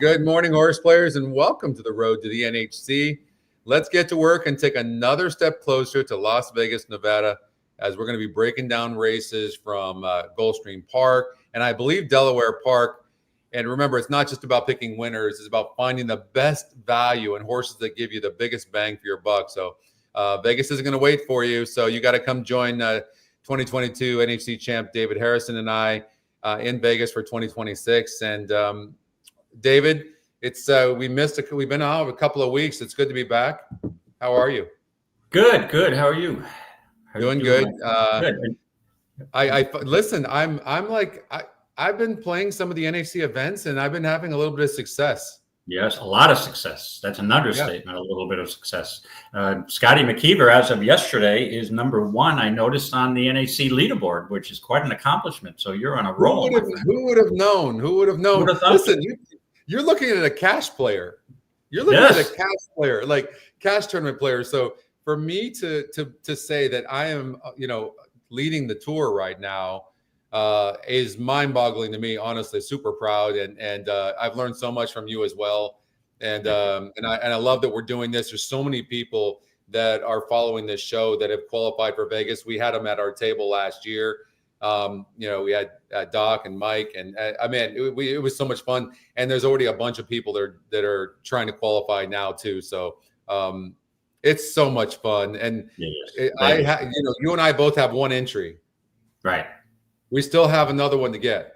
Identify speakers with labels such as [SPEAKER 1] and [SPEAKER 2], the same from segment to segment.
[SPEAKER 1] Good morning, horse players, and welcome to the road to the NHC. Let's get to work and take another step closer to Las Vegas, Nevada, as we're going to be breaking down races from Gulfstream Park and I believe Delaware Park. And remember, it's not just about picking winners. It's about finding the best value and horses that give you the biggest bang for your buck. So Vegas isn't going to wait for you. So you got to come join 2022 NHC champ David Harrison and I in Vegas for 2026. And David, it's we've been out a couple of weeks. It's good to be back. How are you?
[SPEAKER 2] Good. How are you?
[SPEAKER 1] Doing good.
[SPEAKER 2] Good.
[SPEAKER 1] I listen. I've been playing some of the NHC events, and I've been having a little bit of success.
[SPEAKER 2] Yes, a lot of success. That's an understatement. A little bit of success. Scotty Mckeever, as of yesterday, is number one. I noticed on the NHC leaderboard, which is quite an accomplishment. So you're on a roll.
[SPEAKER 1] Who would have known? Who would have known? Listen, you're looking at a cash player. You're looking at a cash player, like cash tournament player. So for me to say that I am, leading the tour right now is mind-boggling to me. Honestly, super proud, and I've learned so much from you as well. And I love that we're doing this. There's so many people that are following this show that have qualified for Vegas. We had them at our table last year. We had Doc and Mike, and it was so much fun. And there's already a bunch of people that are trying to qualify now too. So it's so much fun. And you and I both have one entry,
[SPEAKER 2] right? We
[SPEAKER 1] still have another one to get.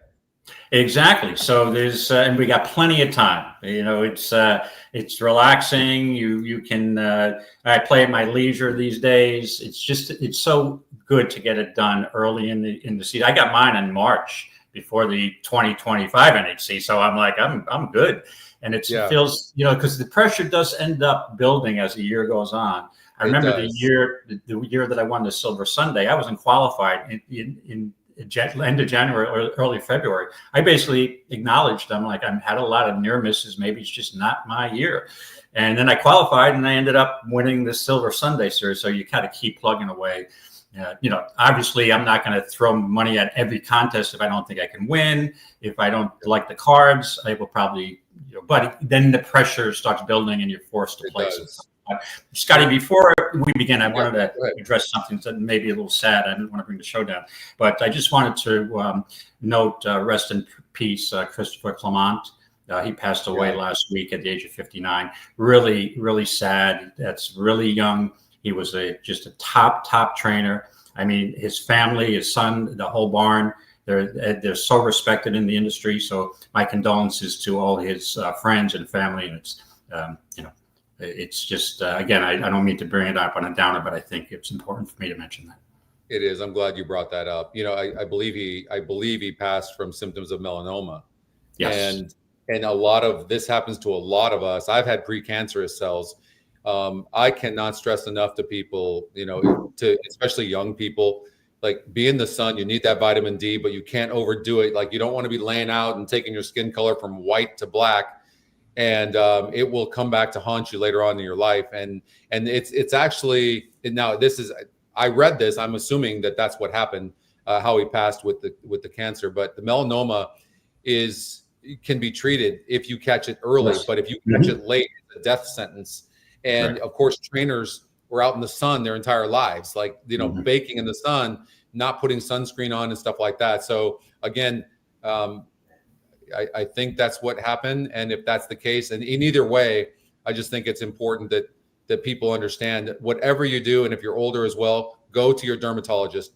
[SPEAKER 2] Exactly. So there's and we got plenty of time. It's relaxing. You can I play at my leisure these days. It's so good to get it done early in the season. I got mine in March before the 2025 NHC, so I'm like I'm good. And it feels because the pressure does end up building as the year goes on. I remember the year that I won the Silver Sunday. I wasn't qualified in end of January or early February. I basically acknowledged I've had a lot of near misses. Maybe it's just not my year. And then I qualified and I ended up winning the Silver Sunday series. So you kind of keep plugging away. Obviously I'm not going to throw money at every contest if I don't think I can win. If I don't like the cards, I will probably, but then the pressure starts building and you're forced to play. Scotty, before we begin, I wanted to address something that may be a little sad. I didn't want to bring the show down, but I just wanted to note, rest in peace, Christopher Clement. He passed away last week at the age of 59. Really, really sad. That's really young. He was just a top trainer. I mean, his family, his son, the whole barn, they're so respected in the industry. So my condolences to all his friends and family. And it's, it's just, again, I don't mean to bring it up on a downer, but I think it's important for me to mention that.
[SPEAKER 1] It is. I'm glad you brought that up. I believe he passed from symptoms of melanoma.
[SPEAKER 2] Yes.
[SPEAKER 1] And a lot of this happens to a lot of us. I've had precancerous cells. I cannot stress enough to people, to especially young people, like be in the sun. You need that vitamin D, but you can't overdo it. Like you don't want to be laying out and taking your skin color from white to black. And it will come back to haunt you later on in your life. And it's actually, now this is, I read this, I'm assuming that's what happened, how he passed with the cancer. But the melanoma can be treated if you catch it early, but if you catch it late, it's a death sentence. And of course, trainers were out in the sun their entire lives, like, baking in the sun, not putting sunscreen on and stuff like that. So again, I think that's what happened. And if that's the case, and in either way, I just think it's important that people understand that whatever you do, and if you're older as well, go to your dermatologist.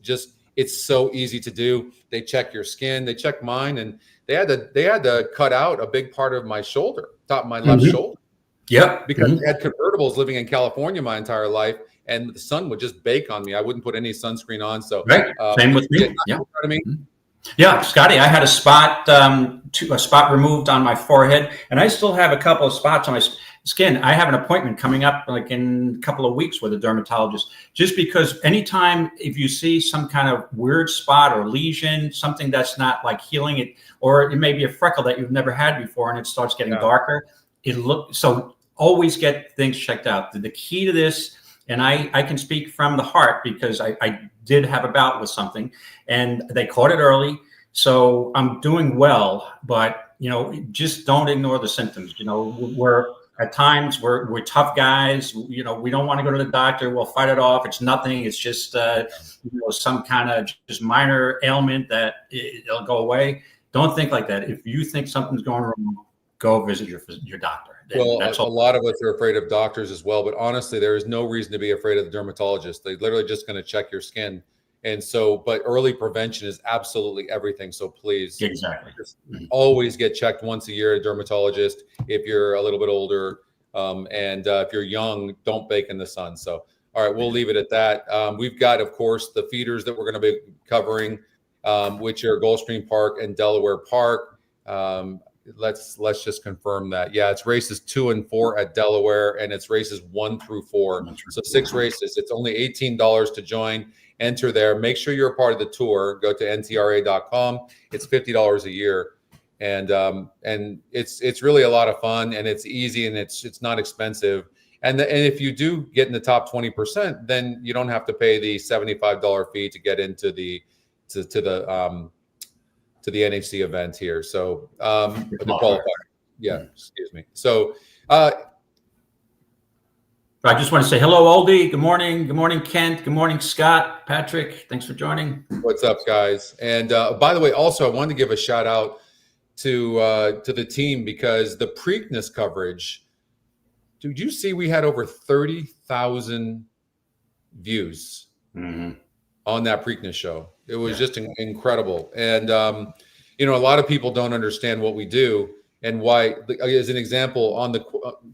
[SPEAKER 1] It's so easy to do. They check your skin, they check mine, and they had to cut out a big part of my shoulder, top of my left shoulder.
[SPEAKER 2] Yep.
[SPEAKER 1] Because I had convertibles living in California my entire life, and the sun would just bake on me. I wouldn't put any sunscreen on. So
[SPEAKER 2] same with me.
[SPEAKER 1] You know what I mean?
[SPEAKER 2] Yeah, Scotty, I had a spot removed on my forehead, and I still have a couple of spots on my skin. I have an appointment coming up like in a couple of weeks with a dermatologist, just because anytime if you see some kind of weird spot or lesion, something that's not like healing it, or it may be a freckle that you've never had before and it starts getting darker, so always get things checked out. The key to this, and I can speak from the heart because I did have a bout with something and they caught it early. So I'm doing well, but just don't ignore the symptoms. We're at times we're tough guys. We don't want to go to the doctor. We'll fight it off. It's nothing. It's just some kind of just minor ailment that it'll go away. Don't think like that. If you think something's going wrong, go visit your doctor.
[SPEAKER 1] Well, a lot of us are afraid of doctors as well, but honestly, there is no reason to be afraid of the dermatologist. They're literally just going to check your skin. And so, but early prevention is absolutely everything. So please,
[SPEAKER 2] exactly,
[SPEAKER 1] always get checked once a year at a dermatologist if you're a little bit older. And if you're young, don't bake in the sun. So, all right, we'll leave it at that. We've got, of course, the feeders that we're going to be covering, which are Gulfstream Park and Delaware Park. Let's just confirm that. Yeah, it's races 2 and 4 at Delaware, and it's races 1 through 4. So 6 races. It's only $18 to join. Enter there. Make sure you're a part of the tour. Go to ntra.com. It's $50 a year, and it's really a lot of fun, and it's easy, and it's not expensive. And if you do get in the top 20%, then you don't have to pay the $75 fee to get into the NHC event here. So the qualifier. Yeah, excuse me. So
[SPEAKER 2] I just want to say hello, Oldie. Good morning. Good morning, Kent. Good morning, Scott, Patrick. Thanks for joining.
[SPEAKER 1] What's up, guys? And by the way, also I wanted to give a shout out to the team, because the Preakness coverage. Did you see we had over 30,000 views on that Preakness show? It was just incredible. And a lot of people don't understand what we do and why. As an example, on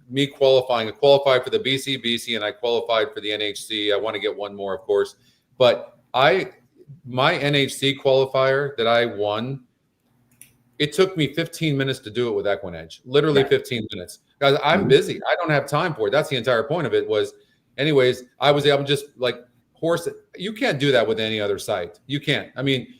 [SPEAKER 1] me qualifying, I qualified for the BC, and I qualified for the NHC. I want to get one more, of course. But my NHC qualifier that I won, it took me 15 minutes to do it with EquinEdge. Literally 15 minutes. Guys, I'm busy. I don't have time for it. That's the entire point of it. Anyways, I was able to just horse. You can't do that with any other site. You can't. I mean,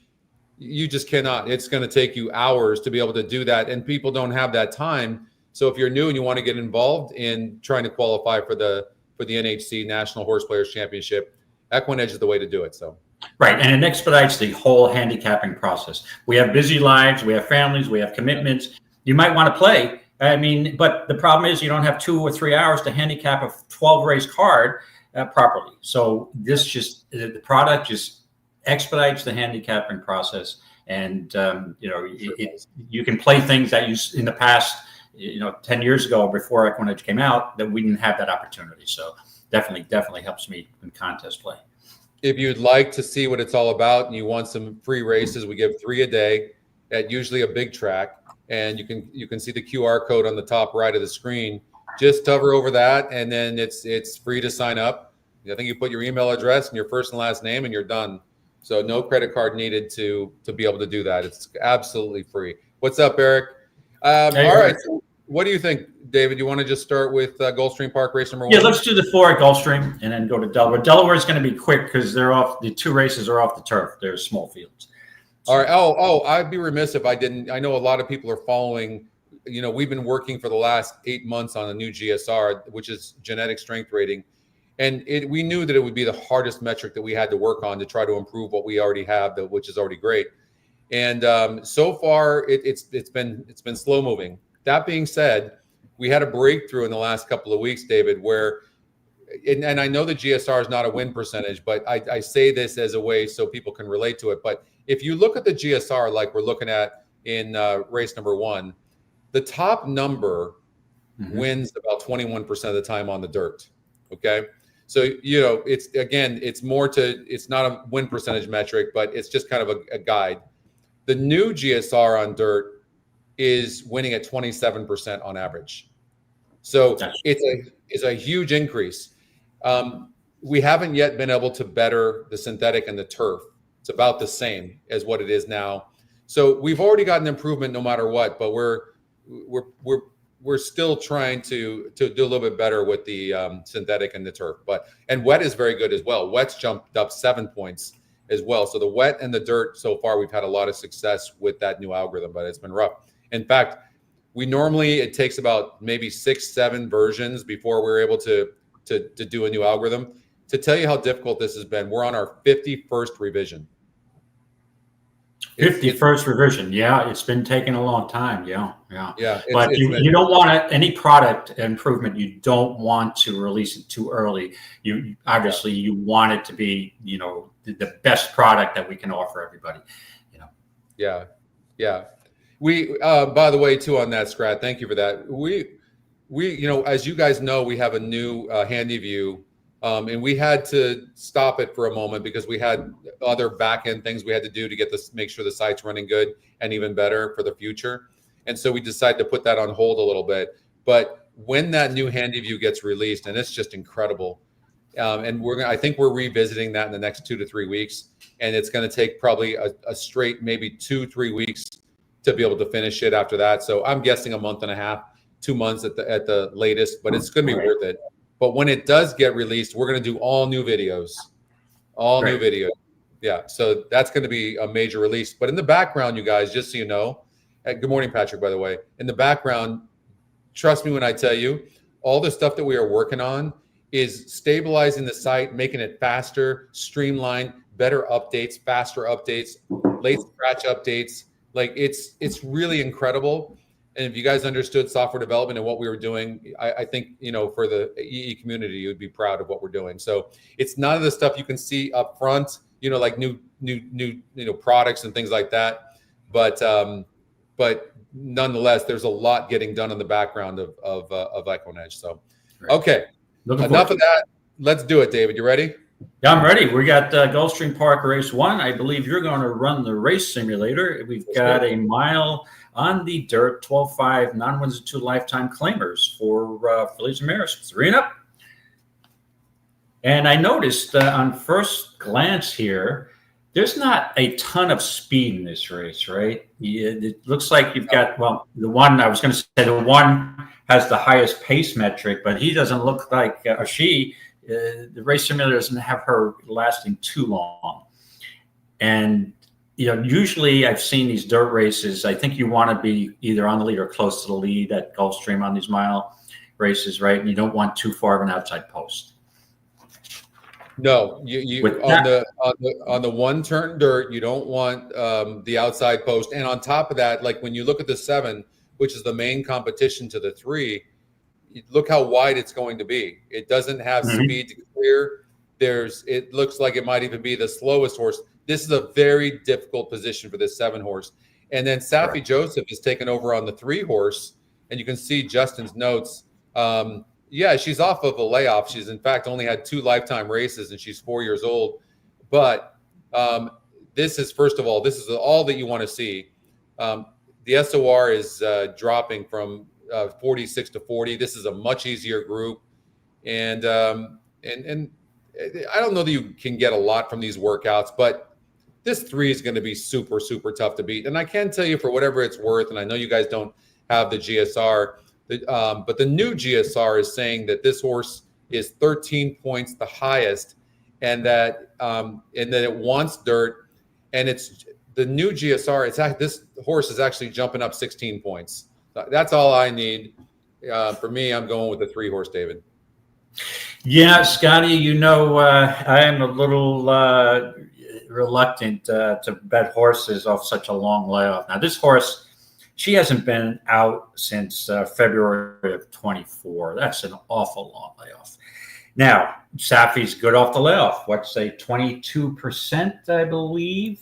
[SPEAKER 1] you just cannot. It's going to take you hours to be able to do that, and people don't have that time. So if you're new and you want to get involved in trying to qualify for the NHC National Horse Players Championship, EquinEdge is the way to do it. So
[SPEAKER 2] right, and it expedites the whole handicapping process. We have busy lives, we have families, we have commitments. You might want to play. I mean, but the problem is you don't have 2 or 3 hours to handicap a 12 race card properly. So the product just expedites the handicapping process, and you can play things that in the past 10 years ago before EquinEdge came out that we didn't have that opportunity. So definitely helps me in contest play.
[SPEAKER 1] If you'd like to see what it's all about and you want some free races, we give 3 a day at usually a big track, and you can see the QR code on the top right of the screen. Just hover over that, and then it's free to sign up. I think you put your email address and your first and last name, and you're done. So no credit card needed to be able to do that. It's absolutely free. What's up, Eric?
[SPEAKER 2] Hey,
[SPEAKER 1] all right. So what do you think, David? You want to just start with Gulfstream Park race number 1?
[SPEAKER 2] Yeah, let's do the 4 at Gulfstream and then go to Delaware. Delaware is going to be quick because they're off. The 2 races are off the turf. They're small fields.
[SPEAKER 1] All right. Oh, I'd be remiss if I didn't. I know a lot of people are following. We've been working for the last 8 months on a new GSR, which is genetic strength rating. And we knew that it would be the hardest metric that we had to work on to try to improve what we already have, which is already great. And so far, it's been slow moving. That being said, we had a breakthrough in the last couple of weeks, David, where, and I know the GSR is not a win percentage, but I say this as a way so people can relate to it. But if you look at the GSR, like we're looking at in race number 1, the top number wins about 21% of the time on the dirt. Okay. So, it's not a win percentage metric, but it's just kind of a guide. The new GSR on dirt is winning at 27% on average. So it's a huge increase. We haven't yet been able to better the synthetic and the turf. It's about the same as what it is now. So we've already got an improvement no matter what, but we're still trying to do a little bit better with the synthetic and the turf. And wet is very good as well. Wet's jumped up 7 points as well. So the wet and the dirt, so far, we've had a lot of success with that new algorithm, but it's been rough. In fact, it takes about maybe 6-7 versions before we're able to do a new algorithm. To tell you how difficult this has been, we're on our 51st revision.
[SPEAKER 2] 51st revision. Yeah, it's been taking a long time. Yeah. But you don't want any product improvement. You don't want to release it too early. You obviously you want it to be, the best product that we can offer everybody.
[SPEAKER 1] Yeah. We by the way, too, on that, Scrat, thank you for that. We as you guys know, we have a new Handy View. And we had to stop it for a moment because we had other back end things we had to do to make sure the site's running good and even better for the future. And so we decided to put that on hold a little bit. But when that new Handy View gets released, and it's just incredible, and I think we're revisiting that in the next 2 to 3 weeks, and it's going to take probably a straight maybe 2-3 weeks to be able to finish it after that. So I'm guessing a month and a half, 2 months at the latest, but it's going to be worth it. But when it does get released, we're going to do all new videos, new videos. Yeah. So that's going to be a major release. But in the background, you guys, just so you know, good morning, Patrick, by the way, in the background, trust me when I tell you, all the stuff that we are working on is stabilizing the site, making it faster, streamlined, better updates, faster updates, late scratch updates. Like it's really incredible. And if you guys understood software development and what we were doing, I think, for the EE community, you would be proud of what we're doing. So it's none of the stuff you can see up front, like new products and things like that. But nonetheless, there's a lot getting done in the background of EquinEdge. So, okay, enough of that. Let's do it, David. You ready?
[SPEAKER 2] Yeah, I'm ready. We got Gulfstream Park Race 1. I believe you're going to run the race simulator. We've got a mile on the dirt, 12.5 non-wins 2 lifetime claimers for fillies and mares, 3 and up. And I noticed on first glance here, there's not a ton of speed in this race, right? It looks like you've got, the one has the highest pace metric, but he doesn't look like, or she, the race simulator doesn't have her lasting too long. And usually I've seen these dirt races. I think you want to be either on the lead or close to the lead at Gulfstream on these mile races, right? And you don't want too far of an outside post.
[SPEAKER 1] No, you on the one turn dirt, you don't want the outside post. And on top of that, like when you look at the 7, which is the main competition to the 3, look how wide it's going to be. It doesn't have speed to clear. It looks like it might even be the slowest horse. This is a very difficult position for this 7 horse. And then Safi Joseph is taken over on the 3 horse. And you can see Justin's notes. She's off of a layoff. She's in fact only had 2 lifetime races and she's 4 years old. But this is all that you want to see. The SOR is dropping from 46 to 40. This is a much easier group. And I don't know that you can get a lot from these workouts, but this 3 is going to be super, super tough to beat. And I can tell you for whatever it's worth, and I know you guys don't have the GSR, but the new GSR is saying that this horse is 13 points the highest, and that it wants dirt. And it's the new GSR. This horse is actually jumping up 16 points. That's all I need. For me, I'm going with the 3 horse, David.
[SPEAKER 2] Yeah, Scotty, I am a little reluctant to bet horses off such a long layoff. Now, this horse, she hasn't been out since February of 24. That's an awful long layoff. Now, Safi's good off the layoff. 22%, I believe.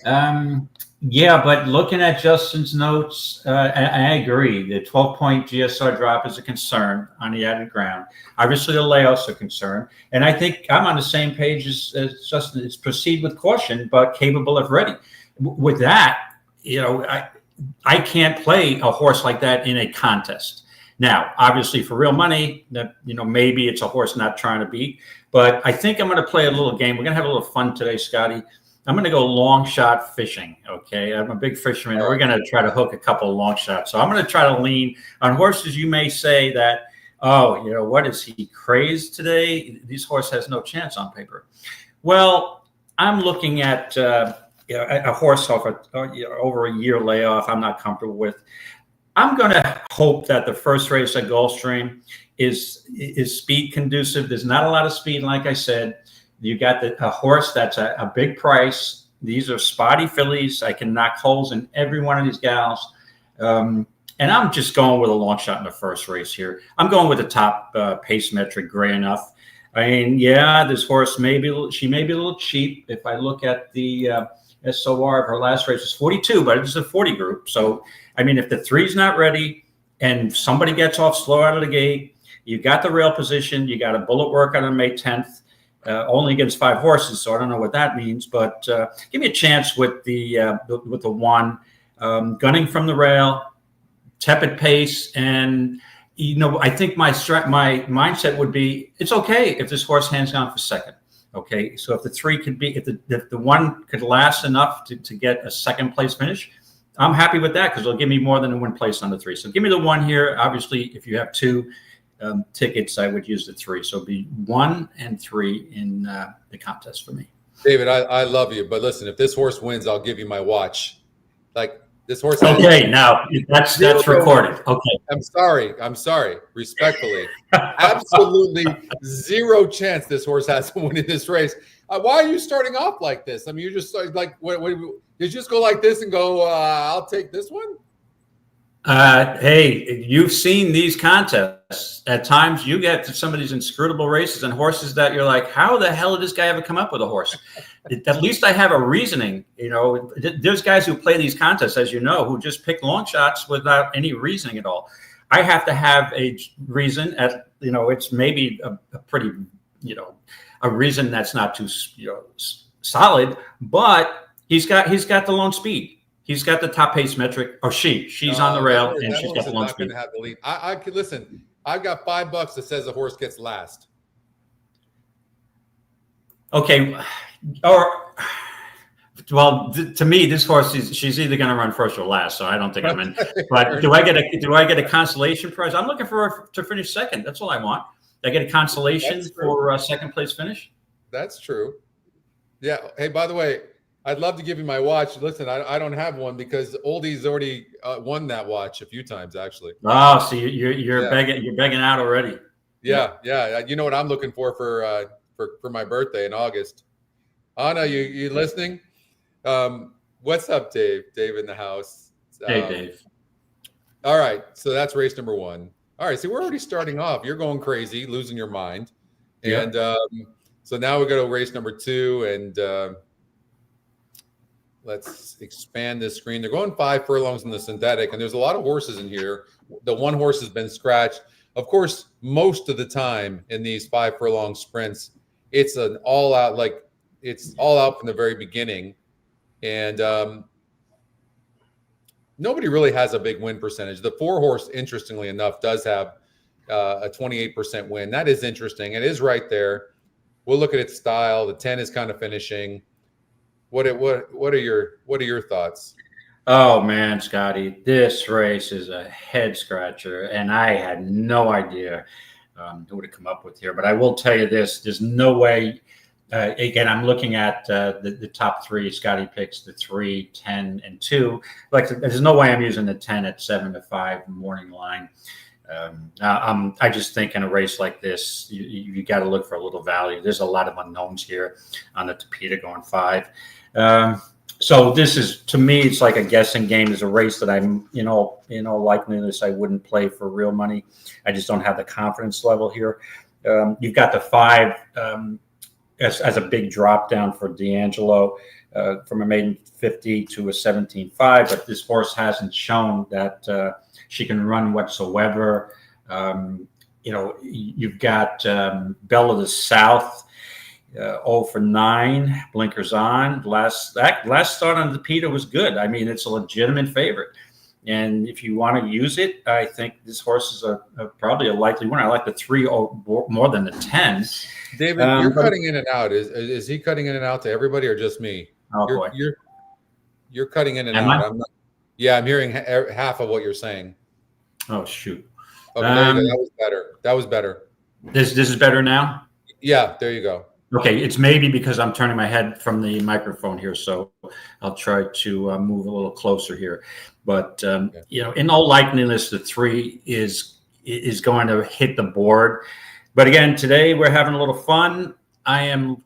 [SPEAKER 2] But looking at Justin's notes, I agree. The 12-point GSR drop is a concern on the added ground. Obviously, the layoff's a concern. And I think I'm on the same page as Justin. It's proceed with caution, but capable if ready. With that, I can't play a horse like that in a contest. Now, obviously, for real money, maybe it's a horse not trying to beat. But I think I'm going to play a little game. We're going to have a little fun today, Scotty. I'm going to go long shot fishing, okay? I'm a big fisherman. We're going to try to hook a couple of long shots. So I'm going to try to lean on horses. You may say that, what is he, crazed today? This horse has no chance on paper. Well, I'm looking at a horse off over a year layoff I'm not comfortable with. I'm going to hope that the first race at Gulfstream is speed conducive. There's not a lot of speed, like I said. You got a horse that's a big price, These are spotty fillies. I can knock holes in every one of these gals. And I'm just going with a long shot in the first race here. I'm going with the top pace metric, Gray Enough. I mean, yeah, this horse she may be a little cheap. If I look at the SOR of her last race, is 42, but it's a 40 group. So, I mean, if the 3's not ready and somebody gets off slow out of the gate, you got the rail position, you got a bullet work on May 10th, only against 5 horses. So I don't know what that means, but give me a chance with the 1, gunning from the rail, tepid pace, and I think my mindset would be it's okay if this horse hands down for second. Okay, so if the 3 could be, if the 1 could last enough to get a second place finish, I'm happy with that because it'll give me more than a win place on the 3. So give me the 1 here. Obviously, if you have 2 tickets, I would use the 3. So it'd be 1 and 3 in the contest for me.
[SPEAKER 1] David, I love you, but listen, if this horse wins, I'll give you my watch. Like, this horse.
[SPEAKER 2] Okay, now that's recorded. Okay.
[SPEAKER 1] I'm sorry. Respectfully, absolutely 0 chance this horse has to win in this race. Why are you starting off like this? I mean, you just started like, what did you just go like this and go, I'll take this one?
[SPEAKER 2] Hey, you've seen these contests. At times you get to some of these inscrutable races and horses that you're like, how the hell did this guy ever come up with a horse? At least I have a reasoning. There's guys who play these contests, as you know, who just pick long shots without any reasoning at all. I have to have a reason it's maybe a pretty, a reason that's not too, solid, but he's got the lone speed. He's got the top pace metric, or she's on the rail, and she's got the lone speed.
[SPEAKER 1] Have the lead. I could listen. I've got $5 that says the horse gets last.
[SPEAKER 2] Okay, to me, this horse she's either going to run first or last, so I don't think I'm in. But do I get a consolation prize? I'm looking for her to finish second. That's all I want. I get a consolation for a second place finish.
[SPEAKER 1] That's true. Yeah. Hey, by the way, I'd love to give you my watch. Listen, I don't have one because Oldie's already won that watch a few times, actually.
[SPEAKER 2] Oh, so you're begging out already.
[SPEAKER 1] Yeah. You know what I'm looking for my birthday in August. Anna, you listening? What's up, Dave? Dave in the house.
[SPEAKER 2] Hey, Dave.
[SPEAKER 1] All right, so that's race number 1. All right, so we're already starting off. You're going crazy, losing your mind, and so now we go to race number 2, and let's expand this screen. They're going 5 furlongs in the synthetic, and there's a lot of horses in here. The 1 horse has been scratched. Of course, most of the time in these 5 furlong sprints, it's an all-out, it's all out from the very beginning. And nobody really has a big win percentage. The 4 horse, interestingly enough, does have a 28% win. That is interesting. It is right there. We'll look at its style. The 10 is kind of finishing. What are your thoughts?
[SPEAKER 2] Oh man, Scotty, this race is a head scratcher, and I had no idea who would have come up with here. But I will tell you this: there's no way. Again, I'm looking at the top 3. Scotty picks the 3, 10, and 2. There's no way I'm using the 10 at 7-5 morning line. I just think in a race like this, you got to look for a little value. There's a lot of unknowns here on the Tapeta going 5. So this is, to me, it's like a guessing game. There's a race that I'm, likeliness I wouldn't play for real money. I just don't have the confidence level here. You've got the 5 as a big drop down for D'Angelo from a maiden 50 to a 17.5, but this horse hasn't shown that she can run whatsoever. You've got Belle of the South, 0 for 9, blinkers on. Last start on the Tapeta was good. I mean, it's a legitimate favorite. And if you want to use it, I think this horse is probably a likely winner. I like the 3 more than the 10.
[SPEAKER 1] David, you're cutting in and out. Is he cutting in and out to everybody or just me?
[SPEAKER 2] Oh, boy.
[SPEAKER 1] You're cutting in and out. I'm hearing half of what you're saying.
[SPEAKER 2] Oh, shoot.
[SPEAKER 1] Okay, that was better. That was better.
[SPEAKER 2] This is better now?
[SPEAKER 1] Yeah, there you go.
[SPEAKER 2] Okay, it's maybe because I'm turning my head from the microphone here, so I'll try to move a little closer here. But in all likeliness, the 3 is going to hit the board. But again, today we're having a little fun. I am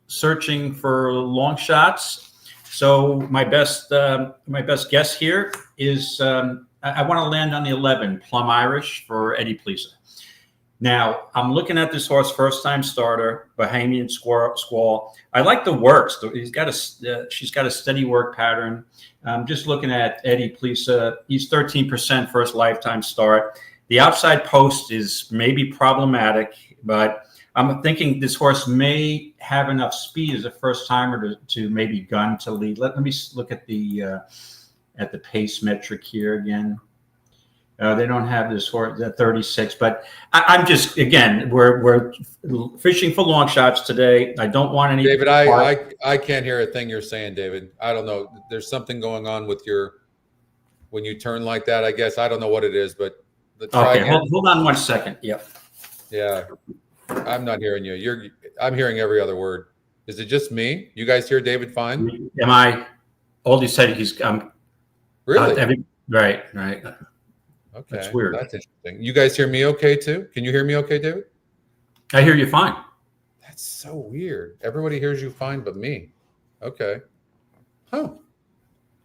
[SPEAKER 2] searching for long shots. So my best guess here is I want to land on the 11, Plum Irish for Eddie Plisa. Now I'm looking at this horse, first time starter, Bahamian Squall. I like the works. She's got a steady work pattern. Just looking at Eddie Plisa, he's 13% first lifetime start. The outside post is maybe problematic, but I'm thinking this horse may have enough speed as a first timer to maybe gun to lead. Let me look at the pace metric here again. They don't have this horse at 36, but I'm just, again, we're fishing for long shots today. I don't want any.
[SPEAKER 1] David, I can't hear a thing you're saying, David. I don't know. There's something going on with when you turn like that, I guess. I don't know what it is, but
[SPEAKER 2] okay, hold on 1 second. Yep.
[SPEAKER 1] Yeah. I'm not hearing you. I'm hearing every other word. Is it just me? You guys hear David fine?
[SPEAKER 2] Am I? Oldie said he's.
[SPEAKER 1] Really?
[SPEAKER 2] Right.
[SPEAKER 1] Okay.
[SPEAKER 2] That's weird.
[SPEAKER 1] That's interesting. You guys hear me okay too? Can you hear me okay, David?
[SPEAKER 2] I hear you fine.
[SPEAKER 1] That's so weird. Everybody hears you fine but me. Okay. Huh.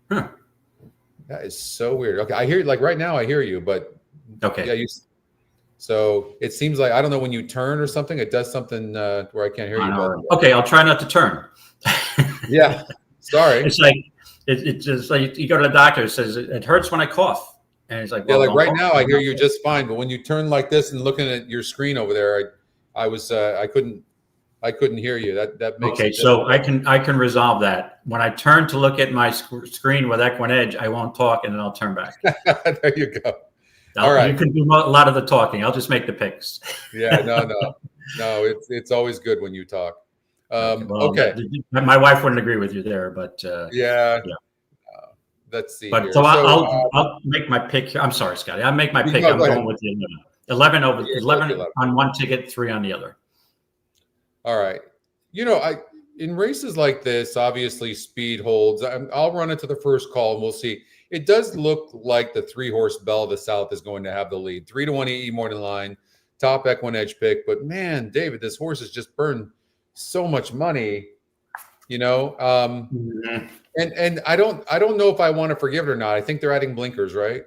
[SPEAKER 1] That is so weird. Okay. I hear, like right now I hear you, but
[SPEAKER 2] okay.
[SPEAKER 1] Yeah, so it seems like, I don't know, when you turn or something, it does something where I can't hear you. But,
[SPEAKER 2] okay, I'll try not to turn.
[SPEAKER 1] Yeah. Sorry.
[SPEAKER 2] It's like it's just like you go to the doctor, it says it hurts when I cough. And it's like,
[SPEAKER 1] well, yeah, like right now I hear you just fine, but when you turn like this and looking at your screen over there, I couldn't hear you. That makes
[SPEAKER 2] okay. So I can resolve that. When I turn to look at my screen with EquinEdge, I won't talk and then I'll turn back.
[SPEAKER 1] There you go. All right.
[SPEAKER 2] You can do a lot of the talking. I'll just make the picks.
[SPEAKER 1] Yeah. No. It's always good when you talk. Okay.
[SPEAKER 2] My wife wouldn't agree with you there, but
[SPEAKER 1] yeah. Let's see.
[SPEAKER 2] But
[SPEAKER 1] here.
[SPEAKER 2] so I'll make my pick here. I'm sorry, Scotty. I'll make my pick. I'm going with the 11 over 11 on one ticket, 3 on the other.
[SPEAKER 1] All right. In races like this, obviously speed holds. I'll run it to the first call and we'll see. It does look like the 3-horse Belle of the South is going to have the lead. 3-1 EE Morning Line, top EquinEdge pick. But man, David, this horse has just burned so much money. And I don't know if I want to forgive it or not. I think they're adding blinkers, right?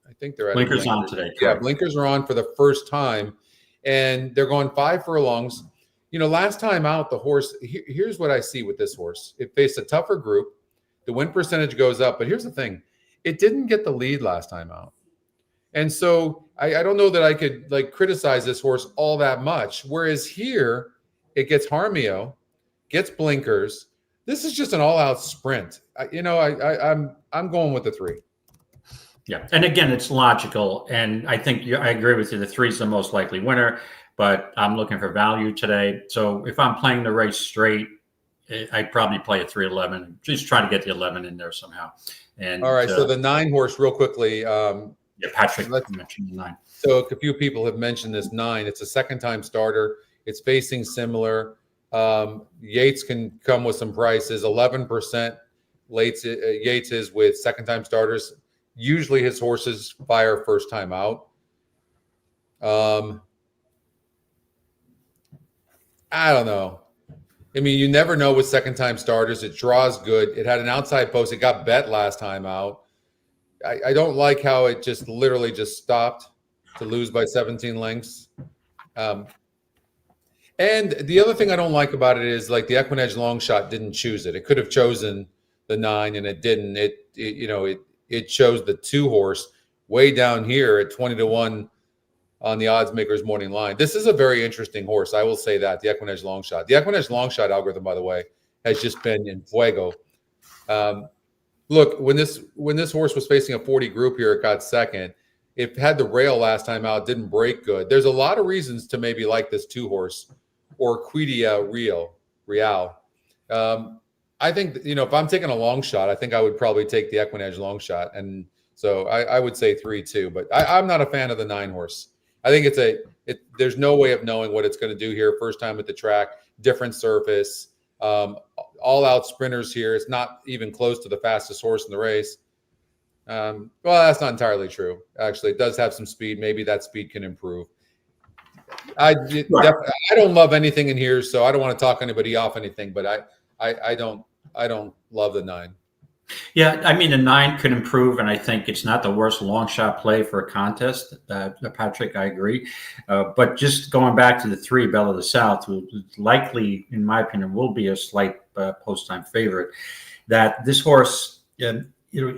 [SPEAKER 1] I think they're adding
[SPEAKER 2] blinkers on today. Correct.
[SPEAKER 1] Yeah, blinkers are on for the first time, and they're going 5 furlongs. Last time out, the horse. Here's what I see with this horse. It faced a tougher group. The win percentage goes up, but here's the thing: it didn't get the lead last time out, and so I don't know that I could criticize this horse all that much. Whereas here, it gets Harmio, gets blinkers. This is just an all-out sprint. I'm going with the 3.
[SPEAKER 2] Yeah, and again, it's logical, and I think I agree with you. The 3 is the most likely winner, but I'm looking for value today. So if I'm playing the race straight, I'd probably play a 3-11. Just try to get the 11 in there somehow. And
[SPEAKER 1] all right, so the 9-horse, real quickly.
[SPEAKER 2] Patrick mentioned the 9.
[SPEAKER 1] So a few people have mentioned this 9. It's a second-time starter. It's facing similar. Yates can come with some prices. 11% Yates is with second-time starters. Usually his horses fire first time out. I don't know. I mean, you never know with second-time starters. It draws good. It had an outside post. It got bet last time out. I don't like how it just literally just stopped to lose by 17 lengths. And the other thing I don't like about it is the EquinEdge long shot didn't choose it. It could have chosen the 9 and it didn't. It chose the 2-horse way down here at 20-1 on the odds makers morning line. This is a very interesting horse. I will say that, the EquinEdge long shot. The EquinEdge long shot algorithm, by the way, has just been in fuego. Look, when this horse was facing a 40 group here, it got second. It had the rail last time out, didn't break good. There's a lot of reasons to maybe like this 2-horse or Quidia Real. I think, if I'm taking a long shot, I think I would probably take the EquinEdge long shot. And so I would say 3 too, but I'm not a fan of the 9-horse. I think there's no way of knowing what it's going to do here. First time at the track, different surface, all out sprinters here. It's not even close to the fastest horse in the race. Well, that's not entirely true. Actually, it does have some speed. Maybe that speed can improve. I don't love anything in here, so I don't want to talk anybody off anything, but I don't I don't love the 9.
[SPEAKER 2] Yeah, I mean, the 9 could improve, and I think it's not the worst long shot play for a contest. Patrick, I agree. But just going back to the 3, Belle of the South, who likely, in my opinion, will be a slight post-time favorite, that this horse,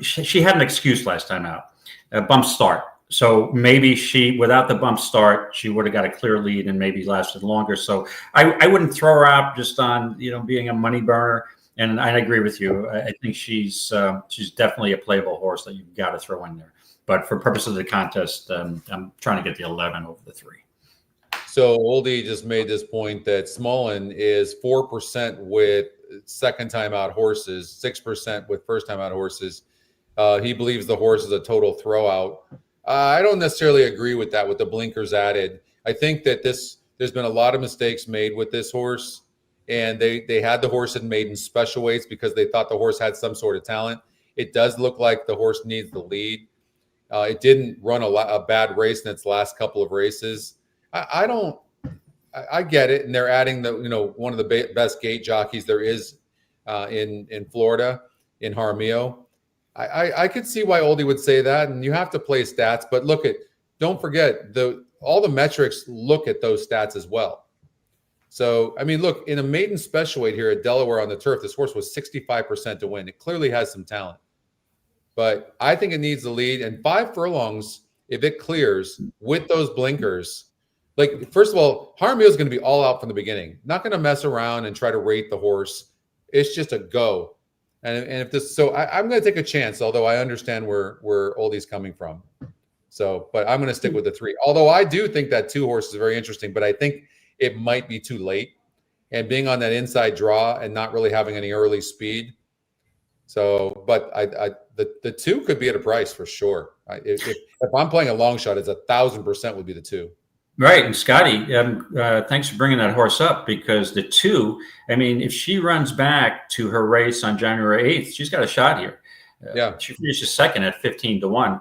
[SPEAKER 2] she had an excuse last time out, a bump start. So maybe without the bump start, she would have got a clear lead and maybe lasted longer. So I wouldn't throw her out just on, being a money burner. And I agree with you. I think she's definitely a playable horse that you've got to throw in there. But for purposes of the contest, I'm trying to get the 11 over the 3.
[SPEAKER 1] So Oldie just made this point that Smullen is 4% with second time out horses, 6% with first time out horses. He believes the horse is a total throwout. I don't necessarily agree with that with the blinkers added. I think that there's been a lot of mistakes made with this horse. And they had the horse in maiden special weights because they thought the horse had some sort of talent. It does look like the horse needs the lead. It didn't run a bad race in its last couple of races. I get it, and they're adding one of the best gate jockeys there is in Florida, in Jaramillo. I could see why Oldie would say that, and you have to play stats. But don't forget all the metrics look at those stats as well. So, I mean, look, in a maiden special weight here at Delaware on the turf, this horse was 65% to win. It clearly has some talent. But I think it needs the lead. And 5 furlongs, if it clears with those blinkers, first of all, Jaramillo is going to be all out from the beginning. Not going to mess around and try to rate the horse. It's just a go. And if this, so I'm going to take a chance, although I understand where Oldie's coming from. So, but I'm going to stick with the 3. Although I do think that 2 horse is very interesting, but I think it might be too late, and being on that inside draw and not really having any early speed. So, but the 2 could be at a price for sure. If I'm playing a long shot, it's 1,000% would be the 2.
[SPEAKER 2] Right. And Scotty, thanks for bringing that horse up, because the 2, I mean, if she runs back to her race on January 8th, she's got a shot here.
[SPEAKER 1] Yeah.
[SPEAKER 2] She finishes second at 15-1.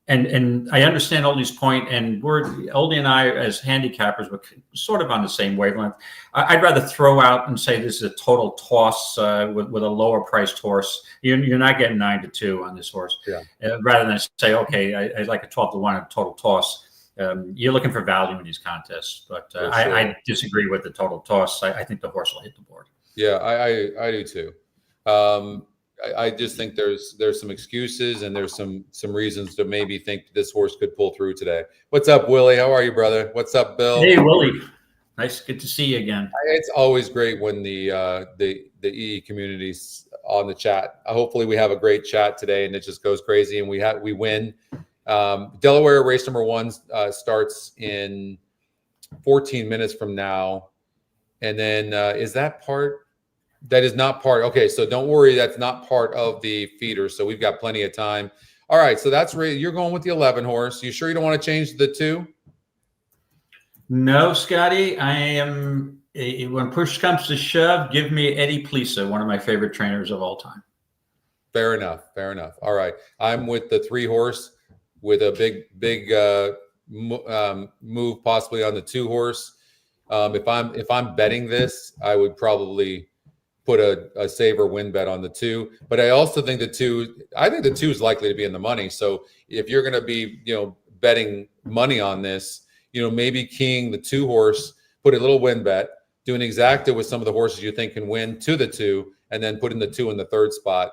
[SPEAKER 2] And I understand Oldie's point, and Oldie and I, as handicappers, were sort of on the same wavelength. I'd rather throw out and say this is a total toss with a lower priced horse. You're not getting 9-2 on this horse.
[SPEAKER 1] Yeah.
[SPEAKER 2] Rather than say, okay, I like a 12-1 a total toss. You're looking for value in these contests, but sure. I disagree with the total toss. I think the horse will hit the board.
[SPEAKER 1] Yeah, I do too. I just think there's some excuses and there's some reasons to maybe think this horse could pull through today. What's up, Willie? How are you, brother? What's up, Bill?
[SPEAKER 2] Hey, Willie. Nice, good to see you again.
[SPEAKER 1] It's always great when the EE community's on the chat. Hopefully, we have a great chat today, and it just goes crazy, and we win. Delaware race number 1 starts in 14 minutes from now, and then is that part? That is not part. Okay, so don't worry. That's not part of the feeder. So we've got plenty of time. All right, so that's you're going with the 11 horse. You sure you don't want to change the 2?
[SPEAKER 2] No, Scotty. I am. When push comes to shove, give me Eddie Plisa, one of my favorite trainers of all time.
[SPEAKER 1] Fair enough. All right, I'm with the 3 horse with a big move possibly on the 2 horse. If I'm betting this, I would probably put a save or win bet on the 2, but I also think the 2 is likely to be in the money. So if you're going to be, betting money on this, maybe keying the 2 horse, put a little win bet, do an exacta with some of the horses you think can win to the 2, and then put in the 2 in the 3rd spot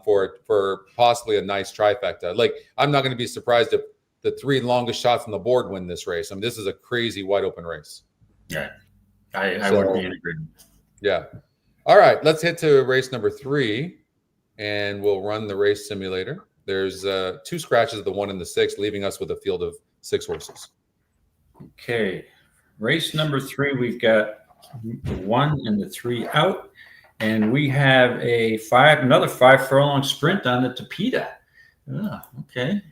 [SPEAKER 1] for possibly a nice trifecta. I'm not going to be surprised if the 3 longest shots on the board win this race. I mean, this is a crazy wide open race.
[SPEAKER 2] Yeah, I would be in agreement.
[SPEAKER 1] Yeah. All right, let's hit to race number 3, and we'll run the race simulator. There's 2 scratches of the 1 and the 6, leaving us with a field of 6 horses.
[SPEAKER 2] Okay, race number 3, we've got the 1 and the 3 out, and we have another 5 furlong sprint on the Tapeta. Oh, okay.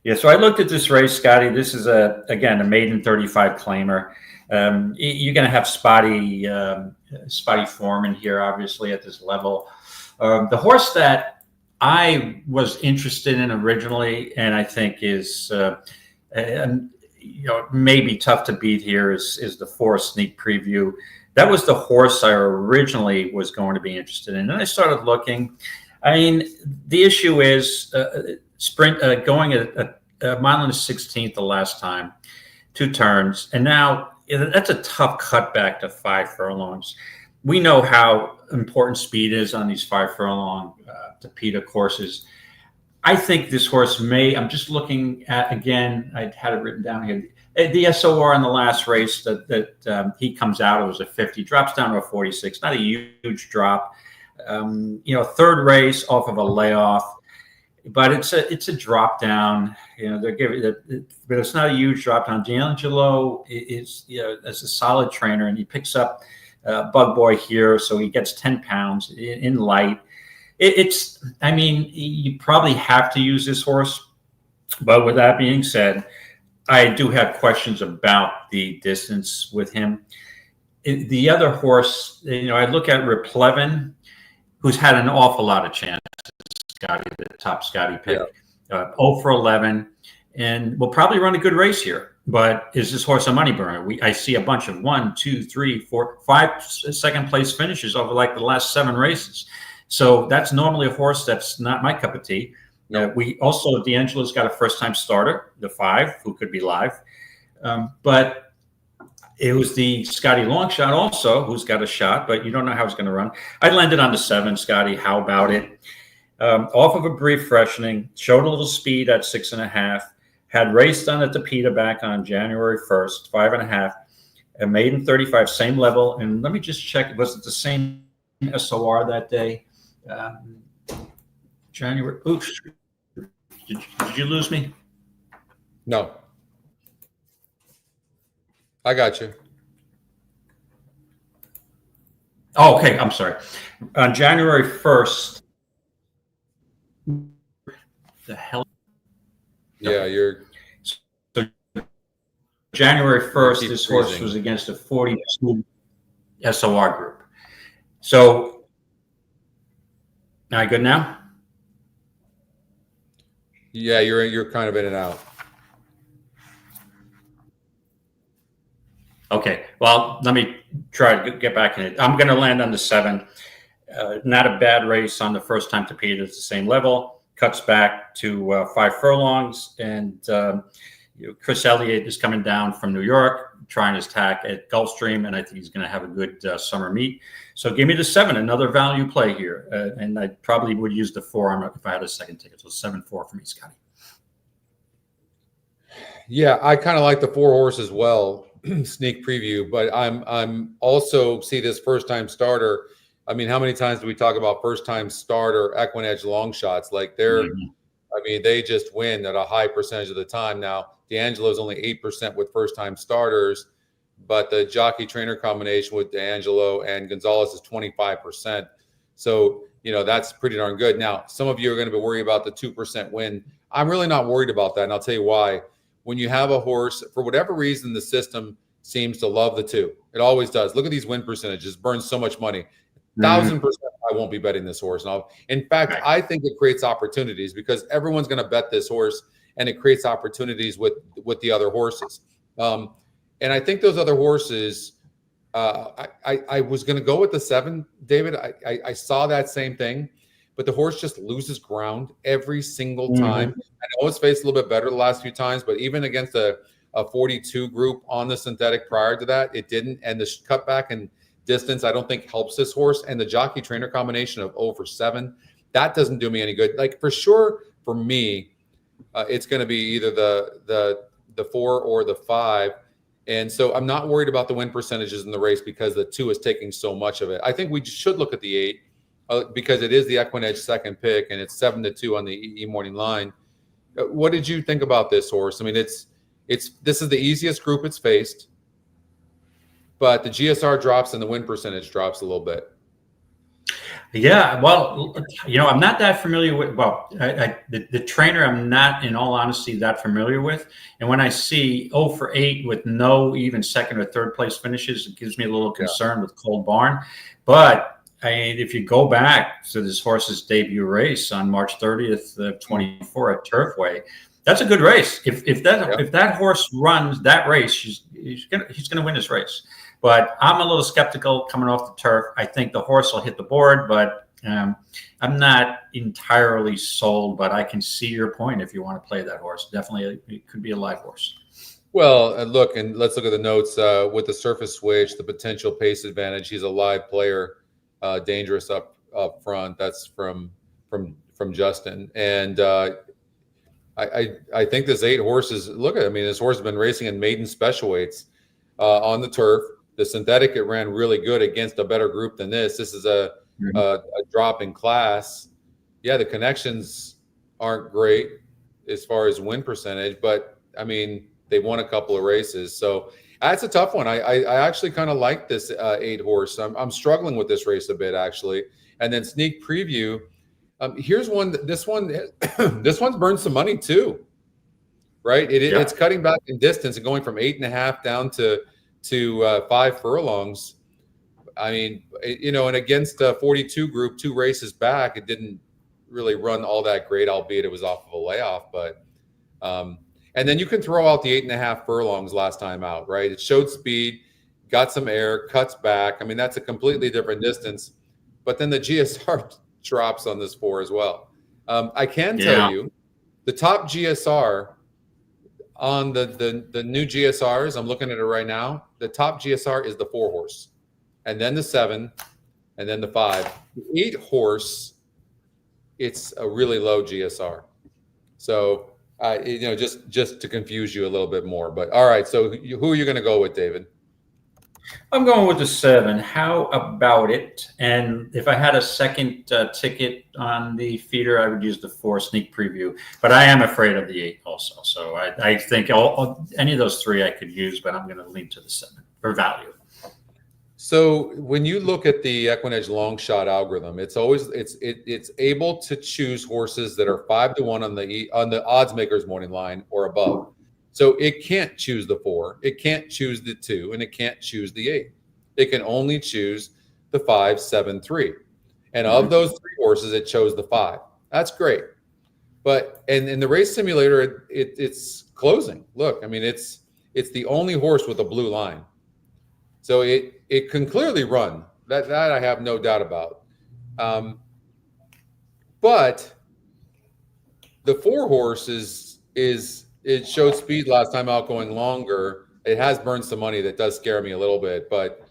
[SPEAKER 2] Yeah, so I looked at this race, Scotty. This is again a maiden 35 claimer. You're going to have spotty form in here, obviously, at this level. The horse that I was interested in originally, and I think is, may be tough to beat here is the 4 Sneak Preview. That was the horse I originally was going to be interested in. And I started looking. I mean, the issue is going at a mile and a 16th the last time, 2 turns. And now that's a tough cutback to 5 furlongs. We know how important speed is on these 5 furlong Tapeta courses. I think this horse I'm just looking at, again, I had it written down here. The SOR in the last race that he comes out, it was a 50, drops down to a 46, not a huge drop. Third race off of a layoff, but it's a drop down. They're giving it, but it's not a huge drop down. D'Angelo is as a solid trainer, and he picks up Bug Boy here, so he gets 10 pounds in light. You probably have to use this horse, but with that being said, I do have questions about the distance with him. The other horse, I look at Replevin, who's had an awful lot of chances. Scotty, the top Scotty pick, 0 for 11, and will probably run a good race here. But is this horse a money burner? I see a bunch of 1, 2, 3, 4, 5 second place finishes over like the last 7 races. So that's normally a horse that's not my cup of tea. We also, D'Angelo's got a first-time starter, the 5, who could be live. But it was the Scotty Longshot also, who's got a shot, but you don't know how it's going to run. I landed on the 7, Scotty. How about it? Off of a brief freshening, showed a little speed at 6.5, had raced on the Tapeta back on January 1st, 5.5, a maiden 35, same level. And let me just check, was it the same SOR that day? January. Oops. Did you lose me?
[SPEAKER 1] No. I got you.
[SPEAKER 2] Oh, okay. I'm sorry. On January 1st. The hell?
[SPEAKER 1] Yeah, you're.
[SPEAKER 2] So January 1st, this horse was against a 42 SOR group. So. Am I good now?
[SPEAKER 1] Yeah, you're kind of in and out.
[SPEAKER 2] Okay. Well, let me try to get back in it. I'm going to land on the 7. Not a bad race on the first time Tapeta. It's the same level. Cuts back to 5 furlongs, and Chris Elliott is coming down from New York, trying his tack at Gulfstream, and I think he's going to have a good summer meet. So give me the 7, another value play here. And I probably would use the 4 if I had a second ticket. So 7-4 for me, Scotty.
[SPEAKER 1] Yeah, I kind of like the 4 horse as well, Sneak Preview, but I'm also see this first time starter. I mean, how many times do we talk about first time starter EquinEdge long shots? Like they just win at a high percentage of the time. Now, D'Angelo's only 8% with first time starters, but the jockey trainer combination with D'Angelo and Gonzalez is 25%. So, that's pretty darn good. Now, some of you are going to be worried about the 2% win. I'm really not worried about that. And I'll tell you why. When you have a horse, for whatever reason, the system seems to love the 2. It always does. Look at these win percentages, burns so much money. 1,000% I won't be betting this horse. In fact, I think it creates opportunities because everyone's going to bet this horse, and it creates opportunities with the other horses. And I think those other horses, I was going to go with the 7, David. I saw that same thing, but the horse just loses ground every single time. I know it's faced a little bit better the last few times, but even against a 42 group on the synthetic prior to that, it didn't. And the cutback and distance, I don't think helps this horse. And the jockey trainer combination of 0 for 7, that doesn't do me any good. Like for sure, for me, it's going to be either the 4 or the 5. And so I'm not worried about the win percentages in the race because the 2 is taking so much of it. I think we should look at the 8 because it is the EquinEdge second pick and it's 7-2 on the E Morning line. What did you think about this horse? I mean, this is the easiest group it's faced, but the GSR drops and the win percentage drops a little bit.
[SPEAKER 2] Yeah, well, I'm not that familiar with. Well, the trainer, I'm not, in all honesty, that familiar with. And when I see 0 for 8 with no even second or third place finishes, it gives me a little concern with Cold Barn. But if you go back to this horse's debut race on March 30th, 24 at Turfway, That's a good race. If
[SPEAKER 1] Yeah.
[SPEAKER 2] that horse runs that race, he's gonna win this race. But I'm a little skeptical coming off the turf. I think the horse will hit the board, but I'm not entirely sold. But I can see your point if you want to play that horse. Definitely, it could be a live horse.
[SPEAKER 1] Well, and let's look at the notes with the surface switch, the potential pace advantage. He's a live player, dangerous up front. That's from Justin, and I think this 8 horses. Look at, I mean, this horse has been racing in maiden special weights on the turf. The synthetic, it ran really good against a better group than this. This is a drop in class. Yeah, the connections aren't great as far as win percentage, but I mean, they won a couple of races, so that's a tough one. I actually kind of like this 8 horse. I'm struggling with this race a bit actually. And then sneak preview. Here's one. This one's burned some money too, right? It's cutting back in distance and going from 8.5 down to 5 furlongs. I mean, and against a 42 group, 2 races back, it didn't really run all that great, albeit it was off of a layoff. But and then you can throw out the 8.5 furlongs last time out, right? It showed speed, got some air, cuts back. I mean, that's a completely different distance. But then the GSR drops on this 4 as well. I can tell you the top GSR on the new GSRs, I'm looking at it right now. The top GSR is the 4 horse, and then the 7, and then the 5. The 8 horse, it's a really low GSR. So, just to confuse you a little bit more. But all right, so who are you going to go with, David?
[SPEAKER 2] I'm going with the 7. How about it? And if I had a second ticket on the feeder, I would use the 4 sneak preview. But I am afraid of the 8 also. So I think any of those 3 I could use, but I'm going to lean to the 7 for value.
[SPEAKER 1] So when you look at the EquinEdge long shot algorithm, it's always it's able to choose horses that are 5-1 on the odds makers morning line or above. So it can't choose the 4, it can't choose the 2, and it can't choose the 8. It can only choose the 5, 7, 3. And of those 3 horses, it chose the 5. That's great. But and in the race simulator, it's closing. Look, I mean, it's the only horse with a blue line. So it can clearly run. That I have no doubt about. But the 4 horse it showed speed last time out going longer. It has burned some money. That does scare me a little bit, but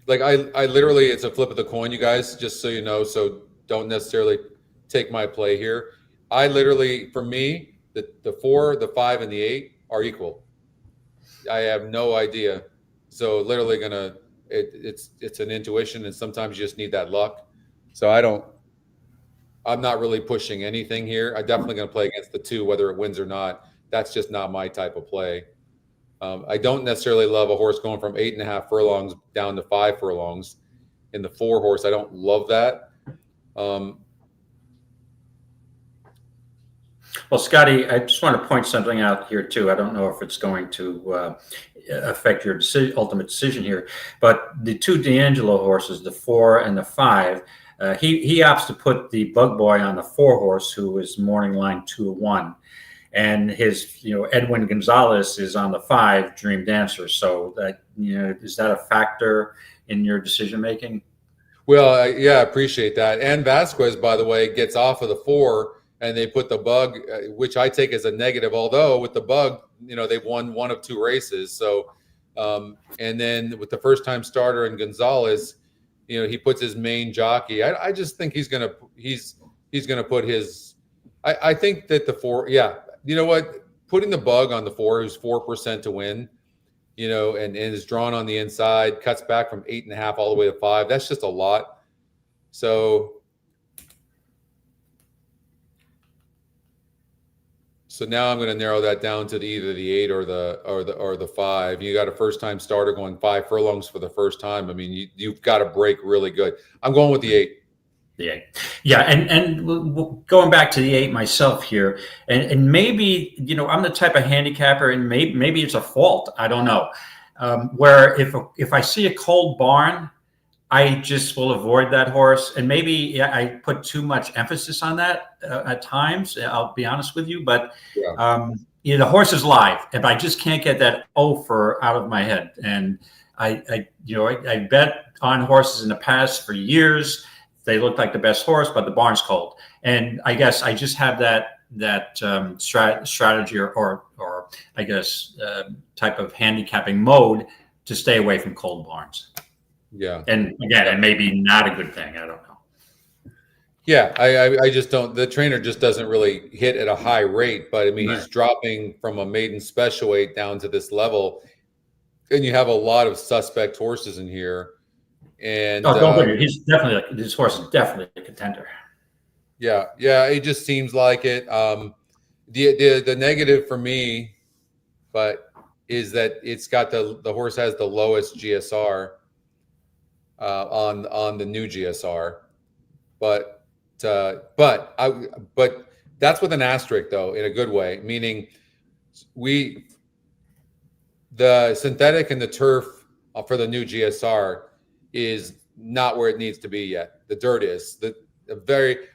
[SPEAKER 1] like I literally, it's a flip of the coin, you guys, just so you know. So don't necessarily take my play here. I literally, for me, the 4, the 5, and the 8 are equal. I have no idea. So literally it's an intuition, and sometimes you just need that luck. So I'm not really pushing anything here. I'm definitely going to play against the 2, whether it wins or not. That's just not my type of play. I don't necessarily love a horse going from 8.5 furlongs down to 5 furlongs in the 4 horse. I don't love that.
[SPEAKER 2] Well, Scotty, I just want to point something out here too. I don't know if it's going to affect your ultimate decision here, but the 2 D'Angelo horses, the 4 and the 5, he opts to put the Bug Boy on the 4 horse, who is morning line 2-1, and his Edwin Gonzalez is on the 5, Dream Dancer. So that is that a factor in your decision making?
[SPEAKER 1] Well, yeah, I appreciate that. And Vasquez, by the way, gets off of the 4. And they put the Bug, which I take as a negative, although with the Bug, they've won 1 of 2 races. So, and then with the first-time starter and Gonzalez, he puts his main jockey. I just think he's gonna put his. I think that the 4, yeah, you know what, putting the Bug on the 4, who's 4% to win, and is drawn on the inside, cuts back from 8.5 all the way to 5. That's just a lot. So now I'm going to narrow that down to either the 8 or the 5. You got a first-time starter going 5 furlongs for the first time. I mean, you've got to break really good. I'm going with the 8.
[SPEAKER 2] The 8, yeah, and going back to the 8 myself here, and maybe I'm the type of handicapper, and maybe it's a fault. I don't know. where if I see a cold barn, I just will avoid that horse. And maybe I put too much emphasis on that at times. I'll be honest with you, but the horse is live, and I just can't get that offer out of my head. And I bet on horses in the past for years. They look like the best horse, but the barn's cold. And I guess I just have that strategy or I guess type of handicapping mode to stay away from cold barns.
[SPEAKER 1] Yeah.
[SPEAKER 2] And again, it may be not a good thing. I don't know.
[SPEAKER 1] Yeah, I just don't. The trainer just doesn't really hit at a high rate, but I mean, he's dropping from a maiden special weight down to this level, and you have a lot of suspect horses in here. And
[SPEAKER 2] don't worry, this horse is definitely a contender.
[SPEAKER 1] Yeah, it just seems like it. The negative for me, but is that it's got the horse has the lowest GSR on the new GSR, but that's with an asterisk though, in a good way, meaning the synthetic and the turf for the new GSR is not where it needs to be yet. The dirt is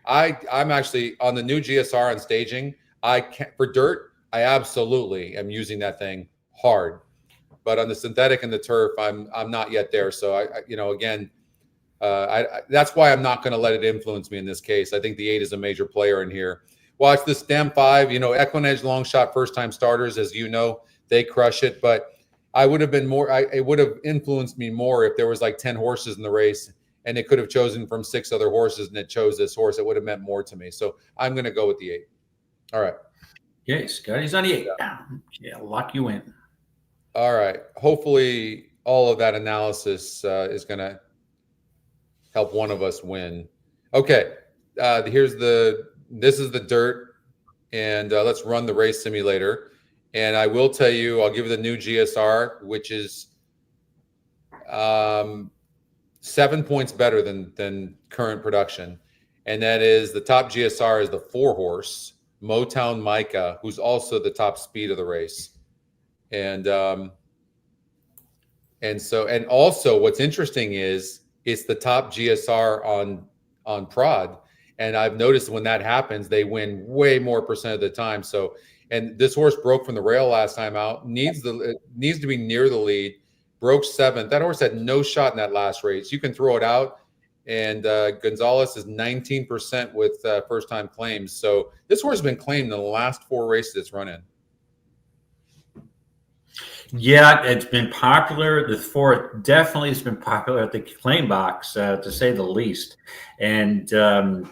[SPEAKER 1] I'm actually on the new GSR on staging. For dirt, I absolutely am using that thing hard, but on the synthetic and the turf, I'm not yet there. So that's why I'm not going to let it influence me in this case. I think the 8 is a major player in here. Watch this damn 5. EquinEdge long shot first time starters, as you know, they crush it. But I would have been more. It would have influenced me more if there was like 10 horses in the race, and it could have chosen from 6 other horses, and it chose this horse. It would have meant more to me. So I'm going to go with the 8. All right.
[SPEAKER 2] Okay, Scotty's on the 8. Yeah, lock you in.
[SPEAKER 1] All right. Hopefully, all of that analysis is going to help one of us win. Okay. This is the dirt, and let's run the race simulator. And I will tell you, I'll give you the new GSR, which is 7 points better than current production. And that is the top GSR is the 4 horse Motown Micah, who's also the top speed of the race. And also what's interesting is it's the top GSR on prod. And I've noticed when that happens, they win way more percent of the time. So, and this horse broke from the rail last time out, needs to be near the lead, broke 7th. That horse had no shot in that last race. You can throw it out. And Gonzalez is 19% with first-time claims. So this horse has been claimed in the last 4 races it's run in.
[SPEAKER 2] Yeah, it's been popular. The 4 definitely has been popular at the claim box, to say the least. And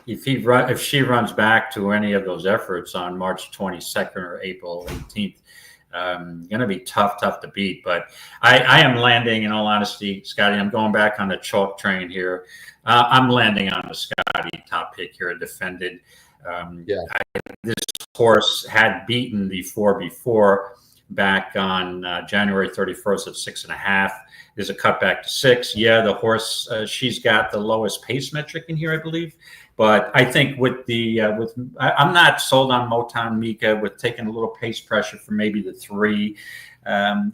[SPEAKER 2] if she runs back to any of those efforts on March 22nd or April 18th, going to be tough to beat. But I am landing, in all honesty, Scotty, I'm going back on the chalk train here. I'm landing on the Scotty top pick here, defended. This horse had beaten the 4 before back on January 31st at 6.5. There's a cut back to 6. Yeah, the horse, she's got the lowest pace metric in here, I believe. But I think I'm not sold on Motown Micah with taking a little pace pressure for maybe the 3. I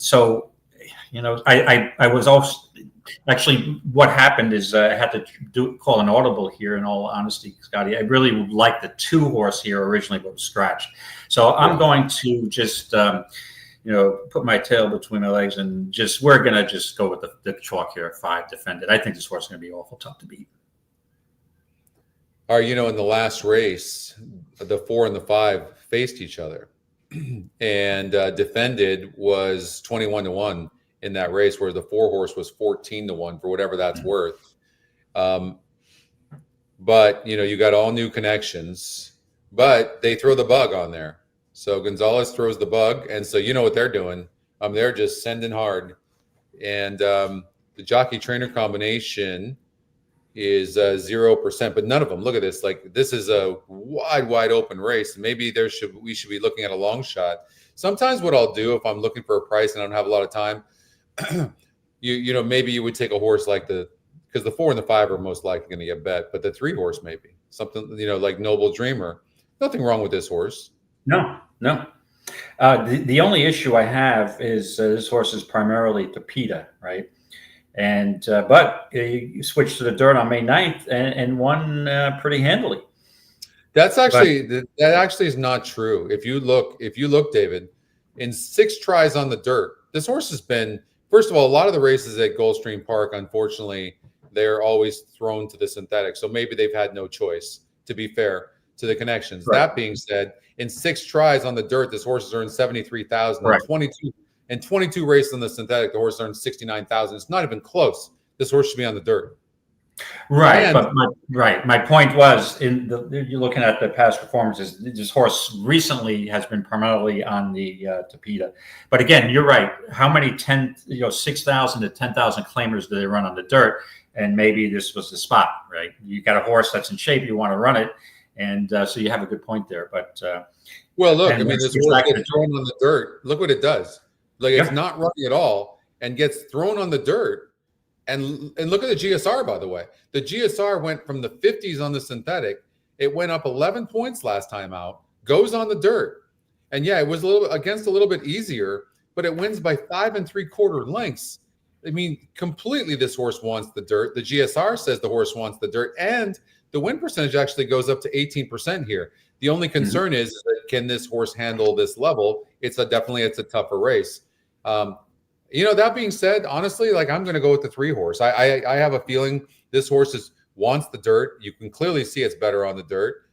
[SPEAKER 2] was also actually what happened is I had to call an audible here. In all honesty, Scotty, I really liked the 2 horse here originally, but was scratched. So I'm going to just put my tail between my legs and we're gonna just go with the chalk here at 5, defended. I think this horse is gonna be awful tough to beat.
[SPEAKER 1] In the last race, the 4 and the 5 faced each other, and defended was 21-1 in that race, where the 4 horse was 14-1 for whatever that's worth. But you got all new connections, but they throw the bug on there. So Gonzalez throws the bug, and so you know what they're doing. They're just sending hard, and the jockey trainer combination is 0%, but none of them. Look at this. Like, this is a wide open race. Maybe we should be looking at a long shot. Sometimes what I'll do if I'm looking for a price and I don't have a lot of time, maybe you would take a horse like because the 4 and the 5 are most likely going to get bet, but the 3 horse maybe something like Noble Dreamer. Nothing wrong with this horse.
[SPEAKER 2] No. The only issue I have is this horse is primarily Tapeta, right? And but he switched to the dirt on May 9th and won pretty handily.
[SPEAKER 1] That actually is not true. If you look, David, in 6 tries on the dirt, this horse has been, first of all, a lot of the races at Gulfstream Park, unfortunately, they're always thrown to the synthetic. So maybe they've had no choice, to be fair to the connections. Right. That being said, in 6 tries on the dirt, this horse has earned 73,000. Right. 22 races on the synthetic, the horse earned 69,000. It's not even close. This horse should be on the dirt.
[SPEAKER 2] Right, but my point was, you're looking at the past performances. This horse recently has been primarily on the Tapeta, but again, you're right. How many 6,000 to 10,000 claimers do they run on the dirt? And maybe this was the spot, right? You got a horse that's in shape, you want to run it, and so you have a good point there. But
[SPEAKER 1] well, look, I mean, this horse gets thrown on the dirt. Look what it does. Like it's not running at all, and gets thrown on the dirt. And look at the GSR, by the way. The GSR went from the 50s on the synthetic. It went up 11 points last time out, goes on the dirt. And yeah, it was a little bit easier, but it wins by 5 3/4 lengths. I mean, completely this horse wants the dirt. The GSR says the horse wants the dirt, and the win percentage actually goes up to 18% here. The only concern is that can this horse handle this level? It's a tougher race. That being said, honestly, like I'm going to go with the 3 horse. I have a feeling this horse wants the dirt. You can clearly see it's better on the dirt,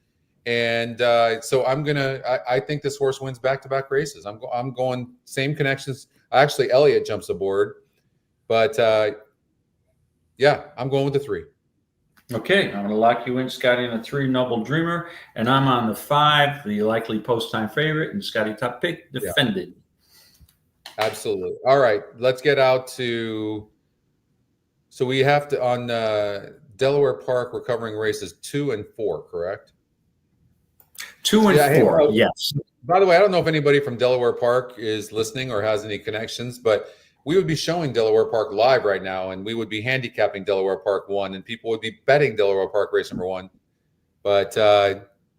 [SPEAKER 1] and so I think this horse wins back-to-back races. I'm going same connections. Actually, Elliott jumps aboard, but yeah, I'm going with the 3.
[SPEAKER 2] Okay, I'm going to lock you in, Scotty, on the 3, Noble Dreamer, and I'm on the 5, the likely post-time favorite, and Scotty top pick, Defended. Yeah.
[SPEAKER 1] Absolutely. All right, let's get out to. So we have to on Delaware Park. We're covering races 2 and 4, correct?
[SPEAKER 2] 2 and 4. Yes.
[SPEAKER 1] By the way, I don't know if anybody from Delaware Park is listening or has any connections, but we would be showing Delaware Park live right now, and we would be handicapping Delaware Park 1, and people would be betting Delaware Park race number 1. But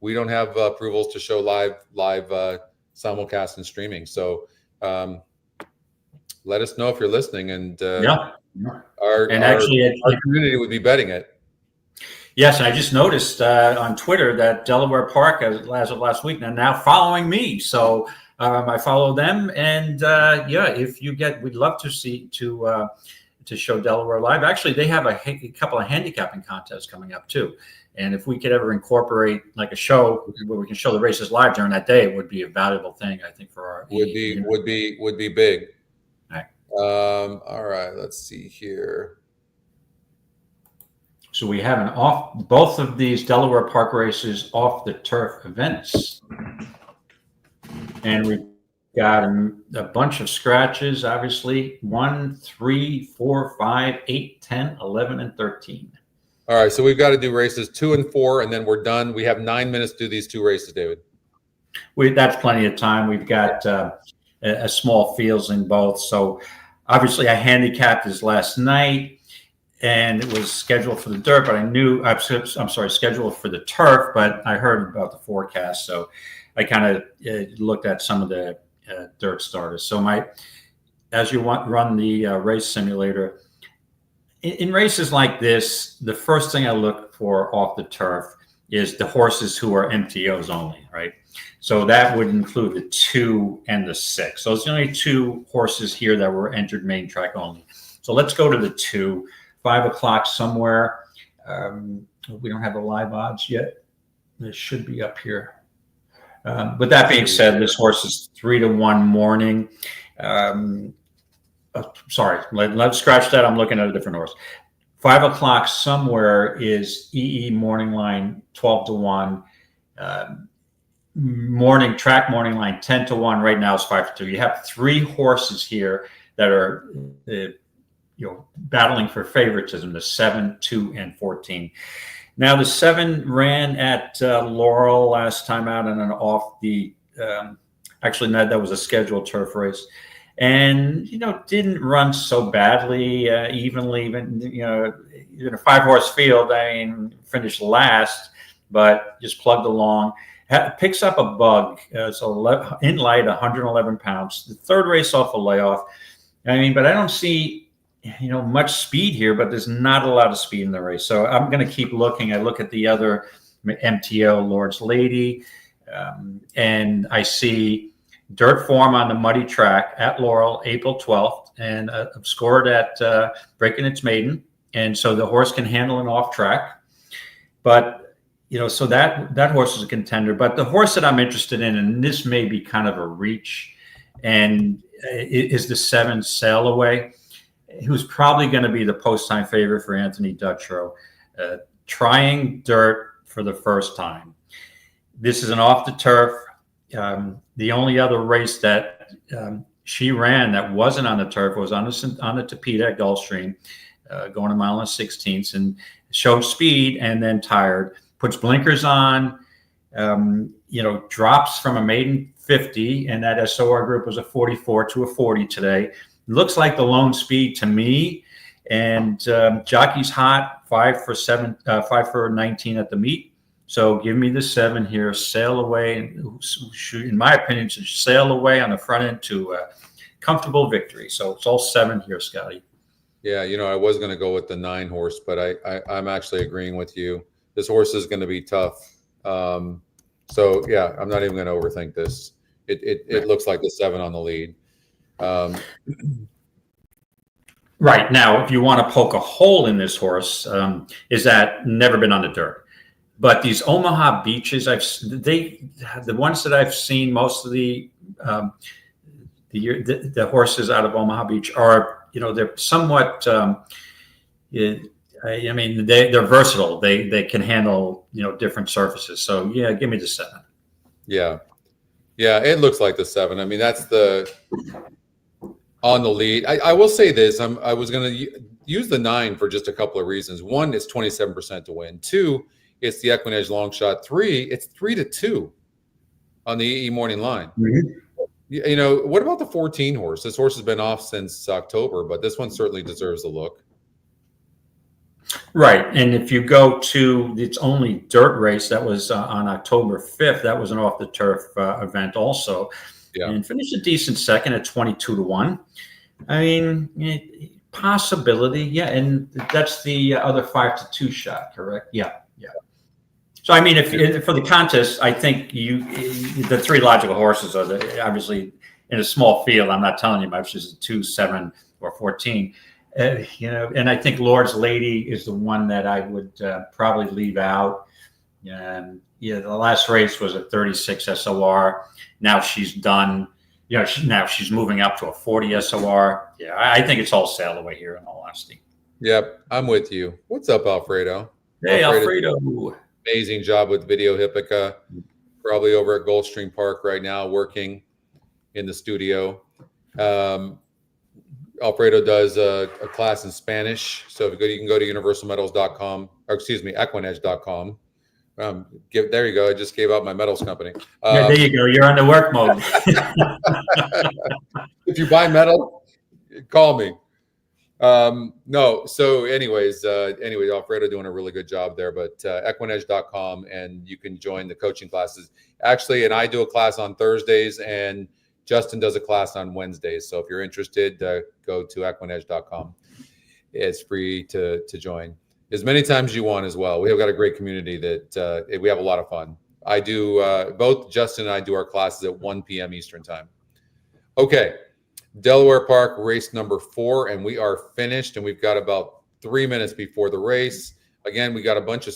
[SPEAKER 1] we don't have approvals to show live simulcast and streaming. So. Let us know if you're listening, and our community would be betting it.
[SPEAKER 2] Yes, I just noticed on Twitter that Delaware Park, as of last week, are now following me. So I follow them, and if you we'd love to see to show Delaware live. Actually, they have a couple of handicapping contests coming up too. And if we could ever incorporate like a show where we can show the races live during that day, it would be a valuable thing, I think, for our
[SPEAKER 1] would be big. All right, let's see here.
[SPEAKER 2] So we have both of these Delaware Park races off the turf events. And we've got a bunch of scratches, obviously. 1, 3, 4, 5, 8, 10, 11, and 13.
[SPEAKER 1] All right, so we've got to do races 2 and 4, and then we're done. We have 9 minutes to do these 2 races, David.
[SPEAKER 2] That's plenty of time. We've got a small fields in both. So obviously I handicapped this last night, and it was scheduled for the dirt, but scheduled for the turf, but I heard about the forecast. So I kind of looked at some of the dirt starters. So as you run the race simulator, in races like this, the first thing I look for off the turf is the horses who are MTOs only, right? So that would include the 2 and the 6. So it's the only 2 horses here that were entered main track only. So let's go to the 2, 5 o'clock somewhere. We don't have the live odds yet. It should be up here. With that being said, this horse is 3 to 1 morning. Sorry, let's scratch that. I'm looking at a different horse. 5 o'clock somewhere is EE morning line 12 to 1. Morning line 10 to 1. Right now is 5 to 2. You have 3 horses here that are battling for favoritism: the 7, 2, and 14. Now the 7 ran at Laurel last time out, and then off the actually that was a scheduled turf race, and didn't run so badly, evenly. Even in a 5-horse field, finished last, but just plugged along. picks up a bug. So in light, 111 pounds. The third race off a layoff. I mean, but I don't see, much speed here, but there's not a lot of speed in the race. So I'm going to keep looking. I look at the other MTO, Lord's Lady, and I see dirt form on the muddy track at Laurel, April 12th, and scored at Preakness maiden. And so the horse can handle an off track. But, so that horse is a contender. But the horse that I'm interested in, and this may be kind of a reach, and is the 7 Sail Away, who's probably going to be the post-time favorite for Anthony Dutrow, trying dirt for the first time. This is an off the turf. The only other race that she ran that wasn't on the turf was on the Tapeta at Gulfstream, going a mile and 16ths, and showed speed and then tired. Puts blinkers on, drops from a maiden 50, and that SOR group was a 44 to a 40 today. Looks like the lone speed to me, and jockey's hot, 5 for 19 at the meet. So give me the 7 here, Sail Away, in my opinion, should sail away on the front end to a comfortable victory. So it's all 7 here, Scotty.
[SPEAKER 1] Yeah, I was going to go with the 9 horse, but I'm actually agreeing with you. This horse is going to be tough. So yeah, I'm not even going to overthink this. It looks like the 7 on the lead.
[SPEAKER 2] Right now, if you want to poke a hole in this horse, is that never been on the dirt. But these Omaha Beaches, the ones that I've seen, most of the horses out of Omaha Beach are, they're somewhat. They're versatile. They can handle different surfaces. So yeah, give me the 7.
[SPEAKER 1] Yeah, it looks like the 7. I mean, that's the on the lead. I will say this. I was going to use the 9 for just a couple of reasons. 1, it's 27% to win. 2, it's the EquinEdge long shot. 3, it's 3-2 on the EE morning line. Mm-hmm. What about the 14 horse? This horse has been off since October, but this one certainly deserves a look.
[SPEAKER 2] Right. And if you go to its only dirt race, that was on October 5th, that was an off the turf event also. Yeah. And finished a decent second at 22-1. I mean, possibility. Yeah. And that's the other 5-2 shot, correct? Yeah. So, I mean, if for the contest, I think the 3 logical horses are obviously in a small field. I'm not telling you much. This is 2, 7, or 14. And I think Lord's Lady is the one that I would probably leave out. The last race was a 36 SOR. Now she's done. Now she's moving up to a 40 SOR. Yeah, I think it's all Sail Away here, in all honesty.
[SPEAKER 1] Yep, I'm with you. What's up, Alfredo?
[SPEAKER 2] Hey, Alfredo.
[SPEAKER 1] Amazing job with Video Hippica. Probably over at Gulfstream Park right now, working in the studio. Alfredo does a class in Spanish. So if you can go to universalmetals.com, or excuse me, EquinEdge.com. There you go. I just gave out my metals company.
[SPEAKER 2] There you go. You're on the work mode.
[SPEAKER 1] If you buy metal, call me. No. So anyways, Alfredo doing a really good job there, but EquinEdge.com, and you can join the coaching classes. Actually, and I do a class on Thursdays, and Justin does a class on Wednesdays. So if you're interested, go to EquinEdge.com. It's free to join as many times as you want as well. We have got a great community that we have a lot of fun. I do both Justin and I do our classes at 1 p.m. Eastern time. Okay. Delaware Park race number 4, and we are finished, and we've got about 3 minutes before the race. Again, we got a bunch of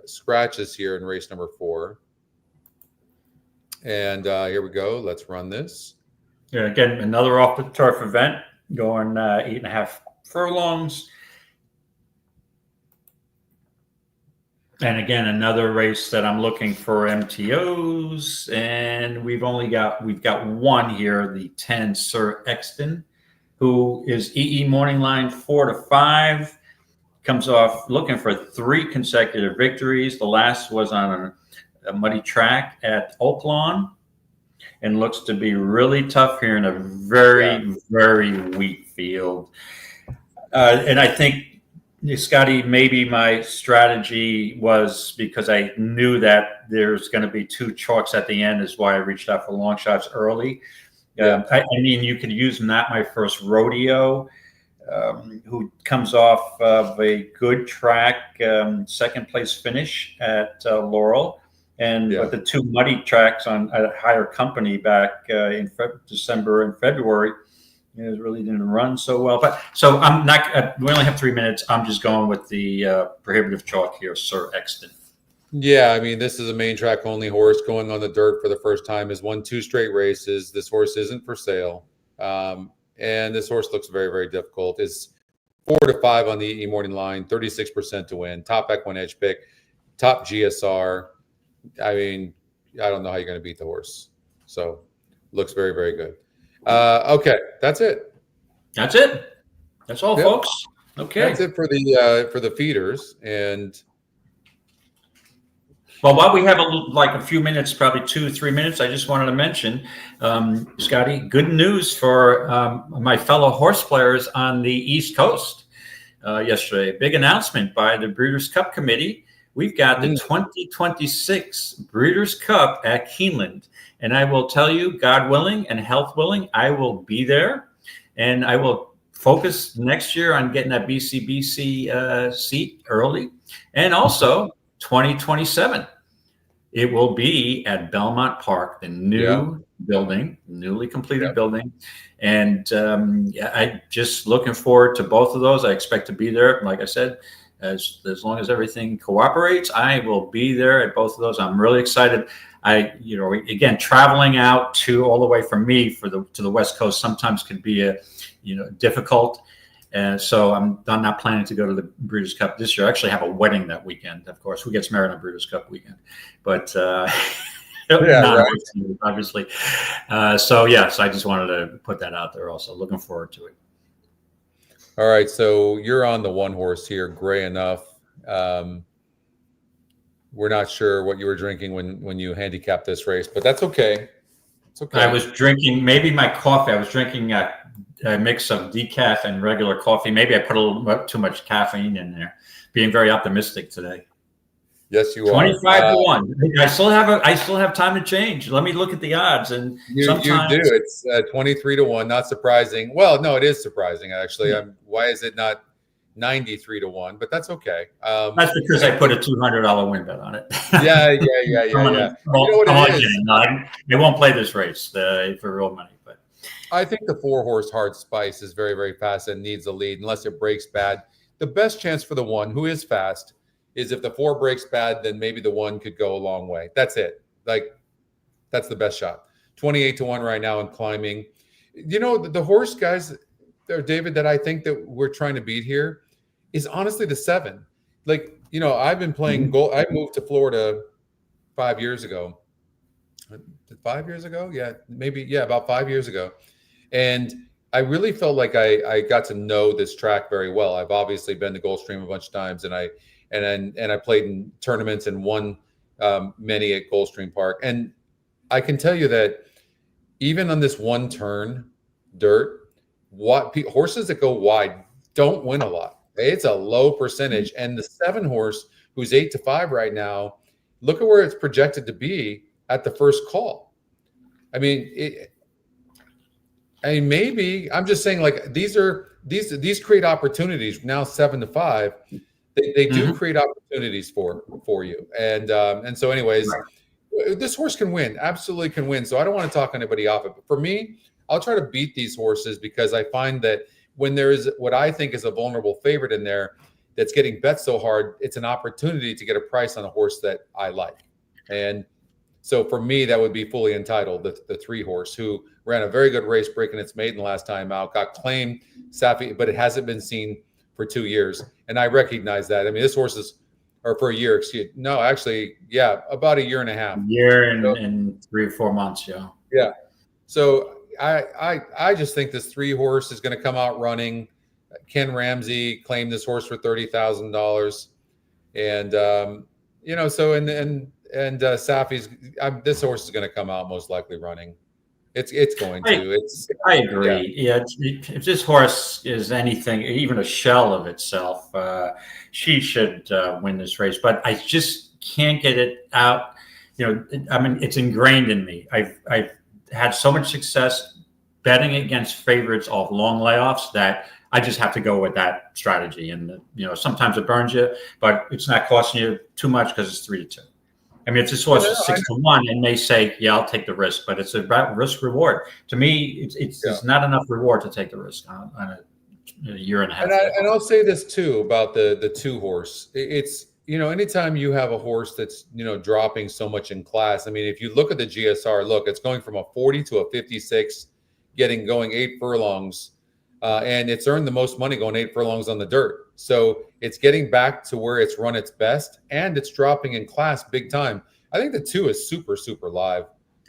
[SPEAKER 1] scratches here in race number 4. And here we go. Let's run this.
[SPEAKER 2] Yeah, again, another off the turf event, going 8.5 furlongs. And again, another race that I'm looking for MTOs, and we've got one here, the 10 Sir Exton, who is EE morning line 4-5, comes off looking for 3 consecutive victories. The last was on a muddy track at Oaklawn, and looks to be really tough here in a very weak field. And I think Scotty, maybe my strategy was because I knew that there's going to be two chalks at the end, is why I reached out for long shots early.
[SPEAKER 1] Yeah.
[SPEAKER 2] I mean, you could use Not My First Rodeo, who comes off of a good track, second place finish at Laurel. But the two muddy tracks on a higher company back in December and February, it really didn't run so well. But so I'm not. We only have 3 minutes. I'm just going with the prohibitive chalk here, Sir Exton.
[SPEAKER 1] Yeah, I mean, this is a main track only horse going on the dirt for the first time. Has won 2 straight races. This horse isn't for sale, and this horse looks very, very difficult. It's 4-5 on the E morning line, 36% to win. Top EquinEdge pick, top GSR. I mean, I don't know how you're going to beat the horse. So, looks very, very good. Okay, that's it.
[SPEAKER 2] That's it. That's all, folks. Okay,
[SPEAKER 1] that's it for the feeders. And
[SPEAKER 2] well, while we have a few minutes, probably 2-3 minutes, I just wanted to mention, Scotty, good news for my fellow horse players on the East Coast yesterday. A big announcement by the Breeders' Cup Committee. We've got the 2026 Breeders' Cup at Keeneland. And I will tell you, God willing and health willing, I will be there. And I will focus next year on getting that BCBC seat early. And also 2027, it will be at Belmont Park, the new building, newly completed building. And I just looking forward to both of those. I expect to be there. Like I said, as long as everything cooperates, I will be there at both of those. I'm really excited. Again, traveling out all the way from me to the West Coast sometimes could be difficult. And so I'm not planning to go to the Breeders' Cup this year. I actually have a wedding that weekend. Of course, who gets married on Breeders' Cup weekend? But obviously. So yes, I just wanted to put that out there. Also, looking forward to it.
[SPEAKER 1] All right, so you're on the one horse here, Gray Enough. We're not sure what you were drinking when you handicapped this race, but that's okay. It's okay.
[SPEAKER 2] I was drinking maybe my coffee. I was drinking a mix of decaf and regular coffee. Maybe I put a little too much caffeine in there. Being very optimistic today.
[SPEAKER 1] Yes, you are.
[SPEAKER 2] 25-1. I still have time to change. Let me look at the odds. And
[SPEAKER 1] you do. It's 23-1. Not surprising. Well, no, it is surprising actually. Why is it not 93-1? But that's okay.
[SPEAKER 2] That's because I put a $200 win bet on it.
[SPEAKER 1] Yeah.
[SPEAKER 2] They won't play this race for real money. But
[SPEAKER 1] I think the 4-horse Hard Spice is very, very fast and needs a lead unless it breaks bad. The best chance for the 1 who is fast is if the 4 breaks bad, then maybe the 1 could go a long way. That's it. That's the best shot. 28-1 right now in climbing. The horse, guys, David, that I think that we're trying to beat here is honestly the 7. I've been playing gold. I moved to Florida 5 years ago. 5 years ago? Yeah, maybe. Yeah, about 5 years ago. And I really felt like I got to know this track very well. I've obviously been to Gulfstream a bunch of times, and I played in tournaments and won many at Gulfstream Park. And I can tell you that even on this one turn dirt, horses that go wide don't win a lot. It's a low percentage. And the 7 horse, who's 8-5 right now, look at where it's projected to be at the first call. I mean, maybe I'm just saying, these create opportunities now. 7-5. They do create opportunities for you. And so anyways, this horse can win, absolutely can win. So I don't want to talk anybody off it. But for me, I'll try to beat these horses because I find that when there is what I think is a vulnerable favorite in there that's getting bet so hard, it's an opportunity to get a price on a horse that I like. And so for me, that would be fully entitled, the 3 horse who ran a very good race, breaking its maiden last time out, got claimed Safi, but it hasn't been seen for 2 years. And I recognize that. I mean, this horse for a year, about a year and a half.
[SPEAKER 2] Year and 3 or 4 months, yeah.
[SPEAKER 1] Yeah. So I just think this 3 horse is going to come out running. Ken Ramsey claimed this horse for $30,000. And, Safi's, this horse is going to come out most likely running. It's going to.
[SPEAKER 2] I agree. Yeah, if this horse is anything, even a shell of itself, she should win this race. But I just can't get it out. I mean, it's ingrained in me. I've had so much success betting against favorites off long layoffs that I just have to go with that strategy. And sometimes it burns you, but it's not costing you too much because it's 3-2. I mean, if this horse is 6-1, and they say, "Yeah, I'll take the risk," but it's about risk reward. To me, it's not enough reward to take the risk on a year and a half.
[SPEAKER 1] And I'll say this too about the 2 horse. It's anytime you have a horse that's dropping so much in class. I mean, if you look at the GSR, it's going from a 40 to a 56, going 8 furlongs, and it's earned the most money going 8 furlongs on the dirt. So it's getting back to where it's run its best, and it's dropping in class big time. I think the 2 is super, super live.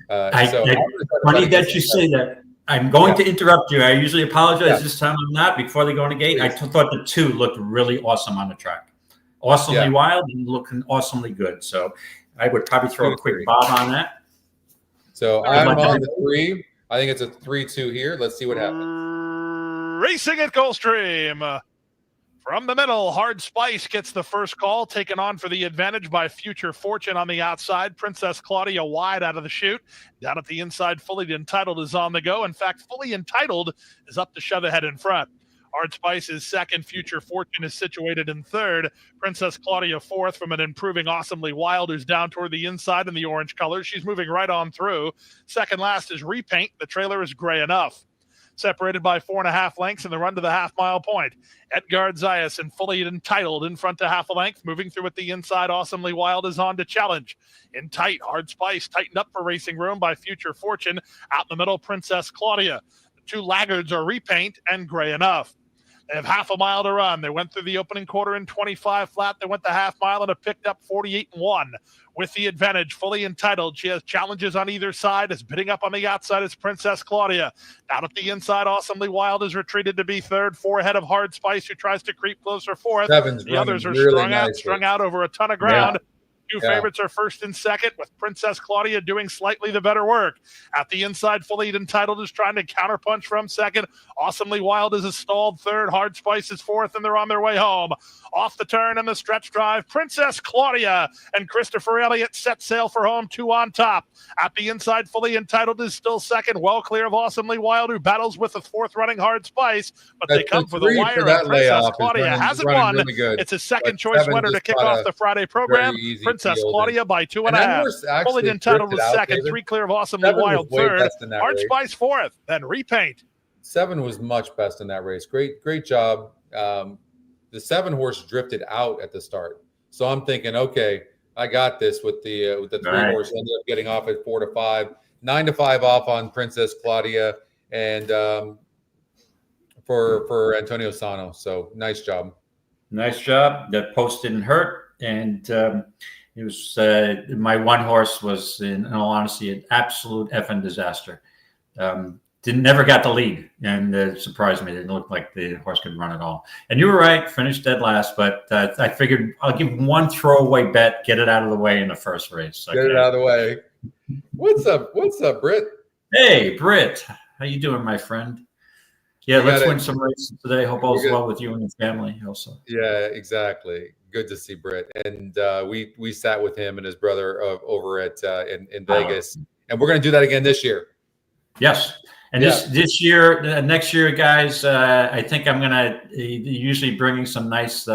[SPEAKER 2] Funny that you say that. I'm going to interrupt you. I usually apologize. This time I'm not. Before they go on the gate, I thought the 2 looked really awesome on the track. Awesomely wild and looking awesomely good. So I would probably throw a quick bob on that.
[SPEAKER 1] So I'm on the 3. I think it's a 3-2 here. Let's see what happens.
[SPEAKER 3] Racing at Gulfstream. From the middle, Hard Spice gets the first call, taken on for the advantage by Future Fortune on the outside. Princess Claudia wide out of the chute. Down at the inside, Fully Entitled is on the go. In fact, Fully Entitled is up to shove ahead in front. Hard Spice is second. Future Fortune is situated in third. Princess Claudia fourth from an improving Awesomely Wild, who's down toward the inside in the orange colors. She's moving right on through. Second last is Repaint. The trailer is gray enough. Separated by 4.5 lengths in the run to the half-mile point. Edgard Zayas and Fully Entitled in front to half a length. Moving through at the inside, Awesomely Wild is on to challenge. In tight, Hard Spice tightened up for racing room by Future Fortune. Out in the middle, Princess Claudia. The 2 laggards are Repaint and Gray Enough. They have half a mile to run. They went through the opening quarter in 25 flat. They went the half mile and have picked up 48-1 with the advantage. Fully Entitled. She has challenges on either side. Is bidding up on the outside is Princess Claudia. Down at the inside, Awesomely Wild is retreated to be third. 4 ahead of Hard Spice, who tries to creep closer fourth. The others are really strung out over a ton of ground. Two favorites are first and second, with Princess Claudia doing slightly the better work. At the inside, Fully Entitled is trying to counterpunch from second. Awesomely Wild is a stalled third. Hard Spice is fourth, and they're on their way home. Off the turn and the stretch drive, Princess Claudia and Christopher Elliott set sail for home, 2 on top. At the inside, Fully Entitled is still second, well clear of Awesomely Wild, who battles with the fourth running Hard Spice, but they come for the wire, and Princess Claudia hasn't won. Really, it's a second choice winner to kick off the Friday program. Princess Claudia by 2.5. Fully Entitled was second, David. 3 clear of Awesomely Wild third. Hard Spice fourth, then Repaint.
[SPEAKER 1] 7 was much best in that race. Great job. The 7 horse drifted out at the start, so I'm thinking, okay, I got this with the 3 horse. Ended up getting off at 4 to 5, 9 to 5 off on Princess Claudia, and for Antonio Sano. So nice job.
[SPEAKER 2] Nice job. That post didn't hurt, and it was my one horse was, in all honesty, an absolute effing disaster. Never got the lead, and it surprised me. It didn't look like the horse could run at all. And you were right, finished dead last, but I figured I'll give one throwaway bet, get it out of the way in the first race.
[SPEAKER 1] Okay? Get it out of the way. What's up, Britt?
[SPEAKER 2] Hey, Britt. How you doing, my friend? Yeah, let's win some races today. Hope all's well with you and your family also.
[SPEAKER 1] Yeah, exactly. Good to see Britt. And we sat with him and his brother over at in Vegas. And we're going to do that again this year.
[SPEAKER 2] Yes. And this year, next year, guys, I think I'm going to usually bringing some nice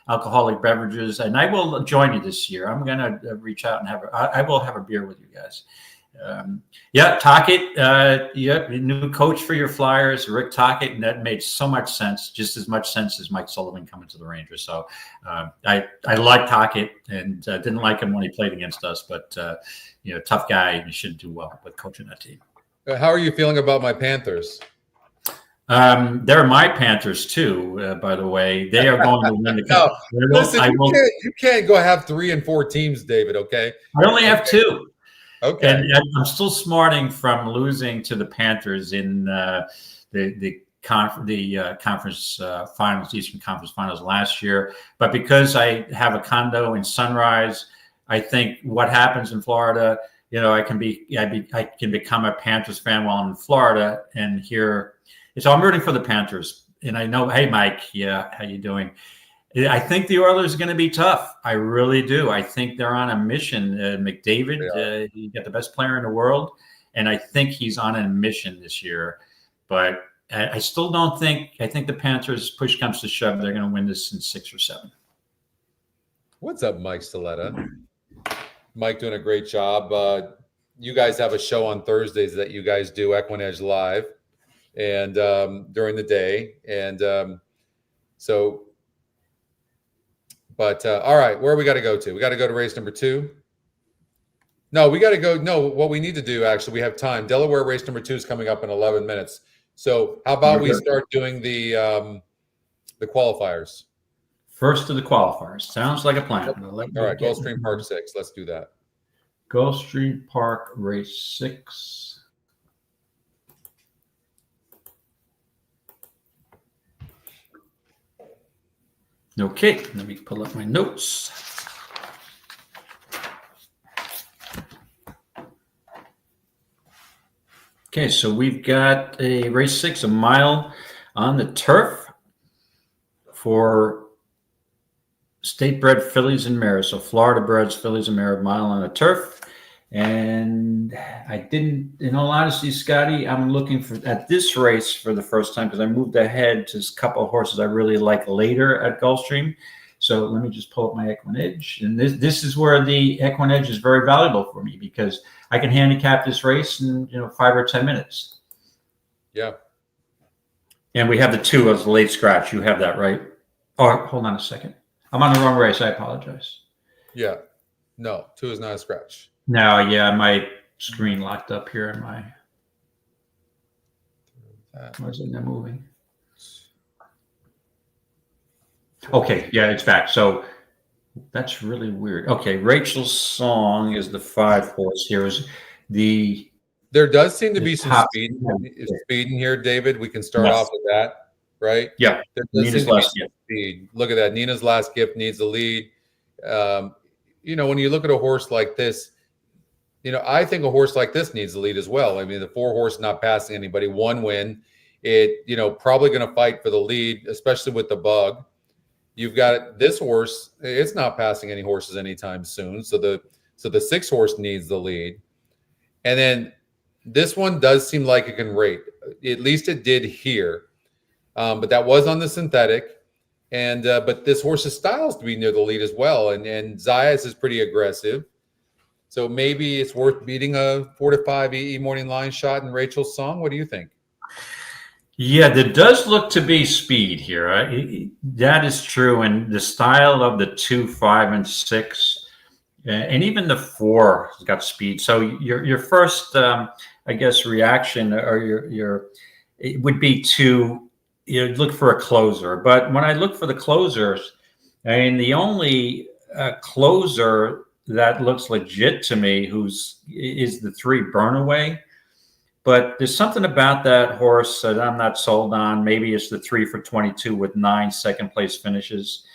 [SPEAKER 2] alcoholic beverages, and I will join you this year. I'm going to reach out and I will have a beer with you guys. Tockett, new coach for your Flyers, Rick Tockett, and that made so much sense, just as much sense as Mike Sullivan coming to the Rangers. So I like Tockett, and didn't like him when he played against us, but tough guy, and he should do well with coaching that team.
[SPEAKER 1] How are you feeling about my Panthers?
[SPEAKER 2] They're my Panthers too, by the way. They are going to win the cup.
[SPEAKER 1] Listen, you can't go have 3 and 4 teams, David, okay?
[SPEAKER 2] I only have 2.
[SPEAKER 1] Okay.
[SPEAKER 2] And I'm still smarting from losing to the Panthers in the conference finals, Eastern Conference Finals last year. But because I have a condo in Sunrise, I think what happens in Florida I can become a Panthers fan while I'm in Florida and hear. So I'm rooting for the Panthers, and I know, hey, Mike, yeah, how you doing? I think the Oilers are going to be tough. I really do. I think they're on a mission. McDavid, he got the best player in the world, and I think he's on a mission this year. But I still don't think. I think the Panthers, push comes to shove, they're going to win this in 6 or 7.
[SPEAKER 1] What's up, Mike Stiletta? Mike doing a great job. You guys have a show on Thursdays that you guys do, EquinEdge Live, and during the day, and so. But all right, where we got to go to? We got to go to race number 2. No, we got to go. No, what we need to do, actually, we have time. Delaware race number 2 is coming up in 11 minutes. So how about we start doing the qualifiers?
[SPEAKER 2] First of the qualifiers. Sounds like a plan.
[SPEAKER 1] All right, Gulfstream Park 6. Let's do that.
[SPEAKER 2] Gulfstream Park race 6. Okay, let me pull up my notes. Okay, so we've got a race 6, a mile on the turf for state-bred fillies and mares. So Florida-bred fillies and mares, mile on the turf. And I didn't, in all honesty, Scotty, I'm looking at this race for the first time because I moved ahead to a couple of horses I really like later at Gulfstream. So let me just pull up my EquinEdge. And this is where the EquinEdge is very valuable for me because I can handicap this race in 5 or 10 minutes.
[SPEAKER 1] Yeah.
[SPEAKER 2] And we have the 2 as a late scratch. You have that, right? Oh, hold on a second. I'm on the wrong race. I apologize.
[SPEAKER 1] Yeah. No, 2 is not a scratch.
[SPEAKER 2] No, yeah, my screen locked up here in my. Why is it not moving? Okay, yeah, it's back. So that's really weird. Okay, Rachel's Song is the 5 horse here.
[SPEAKER 1] There does seem to be some speed in here, David. We can start off with that, right?
[SPEAKER 2] Yeah.
[SPEAKER 1] There does seem to be some speed. Look at that. Nina's Last Gift needs the lead. When you look at a horse like this, I think a horse like this needs the lead as well. I mean, the 4 horse not passing anybody, 1 win. It, probably going to fight for the lead, especially with the bug. You've got this horse. It's not passing any horses anytime soon. So the 6 horse needs the lead. And then this one does seem like it can rate. At least it did here. But that was on the synthetic. And but this horse's styles to be near the lead as well. And Zayas is pretty aggressive. So maybe it's worth beating a 4 to 5 EE morning line shot in Rachel's Song. What do you think?
[SPEAKER 2] Yeah, there does look to be speed here. That is true. And the style of the 2, 5, and 6, and even the 4 has got speed. So your first, reaction or it would be to look for a closer. But when I look for the closers, the only closer that looks legit to me is the 3 Burnaway. But there's something about that horse that I'm not sold on. Maybe it's the 3 for 22 with 9 second place finishes.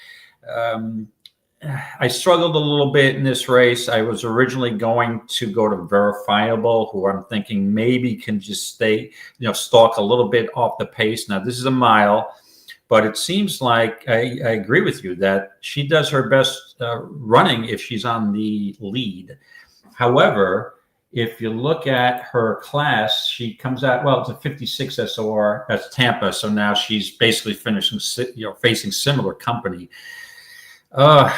[SPEAKER 2] I struggled a little bit in this race. I was originally going to go to Verifiable, who I'm thinking maybe can just stay, stalk a little bit off the pace. Now, this is a mile, but it seems like I agree with you that she does her best running if she's on the lead. However, if you look at her class, she comes out, it's a 56 SOR. That's Tampa. So now she's basically finishing, facing similar company. I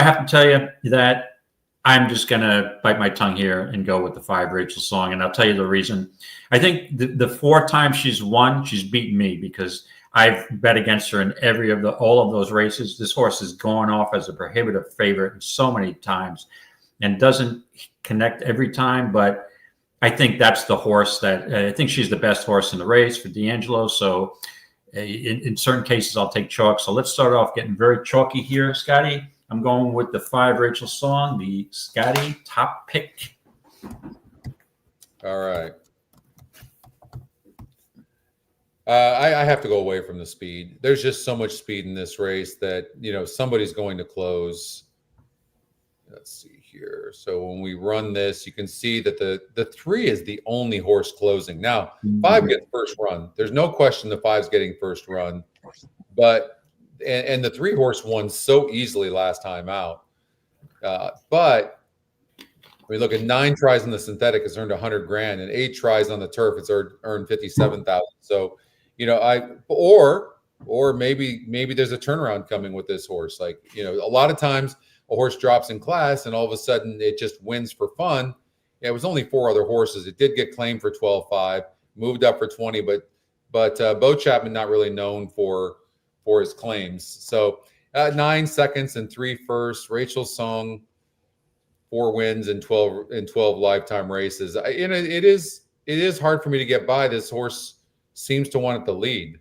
[SPEAKER 2] have to tell you that I'm just going to bite my tongue here and go with the 5 Rachel Song. And I'll tell you the reason. I think the 4 times she's won, she's beaten me because I've bet against her in all of those races. This horse has gone off as a prohibitive favorite so many times and doesn't connect every time. But I think that's the horse that I think she's the best horse in the race for D'Angelo. So in certain cases, I'll take chalk. So let's start off getting very chalky here, Scotty. I'm going with the 5 Rachel Song, the Scotty top pick.
[SPEAKER 1] All right. I have to go away from the speed. There's just so much speed in this race that, somebody's going to close. Let's see here. So when we run this, you can see that the 3 is the only horse closing. Now, 5 gets first run. There's no question the 5's getting first run. But and the 3 horse won so easily last time out. But we look at 9 tries in the synthetic, it's earned 100 grand, and 8 tries on the turf, it's earned 57,000. So, or maybe there's a turnaround coming with this horse. Like, a lot of times a horse drops in class and all of a sudden it just wins for fun. It was only 4 other horses. It did get claimed for 12.5, moved up for 20, but Bo Chapman not really known for his claims. So 9 seconds and 3 firsts. Rachel Song, 4 wins and 12 lifetime races. It is hard for me to get by. This horse seems to want it to lead.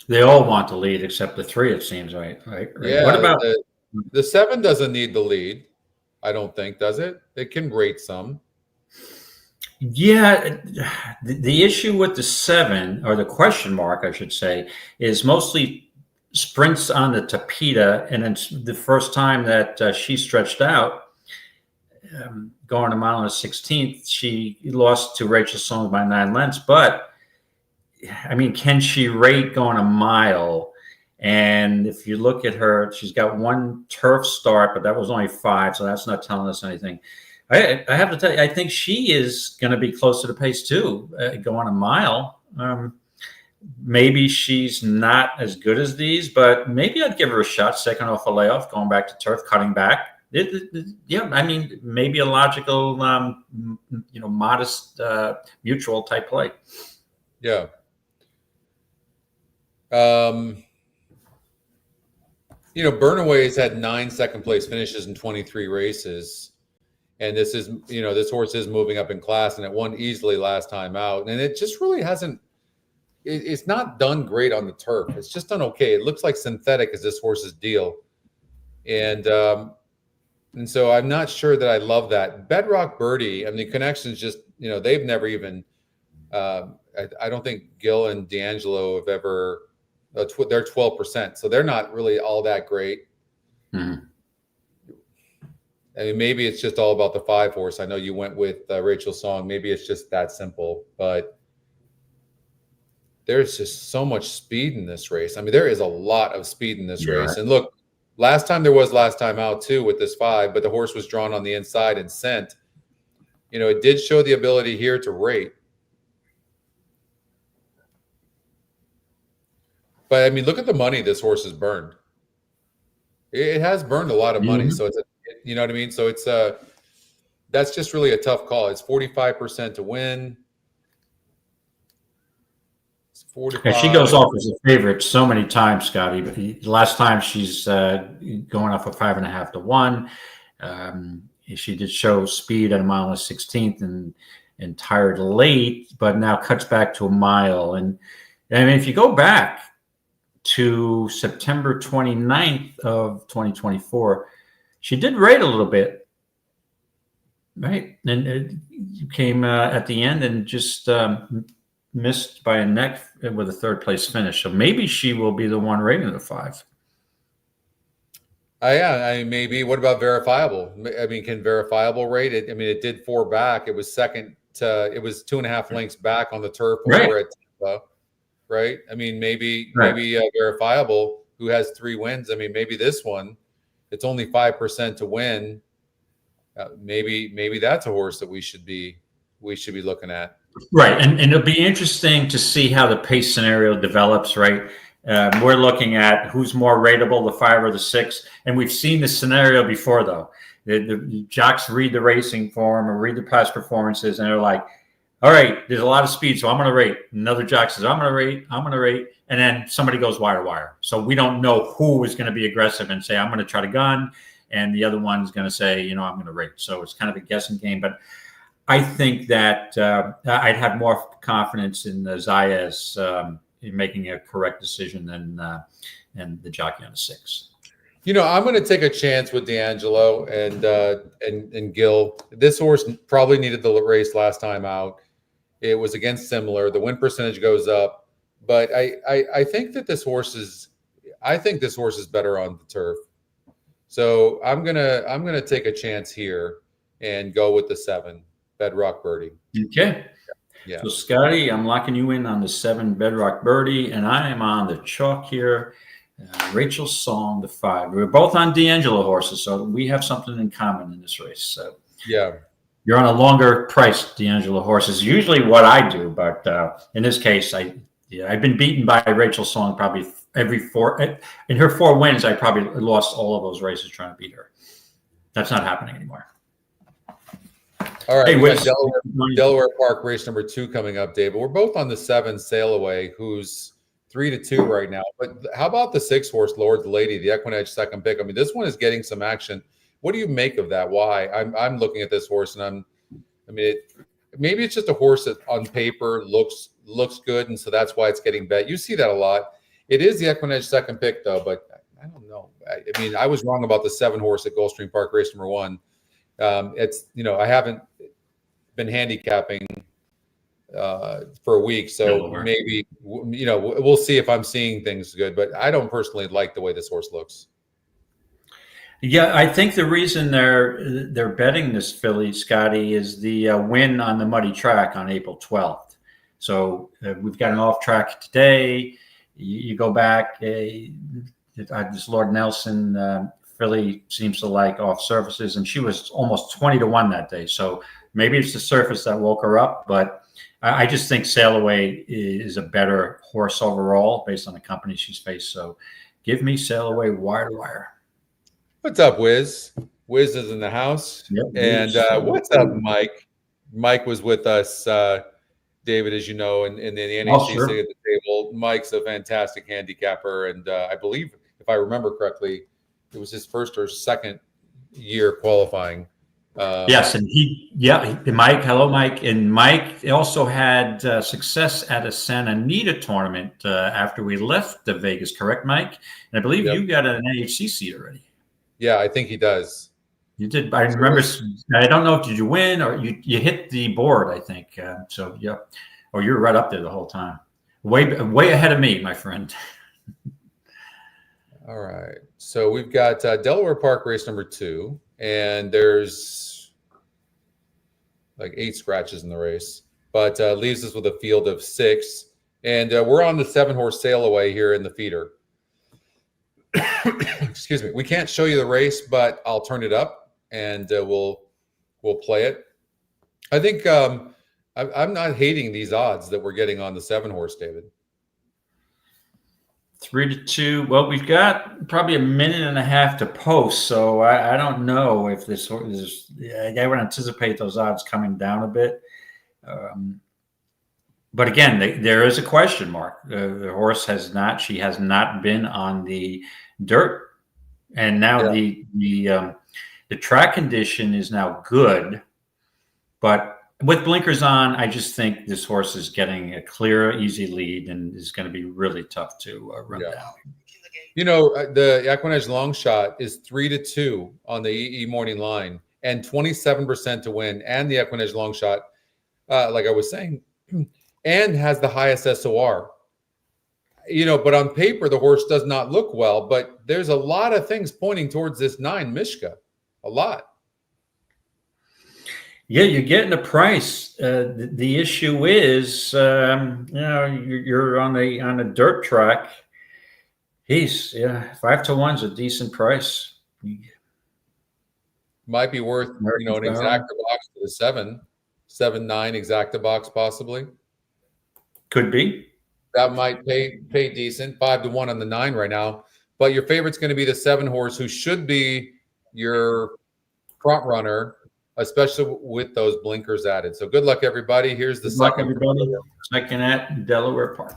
[SPEAKER 2] They all want to lead except the 3, it seems, right?
[SPEAKER 1] Yeah.
[SPEAKER 2] What about
[SPEAKER 1] the 7 doesn't need the lead, I don't think, does it? It can rate some.
[SPEAKER 2] Yeah, the issue with the 7, or the question mark, I should say, is mostly sprints on the Tapeta, and it's the first time that she stretched out, going a mile and a 16th, she lost to Rachel Song by 9 lengths, but I mean, can she rate going a mile? And if you look at her, she's got 1 turf start, but that was only 5, so that's not telling us anything. I have to tell you, I think she is going to be close to the pace too, going a mile. Maybe she's not as good as these, but maybe I'd give her a shot, second off a layoff, going back to turf, cutting back. Yeah, I mean, maybe a logical, modest, mutual type play.
[SPEAKER 1] Yeah. Burnaway's had 9 second place finishes in 23 races. And this horse is moving up in class, and it won easily last time out. And it just really hasn't, it's not done great on the turf. It's just done okay. It looks like synthetic is this horse's deal. And so I'm not sure that I love that. Bedrock Birdie, I mean, the connections just, they've never even, I don't think Gil and D'Angelo have ever, they're 12%. So they're not really all that great.
[SPEAKER 2] Mm-hmm.
[SPEAKER 1] I mean, maybe it's just all about the 5 horse. I know you went with Rachel Song. Maybe it's just that simple, but there's just so much speed in this race. I mean, there is a lot of speed in this race. And look, last time out too with this 5, but the horse was drawn on the inside and sent. It did show the ability here to rate. But I mean, look at the money this horse has burned. It has burned a lot of money. So it's you know what I mean? So it's that's just really a tough call. It's 45% to win. It's 45.
[SPEAKER 2] Yeah, she goes off as a favorite so many times, Scotty. But the last time she's going off of 5.5 to 1. She did show speed at a mile and a 16th and tired late, but now cuts back to a mile. And I mean, if you go back to September 29th of 2024, she did rate a little bit, right? And it came at the end and just missed by a neck with a 3rd place finish. So maybe she will be the one rating the 5.
[SPEAKER 1] Yeah, I mean, maybe. What about Verifiable? I mean, can Verifiable rate it? I mean, it did 4 back. It was second to, it was 2.5 lengths back on the turf over at Tampa, right? I mean, maybe Verifiable, who has 3 wins. I mean, maybe this one, it's only 5% to win. Maybe that's a horse that we should be looking at.
[SPEAKER 2] Right, and it'll be interesting to see how the pace scenario develops. Right, we're looking at who's more rateable, the 5 or the 6, and we've seen this scenario before, though. The jocks read the racing form or read the past performances, and they're like, "All right, there's a lot of speed, so I'm going to rate." Another jock says, "I'm going to rate," and then somebody goes wire to wire. So we don't know who is going to be aggressive and say, "I'm going to try to gun," and the otother one is going to say, "I'm going to rate." So it's kind of a guessing game, but I think that I'd have more confidence in Zayas in making a correct decision than the jockey on the 6.
[SPEAKER 1] I'm going to take a chance with D'Angelo and Gil. This horse probably needed the race last time out. It was against Similar. The win percentage goes up, but I think that this horse is better on the turf. So I'm gonna take a chance here and go with the 7 Bedrock Birdie.
[SPEAKER 2] Okay.
[SPEAKER 1] Yeah.
[SPEAKER 2] So Scotty, I'm locking you in on the 7 Bedrock Birdie, and I am on the chalk here. Rachel's Song, the 5. We're both on D'Angelo horses, so we have something in common in this race. So
[SPEAKER 1] Yeah.
[SPEAKER 2] you're on a longer priced D'Angelo horses. Usually what I do, but in this case, I've been beaten by Rachel's Song probably every 4. In her 4 wins, I probably lost all of those races trying to beat her. That's not happening anymore.
[SPEAKER 1] All right,
[SPEAKER 2] Hey,
[SPEAKER 1] we got Delaware Park race number 2 coming up, David. We're both on the 7 Sail Away, who's 3-2 right now. But how about the 6 horse Lord's Lady, the EquinEdge second pick? I mean, this one is getting some action. What do you make of that? Why? I'm looking at this horse, and maybe it's just a horse that on paper looks good, and so that's why it's getting bet. You see that a lot. It is the EquinEdge second pick, though, but I don't know. I mean, I was wrong about the 7 horse at Gulfstream Park race number 1. It's I haven't been handicapping for a week, so maybe we'll see if I'm seeing things good. But I don't personally like the way this horse looks.
[SPEAKER 2] Yeah, I think the reason they're betting this filly, Scotty, is the win on the muddy track on April 12th. So we've got an off track today. You go back, this Lord Nelson filly seems to like off surfaces, and she was almost 20-1 that day. So maybe it's the surface that woke her up, but I just think Sail Away is a better horse overall based on the company she's faced. So give me Sail Away wire to wire.
[SPEAKER 1] What's up, Wiz? Wiz is in the house.
[SPEAKER 2] Yep,
[SPEAKER 1] and what's up, Mike? Mike was with us, David, as you know, in the NHC sitting at the table. Mike's a fantastic handicapper, and I believe, if I remember correctly, it was his first or second year qualifying.
[SPEAKER 2] Yes, and Mike, hello, Mike. And Mike also had success at a Santa Anita tournament after we left the Vegas, correct, Mike? And I believe you got an NHC seat already.
[SPEAKER 1] Yeah, I think he does.
[SPEAKER 2] You did. I remember. I don't know if did you win or you hit the board. I think so. Yeah, or you're right up there the whole time. Way ahead of me, my friend.
[SPEAKER 1] All right. So we've got Delaware Park race number 2, and there's like 8 scratches in the race, but leaves us with a field of 6. And we're on the 7 horse Sail Away here in the feeder. Excuse me. We can't show you the race, but I'll turn it up and we'll play it. I think I'm not hating these odds that we're getting on the 7 horse, David.
[SPEAKER 2] 3-2. Well, we've got probably a minute and a half to post, so I don't know if this is. I would anticipate those odds coming down a bit. But again, there is a question mark. The horse has not. She has not been on the dirt, and now the track condition is now good, but with blinkers on, I just think this horse is getting a clear, easy lead and is going to be really tough to run down.
[SPEAKER 1] The EquinEdge long shot is 3-2 on the EE morning line and 27% to win, and the EquinEdge long shot, like I was saying, and has the highest SOR. But on paper, the horse does not look well, but there's a lot of things pointing towards this 9 Mishka, a lot.
[SPEAKER 2] Yeah, you're getting a price. The issue is, you're on a dirt track. 5-1's a decent price.
[SPEAKER 1] Might be worth, an exacta box for the 7-9 exacta box possibly.
[SPEAKER 2] Could be.
[SPEAKER 1] That might pay decent. 5-1 on the 9 right now. But your favorite's going to be the 7 horse, who should be your front runner, especially with those blinkers added. So good luck, everybody. Here's the second.
[SPEAKER 2] Everybody. Second at Delaware Park.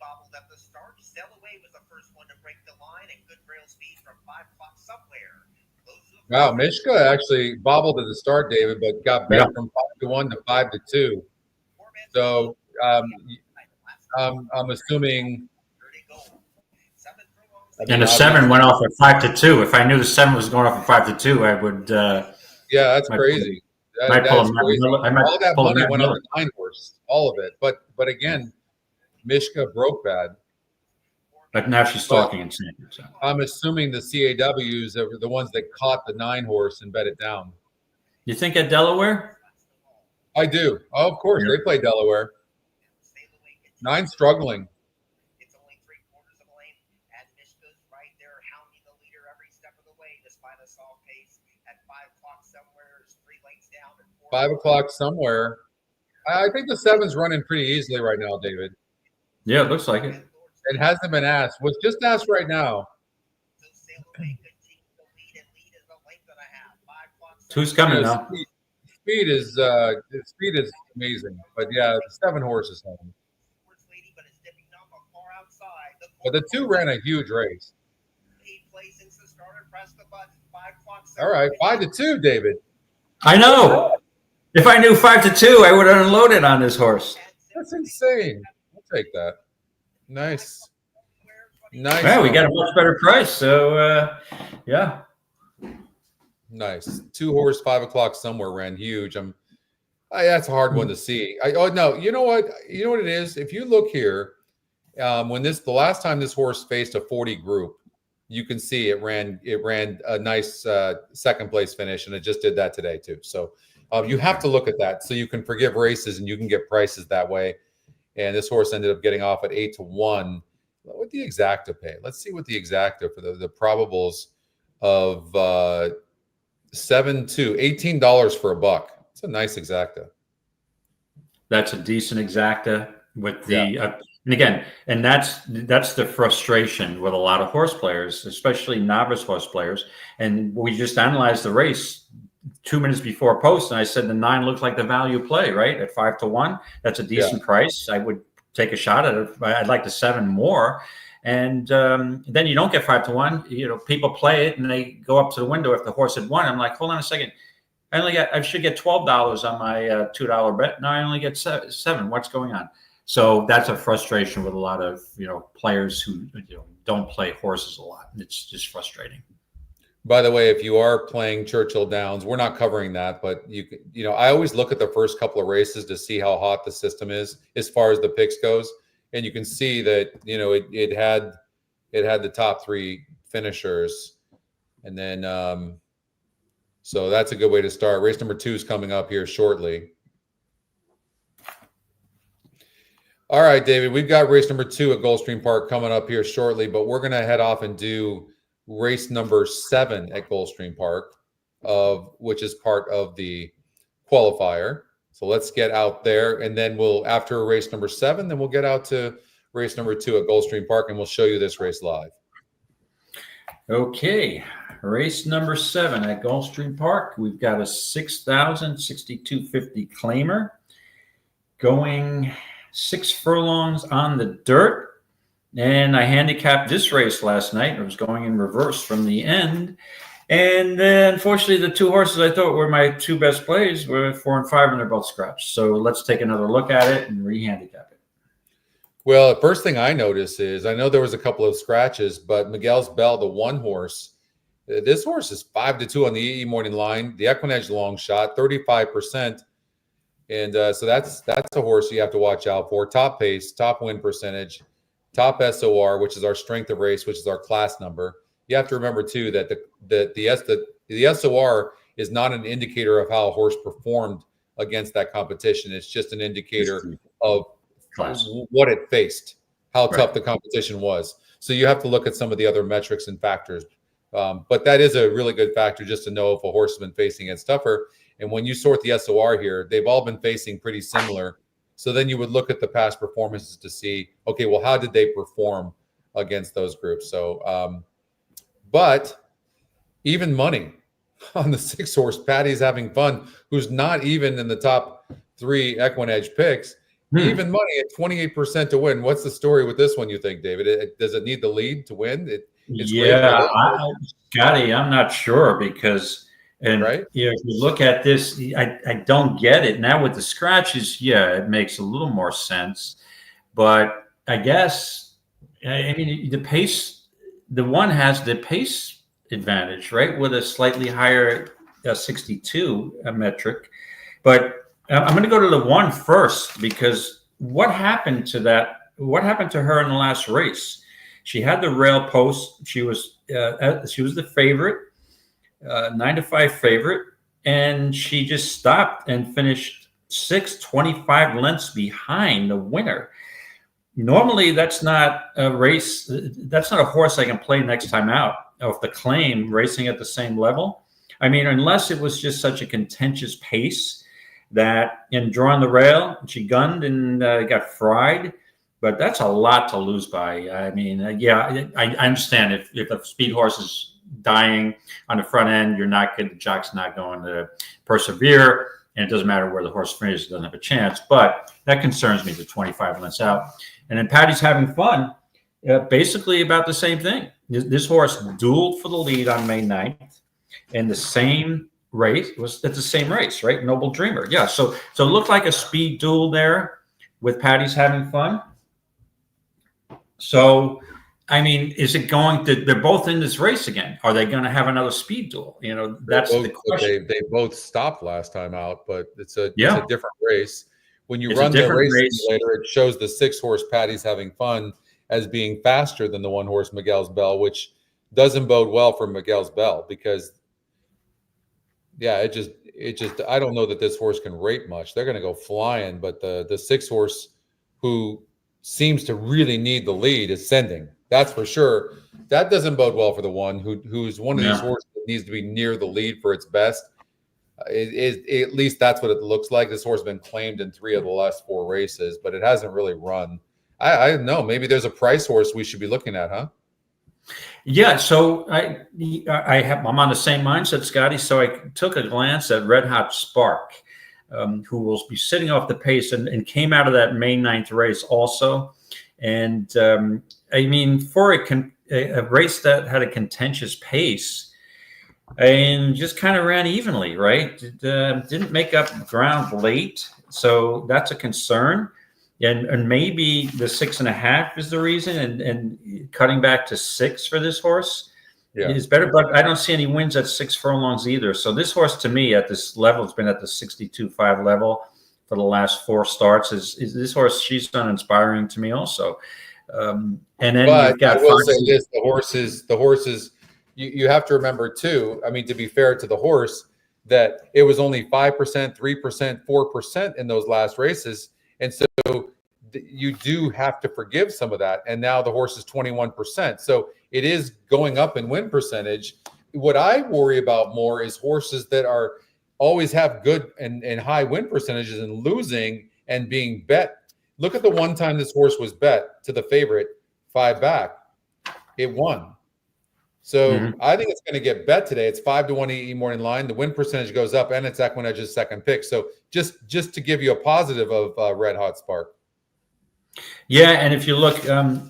[SPEAKER 4] Bobbled at the start. Sail Away was the first one to break the line,
[SPEAKER 1] Wow, Mishka actually bobbled at the start, David, but got bet from 5-1 to 5-2. So I'm assuming.
[SPEAKER 2] And the 7 went off at 5-2. If I knew the 7 was going off at 5-2, I would.
[SPEAKER 1] Yeah, that's crazy. That's crazy. All that money went on the 9 horse, all of it. But again, Mishka broke bad.
[SPEAKER 2] But now she's talking insane. So.
[SPEAKER 1] I'm assuming the CAWs are the ones that caught the 9 horse and bet it down.
[SPEAKER 2] You think at Delaware?
[SPEAKER 1] I do. Oh, of course, they play Delaware. 9 struggling. Five o'clock somewhere. I think the 7's running pretty easily right now, David.
[SPEAKER 2] Yeah, it looks like it.
[SPEAKER 1] It hasn't been asked. Was just asked right now.
[SPEAKER 2] Who's coming now?
[SPEAKER 1] Speed is amazing, but yeah, the 7 horse is home. But the 2 ran a huge race. All right, 5-2, David.
[SPEAKER 2] I know. If I knew 5-2, I would have unloaded on this horse.
[SPEAKER 1] That's insane. I'll take that. Nice.
[SPEAKER 2] Yeah, we got a much better price. So, yeah.
[SPEAKER 1] Nice. 2 horse, 5 o'clock somewhere ran huge. That's a hard one to see. Oh no, you know what? You know what it is? If you look here, the last time this horse faced a 40 group, you can see it ran a nice second place finish, and it just did that today too. So you have to look at that so you can forgive races and you can get prices that way. And this horse ended up getting off at 8-1. What the exacta pay? Let's see what the exacta for the probables of 7-2, $18 for a buck. It's a nice exacta.
[SPEAKER 2] That's a decent exacta with the and again, and that's the frustration with a lot of horse players, especially novice horse players. And we just analyzed the race 2 minutes before post, and I said the 9 looked like the value play, right? At 5-1. That's a decent price. I would take a shot at it. I'd like the 7 more. And then you don't get 5-1. You know, people play it and they go up to the window if the horse had won. I'm like, hold on a second. I should get $12 on my $2 bet. No, I only get 7. What's going on? So that's a frustration with a lot of players who don't play horses a lot. It's just frustrating.
[SPEAKER 1] By the way, if you are playing Churchill Downs, we're not covering that, but I always look at the first couple of races to see how hot the system is as far as the picks goes, and you can see that it had the top 3 finishers, and then so that's a good way to start. Race number 2 is coming up here shortly. All right, David, we've got race number 2 at Gulfstream Park coming up here shortly, but we're going to head off and do race number 7 at Gulfstream Park, which is part of the qualifier. So let's get out there, and then after race number 7, then we'll get out to race number 2 at Gulfstream Park, and we'll show you this race live.
[SPEAKER 2] Okay, race number 7 at Gulfstream Park. We've got a 6,062.50 claimer going 6 furlongs on the dirt. And I handicapped this race last night. I was going in reverse from the end. And unfortunately, the 2 horses I thought were my 2 best plays were 4 and 5, and they're both scratched. So let's take another look at it and re-handicap it.
[SPEAKER 1] Well, the first thing I notice is I know there was a couple of scratches, but Miguel's Bell, the 1 horse, this horse is 5-2 on the EE morning line. The EquinEdge long shot, 35%. And so that's a horse you have to watch out for. Top pace, top win percentage, top SOR, which is our strength of race, which is our class number. You have to remember too that the SOR is not an indicator of how a horse performed against that competition. It's just an indicator of what it faced, how tough the competition was. So you have to look at some of the other metrics and factors. But that is a really good factor just to know if a horse has been facing against tougher. And when you sort the SOR here, they've all been facing pretty similar. So then you would look at the past performances to see, okay, well, how did they perform against those groups? So, but even money on the 6 horse, Patty's having fun, who's not even in the top 3 EquinEdge picks. Even money at 28% to win. What's the story with this one, you think, David? Does it need the lead to win? It's great for
[SPEAKER 2] Yeah,
[SPEAKER 1] those.
[SPEAKER 2] Scotty, I'm not sure because,
[SPEAKER 1] Right?
[SPEAKER 2] if you look at this, I don't get it. Now with the scratches, yeah, it makes a little more sense. But I guess, I mean, the pace, the one has the pace advantage, right? With a slightly higher 62 metric. But I'm going to go to the one first because what happened to that? What happened to her in the last race? She had the rail post. She was the favorite, 9-5 favorite, and she just stopped and finished 6.25 lengths behind the winner. Normally, that's not a race. That's not a horse I can play next time out of the claim racing at the same level. I mean, unless it was just such a contentious pace that in drawing the rail, she gunned and got fried. But that's a lot to lose by. I mean, I understand if a speed horse is dying on the front end, you're not good. The jock's not going to persevere, and it doesn't matter where the horse finishes; doesn't have a chance. But that concerns me. The 25 lengths out, and then Patty's having fun. Basically, about the same thing. This horse dueled for the lead on May 9th, and the same race was at the same race, right? Noble Dreamer, yeah. So it looked like a speed duel there with Patty's having fun. So, I mean, is it going to? They're both in this race again. Are they going to have another speed duel? You know, that's the question.
[SPEAKER 1] They both stopped last time out, but it's a different race. When you run the race simulator, it shows the 6-horse Patty's having fun as being faster than the 1-horse Miguel's Bell, which doesn't bode well for Miguel's Bell because, it just I don't know that this horse can rate much. They're going to go flying, but the 6-horse who seems to really need the lead is sending. That's for sure. That doesn't bode well for the one who's one of these horses that needs to be near the lead for its best. At least that's what it looks like. This horse has been claimed in 3 of the last 4 races, but it hasn't really run. I don't know. Maybe there's a price horse we should be looking at, huh?
[SPEAKER 2] Yeah. So I'm on the same mindset, Scotty. So I took a glance at Red Hot Spark, who will be sitting off the pace and came out of that May 9th race also. And I mean, for a race that had a contentious pace and just kind of ran evenly, right? Didn't make up ground late. So that's a concern. And maybe the 6.5 is the reason and cutting back to 6 for this horse. Yeah. Is better, but I don't see any wins at 6 furlongs either. So this horse, to me, at this level, has been at the 62.5 level for the last 4 starts. Is this horse? She's uninspiring to me, also. And then you've got.
[SPEAKER 1] I will say this: the horses. You have to remember too. I mean, to be fair to the horse, that it was only 5%, 3%, 4% in those last races, and so you do have to forgive some of that. And now the horse is 21%. So it is going up in win percentage. What I worry about more is horses that are always have good and high win percentages and losing and being bet. Look at the one time this horse was bet to the favorite 5 back. It won. So I think it's going to get bet today. It's 5-1 EE morning line. The win percentage goes up, and it's EquinEdge's second pick. So just to give you a positive of Red Hot Spark.
[SPEAKER 2] Yeah, and if you look,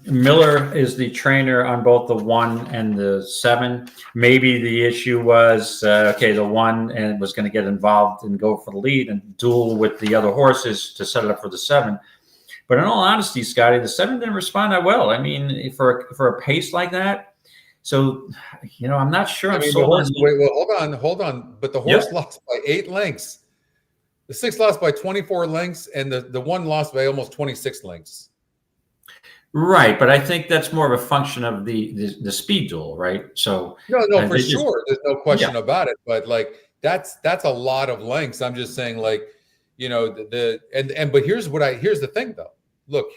[SPEAKER 2] Miller is the trainer on both the 1 and the 7. Maybe the issue was, the 1 and was going to get involved and go for the lead and duel with the other horses to set it up for the 7. But in all honesty, Scotty, the 7 didn't respond that well. I mean, for a pace like that. So, I'm not sure.
[SPEAKER 1] Hold on. But the horse lost by 8 lengths. The 6 lost by 24 lengths, and the 1 lost by almost 26 lengths.
[SPEAKER 2] Right, but I think that's more of a function of the speed duel, right? So
[SPEAKER 1] no, for sure, there's no question about it. But that's a lot of lengths. I'm just saying, but here's the thing though. Look,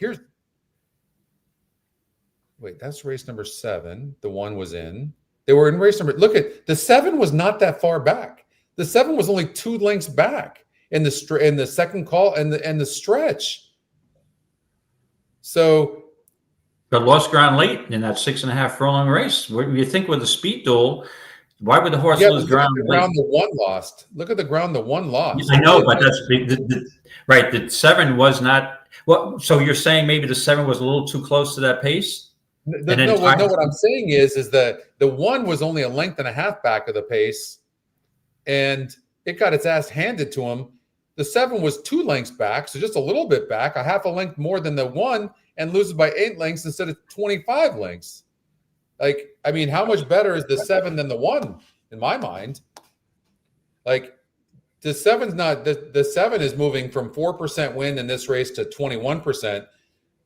[SPEAKER 1] that's race number 7. The 1 was in. They were in race number. Look at the 7 was not that far back. The 7 was only 2 lengths back in the second call and the stretch. So,
[SPEAKER 2] but lost ground late in that 6.5 furlong race. What do you think with the speed duel? Why would the horse lose ground?
[SPEAKER 1] Look at the ground the 1 lost. Look at the ground the 1 lost.
[SPEAKER 2] I know, but that's right. The 7 was not. Well, so you're saying maybe the 7 was a little too close to that pace?
[SPEAKER 1] What I'm saying is the one was only a length and a half back of the pace, and it got its ass handed to him. The 7 was 2 lengths back, so just a little bit back, a half a length more than the 1, and loses by 8 lengths instead of 25 lengths. Like, I mean, how much better is the 7 than the 1 in my mind? Like, the 7's not the 7 is moving from 4% win in this race to 21%.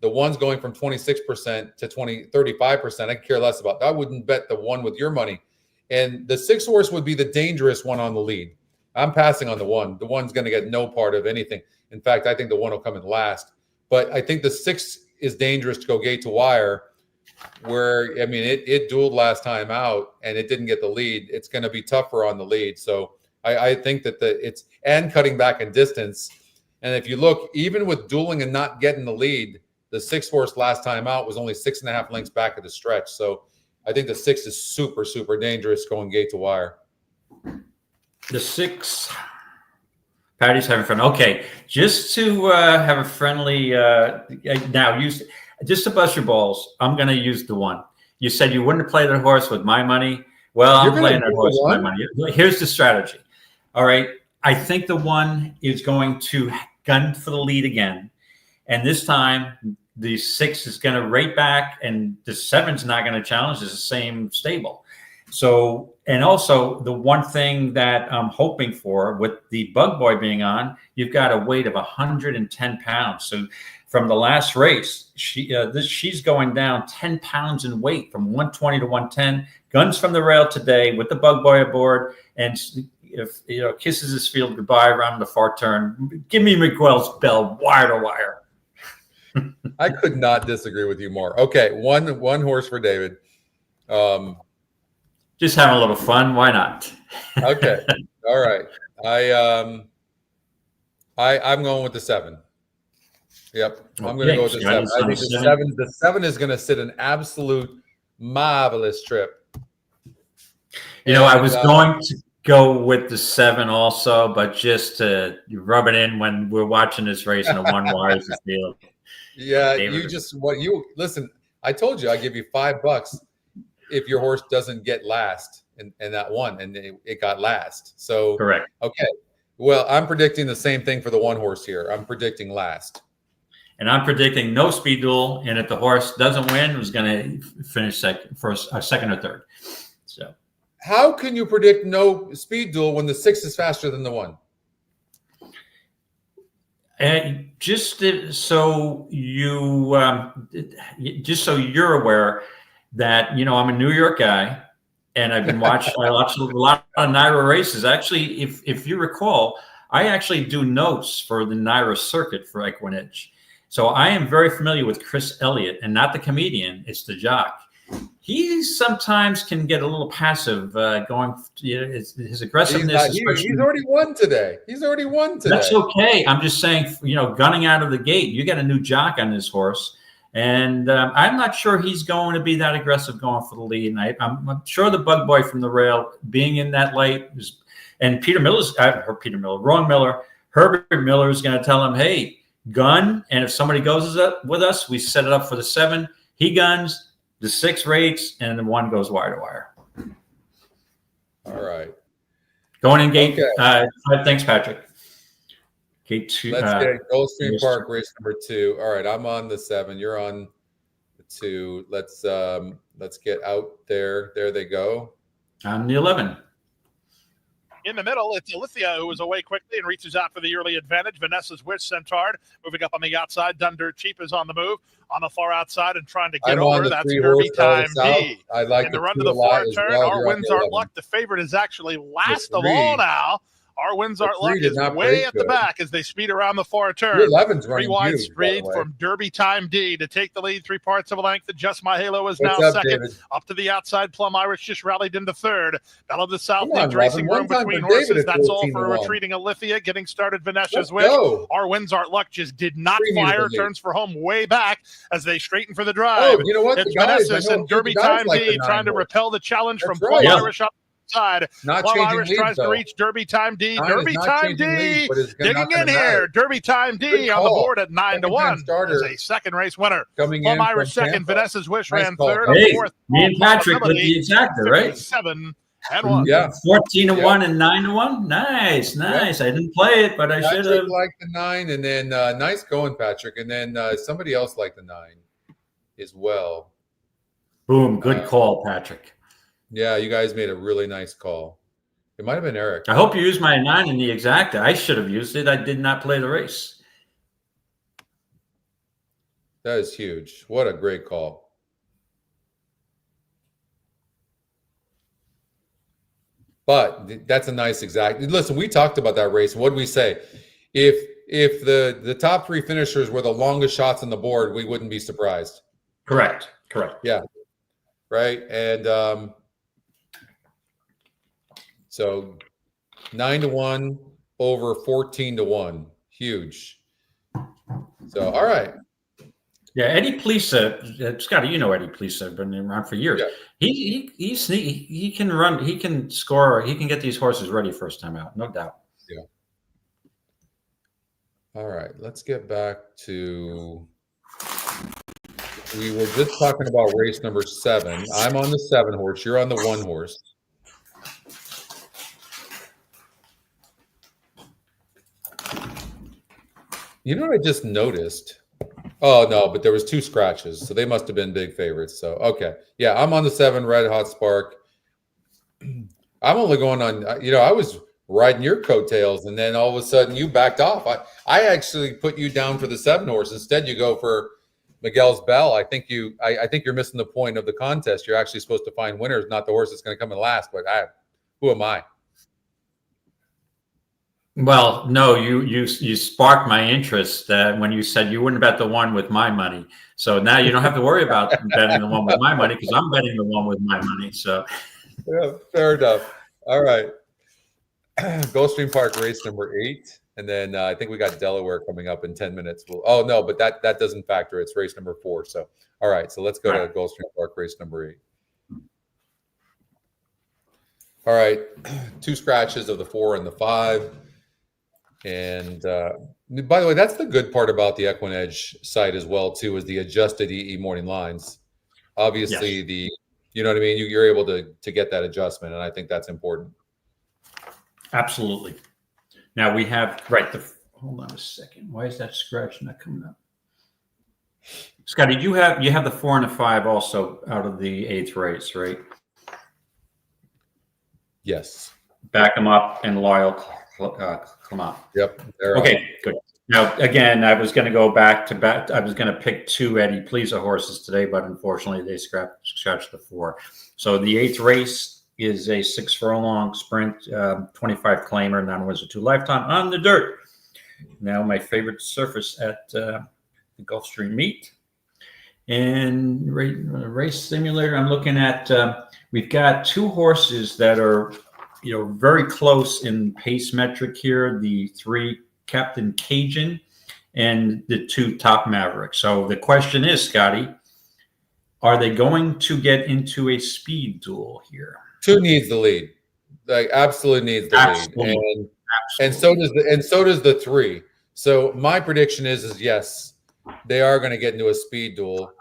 [SPEAKER 1] The 1's going from 26% to 35%. I care less about that. I wouldn't bet the 1 with your money. And the 6 horse would be the dangerous one on the lead. I'm passing on the 1. The 1's going to get no part of anything. In fact, I think the 1 will come in last. But I think the 6 is dangerous to go gate to wire, where, I mean, it dueled last time out and it didn't get the lead. It's going to be tougher on the lead. So I think that it's cutting back in distance. And if you look, even with dueling and not getting the lead, the 6 horse last time out was only 6.5 lengths back at the stretch. So I think the 6 is super, super dangerous going gate to wire.
[SPEAKER 2] The 6, Patty's having fun. Okay, just to have a friendly, now just to bust your balls, I'm going to use the 1. You said you wouldn't play that horse with my money. Well, I'm playing that horse with my money. Here's the strategy. All right, I think the 1 is going to gun for the lead again. And this time, the 6 is going to rate back, and the 7's not going to challenge. It's the same stable. So, and also the one thing that I'm hoping for with the Bug Boy being on, you've got a weight of 110 pounds. So from the last race, she's going down 10 pounds in weight from 120 to 110. Guns from the rail today with the Bug Boy aboard, and if kisses his field goodbye around the far turn. Give me Miguel's Bell wire to wire.
[SPEAKER 1] I could not disagree with you more. Okay, one horse for David.
[SPEAKER 2] Just having a little fun. Why not?
[SPEAKER 1] Okay. All right. I'm going with the 7. Yep. I'm going to go with the 7. I think the 7 is going to sit an absolute marvelous trip.
[SPEAKER 2] I was going to go with the 7 also, but just to rub it in when we're watching this race and the 1 wires the field.
[SPEAKER 1] Yeah, listen, I told you I'd give you $5 if your horse doesn't get last in that 1, and it got last. So
[SPEAKER 2] correct.
[SPEAKER 1] Okay. Well, I'm predicting the same thing for the 1 horse here. I'm predicting last.
[SPEAKER 2] And I'm predicting no speed duel, and if the horse doesn't win, it was going to finish second or third. So
[SPEAKER 1] how can you predict no speed duel when the 6 is faster than the 1?
[SPEAKER 2] And just so you're aware that, I'm a New York guy, and I've been watching a lot of NYRA races. Actually, if you recall, I actually do notes for the NYRA circuit for EquinEdge. So I am very familiar with Chris Elliott, and not the comedian, it's the jock. He sometimes can get a little passive going, his aggressiveness.
[SPEAKER 1] He's already won today.
[SPEAKER 2] That's okay. I'm just saying, gunning out of the gate, you got a new jock on this horse. And I'm not sure he's going to be that aggressive going for the lead. And I'm sure the Bug Boy from the rail being in that light and Ron Miller, Herbert Miller is going to tell him, hey, gun. And if somebody goes with us, we set it up for the 7. He guns, the 6 rates, and the 1 goes wire to wire.
[SPEAKER 1] All right.
[SPEAKER 2] Going in gate. Okay. Thanks, Patrick. Gate 2.
[SPEAKER 1] Let's get Gulfstream Park race number 2. All right, I'm on the 7. You're on the 2. Let's get out there. There they go.
[SPEAKER 2] I'm the 11.
[SPEAKER 3] In the middle, it's Alithia, who was away quickly and reaches out for the early advantage. Vanessa's Wish Centaur moving up on the outside. Done Dirt Cheap is on the move. On the far outside and trying to get over. That's Derby Time D.
[SPEAKER 1] I like
[SPEAKER 3] in the run to the far turn.
[SPEAKER 1] Well.
[SPEAKER 3] Our Winds Aren't Luck. The favorite is actually last of all now. Our Winds Aren't Luck is way at the back as they speed around the far turn.
[SPEAKER 1] 11's running
[SPEAKER 3] 3 wide speed from Derby Time D to take the lead 3 parts of a length. Adjust My Halo is now second. David? Up to the outside. Plum Irish just rallied into third. Bell of the South leads racing room between horses. That's all for retreating Alithia. Getting started Vanessa's Wish. Our Winds Aren't Luck just did not fire. Turns for home way back as they straighten for the drive.
[SPEAKER 1] Oh, you know what?
[SPEAKER 3] It's Vanessa's and Derby Time D trying to repel the challenge from Plum Irish up outside.
[SPEAKER 1] Not
[SPEAKER 3] Plum
[SPEAKER 1] changing
[SPEAKER 3] Irish
[SPEAKER 1] leads,
[SPEAKER 3] tries to
[SPEAKER 1] though.
[SPEAKER 3] reach Derby Time D.
[SPEAKER 1] 9
[SPEAKER 3] Derby
[SPEAKER 1] is not
[SPEAKER 3] Time
[SPEAKER 1] changing
[SPEAKER 3] D
[SPEAKER 1] leads, but it's
[SPEAKER 3] digging
[SPEAKER 1] not gonna
[SPEAKER 3] in here.
[SPEAKER 1] matter.
[SPEAKER 3] Derby Time D
[SPEAKER 1] Good
[SPEAKER 3] on the
[SPEAKER 1] call.
[SPEAKER 3] board at 9 to 1.
[SPEAKER 1] Starter
[SPEAKER 3] Is a second race winner.
[SPEAKER 1] coming
[SPEAKER 3] Plum
[SPEAKER 1] in
[SPEAKER 3] Irish
[SPEAKER 1] from
[SPEAKER 3] second.
[SPEAKER 1] Tampa.
[SPEAKER 3] Vanessa's Wish
[SPEAKER 1] Nice
[SPEAKER 3] ran
[SPEAKER 1] call,
[SPEAKER 3] third.
[SPEAKER 1] Cody.
[SPEAKER 3] And
[SPEAKER 2] Hey,
[SPEAKER 3] fourth.
[SPEAKER 2] me and Patrick with the
[SPEAKER 3] Possibility,
[SPEAKER 2] exacta, right?
[SPEAKER 3] 57 and 1.
[SPEAKER 1] Yeah.
[SPEAKER 2] 14 to 1 and 9 to 1. Nice. I didn't play it, but I should have.
[SPEAKER 1] Patrick liked the 9, and then nice going, Patrick. And then somebody else liked the 9 as well.
[SPEAKER 2] Boom. Good call, Patrick.
[SPEAKER 1] Yeah, you guys made a really nice call. It might have been Eric.
[SPEAKER 2] I hope you used my 9 in the exacta. I should have used it. I did not play the race.
[SPEAKER 1] That is huge. What a great call. But that's a nice exact. Listen, we talked about that race. What did we say? If the top 3 finishers were the longest shots on the board, we wouldn't be surprised.
[SPEAKER 2] Correct.
[SPEAKER 1] Yeah. Right. And so 9 to 1 over 14 to 1. Huge. So, all right.
[SPEAKER 2] Yeah, Eddie Plisa, Scotty, you know Eddie Plisa, been around for years.
[SPEAKER 1] Yeah.
[SPEAKER 2] He can run, he can score, he can get these horses ready first time out, no doubt.
[SPEAKER 1] Yeah. All right, let's get back to. We were just talking about race number 7. I'm on the 7 horse. You're on the 1 horse. You know what I just noticed? Oh, no, but there was 2 scratches, so they must have been big favorites. So, okay. Yeah, I'm on the 7, Red Hot Spark. I'm only going on, I was riding your coattails, and then all of a sudden you backed off. I actually put you down for the 7 horse. Instead, you go for Miguel's Bell. I think you're missing the point of the contest. You're actually supposed to find winners, not the horse that's going to come in last. But who am I?
[SPEAKER 2] Well, no, you sparked my interest when you said you wouldn't bet the 1 with my money. So now you don't have to worry about betting the 1 with my money because I'm betting the 1 with my money. So
[SPEAKER 1] yeah, fair enough. All right. Gulfstream Park race number 8. And then I think we got Delaware coming up in 10 minutes. Oh, no, but that doesn't factor. It's race number 4. So, all right. So let's go to Gulfstream Park race number 8. All right. 2 scratches of the 4 and the 5. And by the way, that's the good part about the EquinEdge site as well, too, is the adjusted EE morning lines. Obviously,
[SPEAKER 2] yes.
[SPEAKER 1] You know what I mean? You're able to get that adjustment, and I think that's important.
[SPEAKER 2] Absolutely. Now we have, hold on a second. Why is that scratch not coming up? Scotty, you have the 4 and the 5 also out of the 8th race, right?
[SPEAKER 1] Yes.
[SPEAKER 2] Back them up and Loyal come on.
[SPEAKER 1] Yep.
[SPEAKER 2] Okay, good. Now, again, I was going to go back to back. I was going to pick 2 Eddie Plisa horses today, but unfortunately they scratched the 4. So the 8th race is a 6 furlong sprint, 25 claimer, non-wins 2 lifetime on the dirt. Now my favorite surface at the Gulfstream meet. And race simulator, I'm looking at, we've got 2 horses that are, very close in pace metric here. The 3 Captain Cajun and the 2 Top Maverick. So the question is, Scotty, are they going to get into a speed duel here?
[SPEAKER 1] 2 needs the lead. Like absolutely needs the lead. And so does the 3. So my prediction is yes, they are going to get into a speed duel,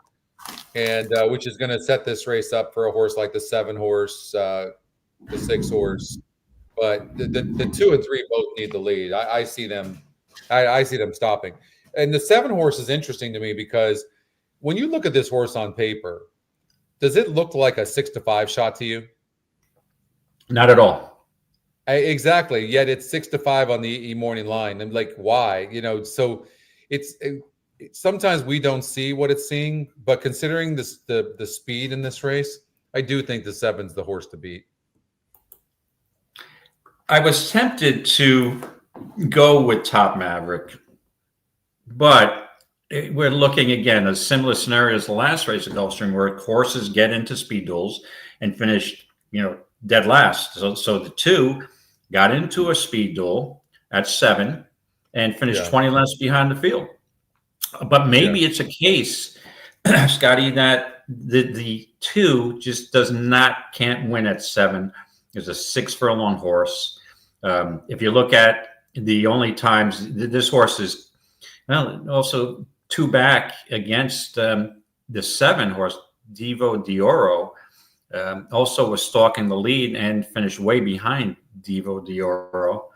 [SPEAKER 1] and which is going to set this race up for a horse like the 7 horse, the 6 horse. But the 2 and 3 both need the lead. I see them. I see them stopping. And the 7 horse is interesting to me because when you look at this horse on paper, does it look like a 6 to 5 shot to you?
[SPEAKER 2] Not at all.
[SPEAKER 1] Exactly. Yet it's 6 to 5 on the EE morning line. I'm like, why? So sometimes we don't see what it's seeing, but considering the speed in this race, I do think the 7's the horse to beat.
[SPEAKER 2] I was tempted to go with Top Maverick, but we're looking again a similar scenario as the last race at Gulfstream, where horses get into speed duels and finish, dead last. So the 2 got into a speed duel at 7 and finished 20 lengths behind the field. But maybe it's a case, Scotty, that the 2 just can't win at 7. is a 6 furlong horse. If you look at the only times this horse is, well, also 2 back against the 7 horse, Divo d'Oro, also was stalking the lead and finished way behind Divo d'Oro.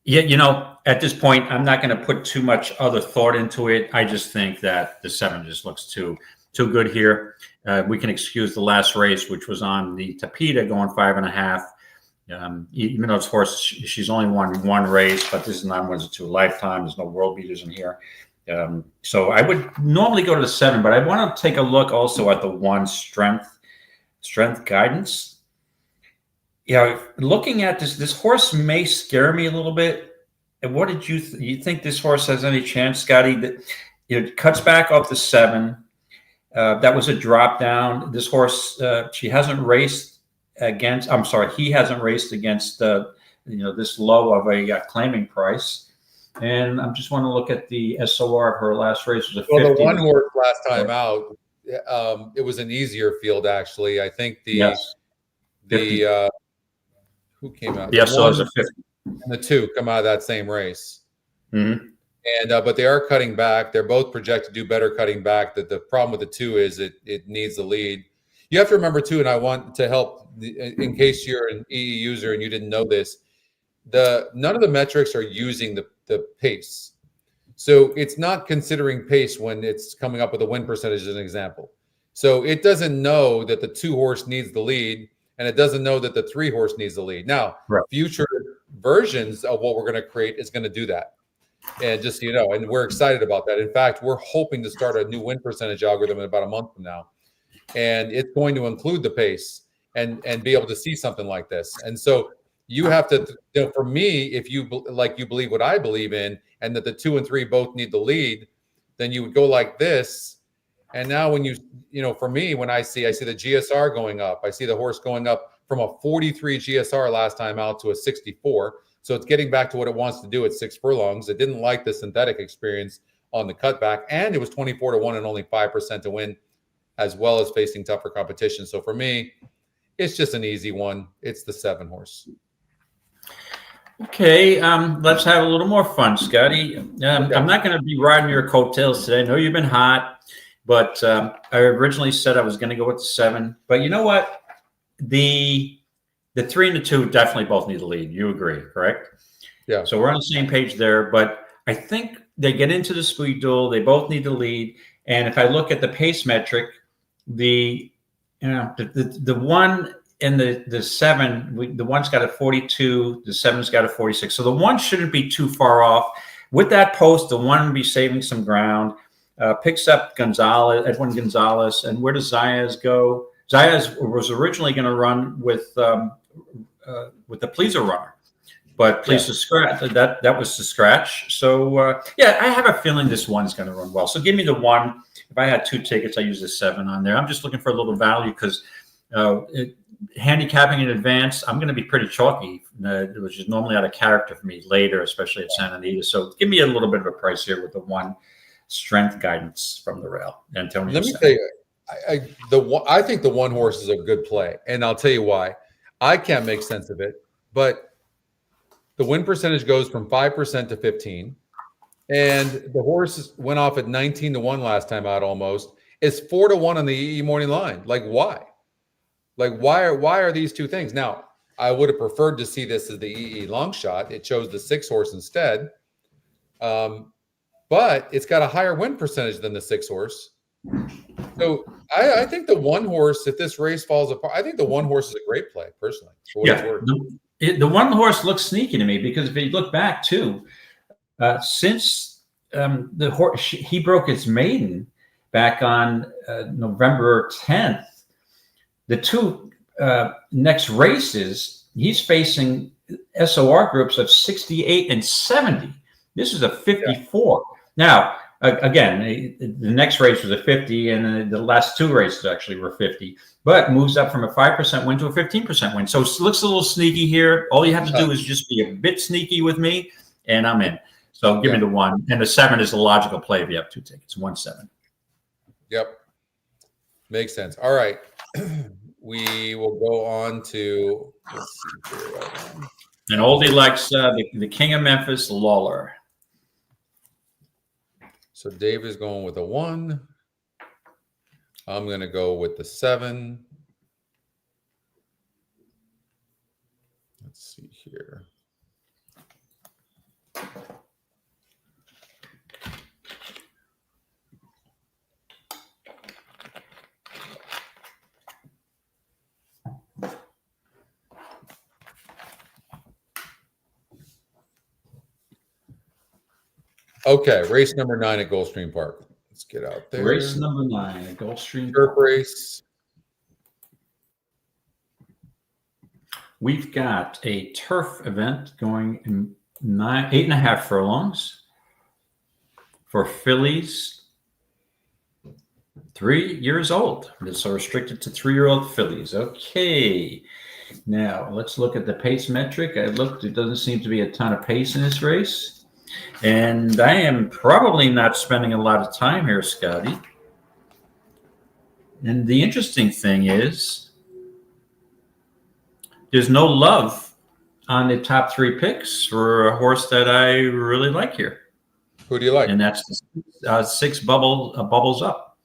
[SPEAKER 2] Yeah, at this point, I'm not going to put too much other thought into it. I just think that the 7 just looks too good here. We can excuse the last race, which was on the Tapeta going 5.5. Even though it's horse, she's only won 1 race, but this is not ones to a lifetime. There's no world beaters in here. So I would normally go to the 7, but I want to take a look also at the 1 strength guidance. Looking at this horse may scare me a little bit. And what did you think this horse has any chance, Scotty? That it cuts back off the 7. That was a drop down. This horse, he hasn't raced against this low of a claiming price. And I just want to look at the SOR of her last race. Was a 50.
[SPEAKER 1] Well, the 1 horse last time out, it was an easier field actually. I think who came out?
[SPEAKER 2] Yes, so it was a 50.
[SPEAKER 1] And the 2 come out of that same race.
[SPEAKER 2] Mm-hmm.
[SPEAKER 1] And but they are cutting back. They're both projected to do better cutting back. That the problem with the 2 is it needs the lead. You have to remember too, and I want to help in case you're an EE user and you didn't know this. None of the metrics are using the pace, so it's not considering pace when it's coming up with a win percentage as an example. So it doesn't know that the 2 horse needs the lead, and it doesn't know that the 3 horse needs the lead. Now,
[SPEAKER 2] right.
[SPEAKER 1] Future versions of what we're going to create is going to do that. And just, and we're excited about that. In fact, we're hoping to start a new win percentage algorithm in about a month from now. And it's going to include the pace and be able to see something like this. And so you have to, for me, if you believe what I believe in, and that the 2 and 3 both need the lead, then you would go like this. And now when for me, when I see the GSR going up, I see the horse going up from a 43 GSR last time out to a 64. So it's getting back to what it wants to do at 6 furlongs. It didn't like the synthetic experience on the cutback, and it was 24-1 and only 5% to win, as well as facing tougher competition. So for me, it's just an easy one. It's the 7 horse.
[SPEAKER 2] Okay, let's have a little more fun, Scotty. I'm not going to be riding your coattails today. I know you've been hot, but I originally said I was going to go with the 7. But you know what? The 3 and the 2 definitely both need the lead. You agree, correct?
[SPEAKER 1] Yeah.
[SPEAKER 2] So we're on the same page there. But I think they get into the speed duel. They both need the lead. And if I look at the pace metric, the 1 and the 7, the 1's got a 42, the 7's got a 46. So the 1 shouldn't be too far off. With that post, the 1 will be saving some ground. Picks up Edwin Gonzalez. And where does Zayas go? Zayas was originally going to run with the Pleaser runner, but Pleaser scratch. That was the scratch. So I have a feeling this 1's going to run well. So give me the 1. If I had 2 tickets, I use the 7 on there. I'm just looking for a little value because handicapping in advance, I'm going to be pretty chalky, which is normally out of character for me later, especially at Santa Anita. So give me a little bit of a price here with the 1 strength guidance from the rail. Antonio,
[SPEAKER 1] let me tell you, I think the 1 horse is a good play, and I'll tell you why. I can't make sense of it, but the win percentage goes from 5% to 15, and the horse went off at 19-1 last time out. Almost it's 4-1 on the EE morning line. Like why? Why are these 2 things? Now I would have preferred to see this as the EE long shot. It chose the 6 horse instead, but it's got a higher win percentage than the 6 horse. So I think the 1 horse, if this race falls apart, I think the 1 horse is a great play, personally.
[SPEAKER 2] The 1 horse looks sneaky to me because if you look back too, since the horse he broke his maiden back on November 10th, the 2 next races he's facing SOR groups of 68 and 70. This is a 54. Yeah. Now. Again, the next race was a 50, and the last 2 races actually were 50, but moves up from a 5% win to a 15% win. So it looks a little sneaky here. All you have to do is just be a bit sneaky with me, and I'm in. So give me the 1. And the 7 is a logical play if you have 2 tickets. 1-7.
[SPEAKER 1] Yep. Makes sense. All right. we will go on to, let's see here.
[SPEAKER 2] And oldie likes the King of Memphis, Lawler.
[SPEAKER 1] So Dave is going with a 1. I'm going to go with the 7. Let's see here. Okay, race number 9 at Gulfstream Park. Let's get out there.
[SPEAKER 2] Race number 9 at Gulfstream
[SPEAKER 1] Turf race.
[SPEAKER 2] We've got a turf event going in 8.5 furlongs for fillies 3 years old. It's restricted to 3-year-old fillies. Okay. Now let's look at the pace metric. I looked, it doesn't seem to be a ton of pace in this race. And I am probably not spending a lot of time here, Scotty. And the interesting thing is there's no love on the top 3 picks for a horse that I really like here.
[SPEAKER 1] Who do you like?
[SPEAKER 2] And that's 6 Bubbles Up.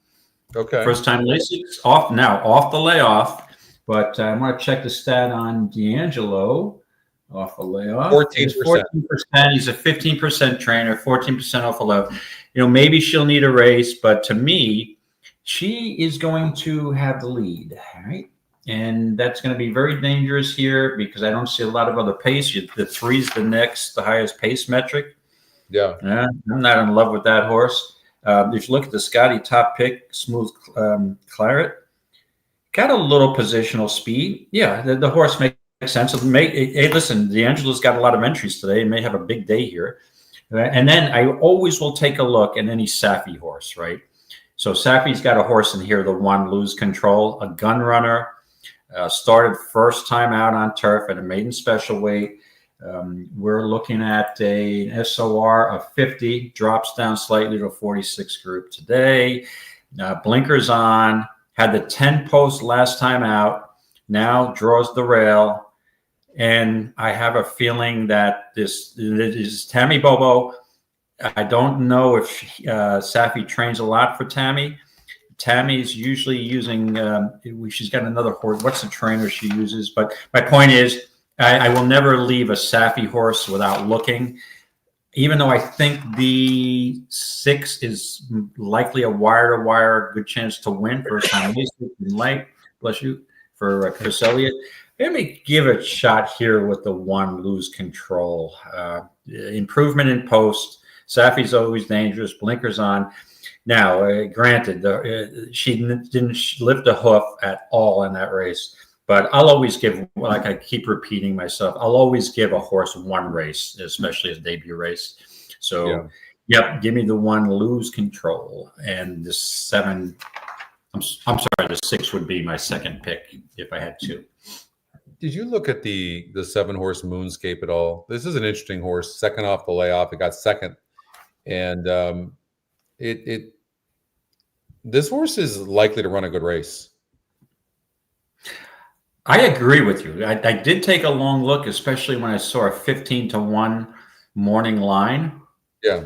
[SPEAKER 1] Okay.
[SPEAKER 2] First time Lasix off the layoff. But I want to check the stat on D'Angelo. Off a layoff.
[SPEAKER 1] 14%.
[SPEAKER 2] 14%. He's a 15% trainer, 14% off a low. Maybe she'll need a race, but to me, she is going to have the lead, right? And that's going to be very dangerous here because I don't see a lot of other pace. The 3's the highest pace metric.
[SPEAKER 1] Yeah.
[SPEAKER 2] I'm not in love with that horse. If you look at the Scotty top pick, Smooth Claret, got a little positional speed. Yeah, the horse makes sense. Hey, listen, D'Angelo's got a lot of entries today. He may have a big day here. And then I always will take a look, and any Safi horse, right? So Safi's got a horse in here, the 1, Lose Control, a gun runner, started first time out on turf at a maiden special weight. We're looking at an SOR of 50, drops down slightly to a 46 group today. Blinkers on, had the 10 post last time out, now draws the rail. And I have a feeling that this is Tammy Bobo. I don't know if Safi trains a lot for Tammy. Tammy's usually using, she's got another horse. What's the trainer she uses? But my point is, I will never leave a Safi horse without looking, even though I think the 6 is likely a wire-to-wire, good chance to win. First time light, bless you, for Chris Elliott. Let me give it a shot here with the 1, Lose Control. Improvement in post. Safi's always dangerous. Blinkers on. Now, granted, she didn't lift a hoof at all in that race. But I'll always give, like I keep repeating myself, I'll always give a horse 1 race, especially a debut race. So, Yep, give me the 1, Lose Control. And the 7, I'm sorry, the 6 would be my second pick if I had to.
[SPEAKER 1] Did you look at the 7-horse Moonscape at all? This is an interesting horse. Second off the layoff, it got second, and this horse is likely to run a good race.
[SPEAKER 2] I agree with you. I did take a long look, especially when I saw a 15-1 morning line. Yeah.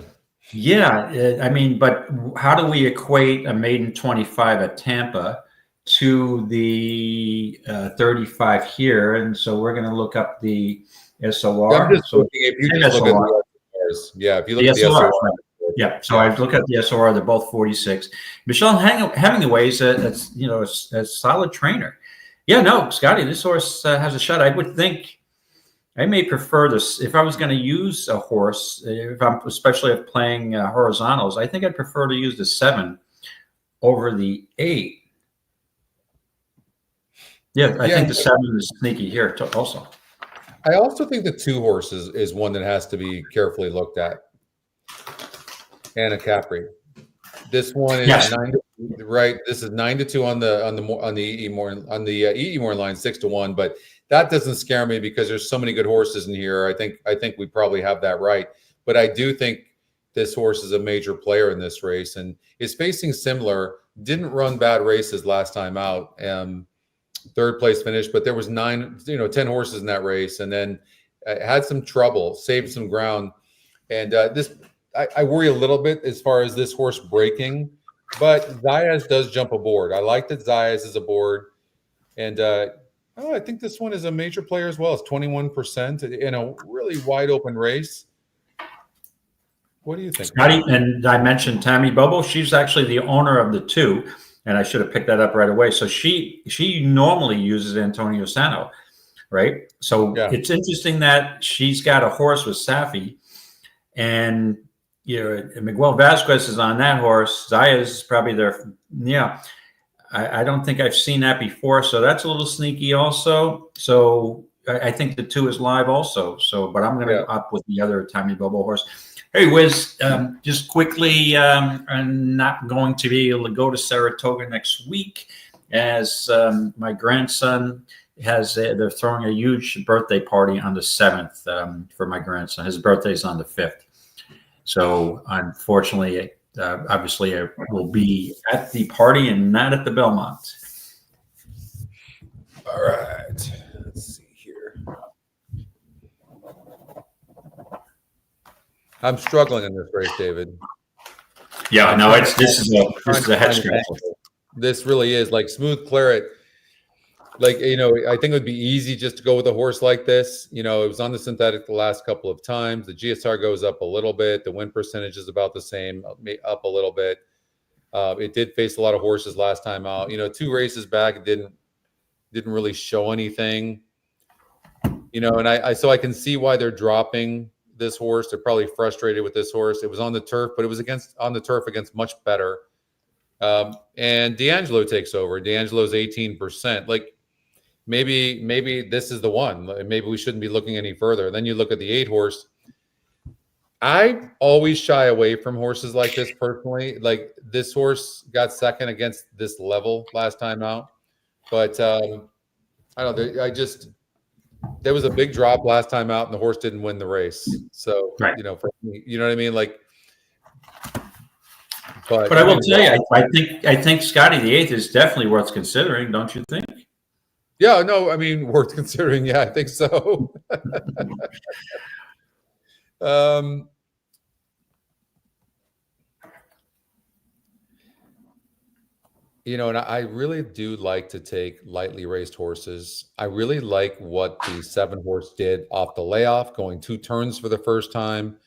[SPEAKER 2] I mean, but how do we equate a maiden 25 at Tampa to the 35 here? And so we're going to look up the SOR.
[SPEAKER 1] If you look at the SORs, if you look at the SOR.
[SPEAKER 2] Yeah, so I look at the SOR; they're both 46. Michelle Hemingway is a solid trainer. Yeah, no, Scotty, this horse has a shot. I would think I may prefer this if I was going to use a horse. Especially if playing horizontals, I think I'd prefer to use the 7 over the 8. Yeah, I think the 7 is sneaky here also.
[SPEAKER 1] I also think the 2 horses is one that has to be carefully looked at. Anna Capri. This one is 9 right. This is 9-2 on the EE Moore line, 6-1. But that doesn't scare me because there's so many good horses in here. I think we probably have that right. But I do think this horse is a major player in this race and is facing similar. Didn't run bad races last time out. third place finish, but there was 10 horses in that race, and then had some trouble, saved some ground. And I worry a little bit as far as this horse breaking, but Zayas does jump aboard. I like that Zayas is aboard. And I think this one is a major player as well. It's 21% in a really wide open race. What do you think?
[SPEAKER 2] Scotty, and I mentioned Tammy Bobo. She's actually the owner of the two, and I should have picked that up right away. So she normally uses Antonio Sano, right? So It's interesting that she's got a horse with Safi, and Miguel Vasquez is on that horse. Zayas is probably there. Yeah. I don't think I've seen that before, so that's a little sneaky also. So I think the 2 is live also. So, but I'm going to up with the other Tammy Bobo horse. Hey, Wiz, just quickly, I'm not going to be able to go to Saratoga next week as my grandson they're throwing a huge birthday party on the 7th for my grandson. His birthday's on the 5th. So unfortunately, obviously, I will be at the party and not at the Belmont.
[SPEAKER 1] All right. Let's see here. I'm struggling in this race, David.
[SPEAKER 2] Yeah, no, this is a head scratcher.
[SPEAKER 1] This really is like Smooth Claret. Like, I think it would be easy just to go with a horse like this. It was on the synthetic the last couple of times. The GSR goes up a little bit. The win percentage is about the same, up a little bit. It did face a lot of horses last time out. 2 races back, it didn't really show anything. And so I can see why they're dropping this horse. They're probably frustrated with this horse. It was on the turf, but it was on the turf against much better. And D'Angelo takes over. D'Angelo's 18%. Like, maybe this is the one. Maybe we shouldn't be looking any further. Then you look at the 8 horse. I always shy away from horses like this personally. Like, this horse got second against this level last time out, but I don't know. There was a big drop last time out, and the horse didn't win the race. So
[SPEAKER 2] right.
[SPEAKER 1] For me, you know what I mean? Like,
[SPEAKER 2] but I will tell you, I think Scotty the 8th is definitely worth considering. Don't you think?
[SPEAKER 1] Yeah, no, I mean, worth considering. Yeah, I think so. And I really do like to take lightly raced horses. I really like what the 7 horse did off the layoff, going 2 turns for the first time.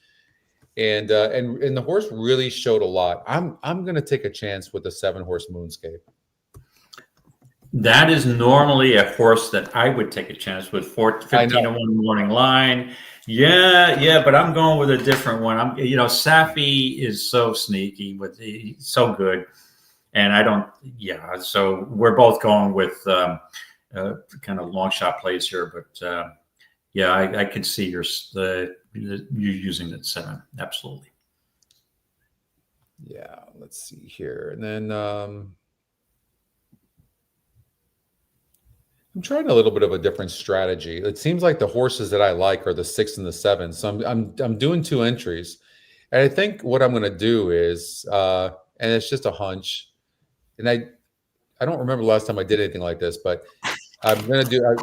[SPEAKER 1] And the horse really showed a lot. I'm going to take a chance with the 7 horse Moonscape.
[SPEAKER 2] That is normally a horse that I would take a chance with. 15-1 morning line. Yeah, but I'm going with a different one. Safi is so sneaky, he's so good. And I don't, so we're both going with kind of long shot plays here. But I could see you using that 7. Absolutely.
[SPEAKER 1] Yeah, let's see here. And then I'm trying a little bit of a different strategy. It seems like the horses that I like are the 6 and the 7. So I'm doing 2 entries. And I think what I'm going to do is, and it's just a hunch, and I don't remember the last time I did anything like this, but I'm going to do, I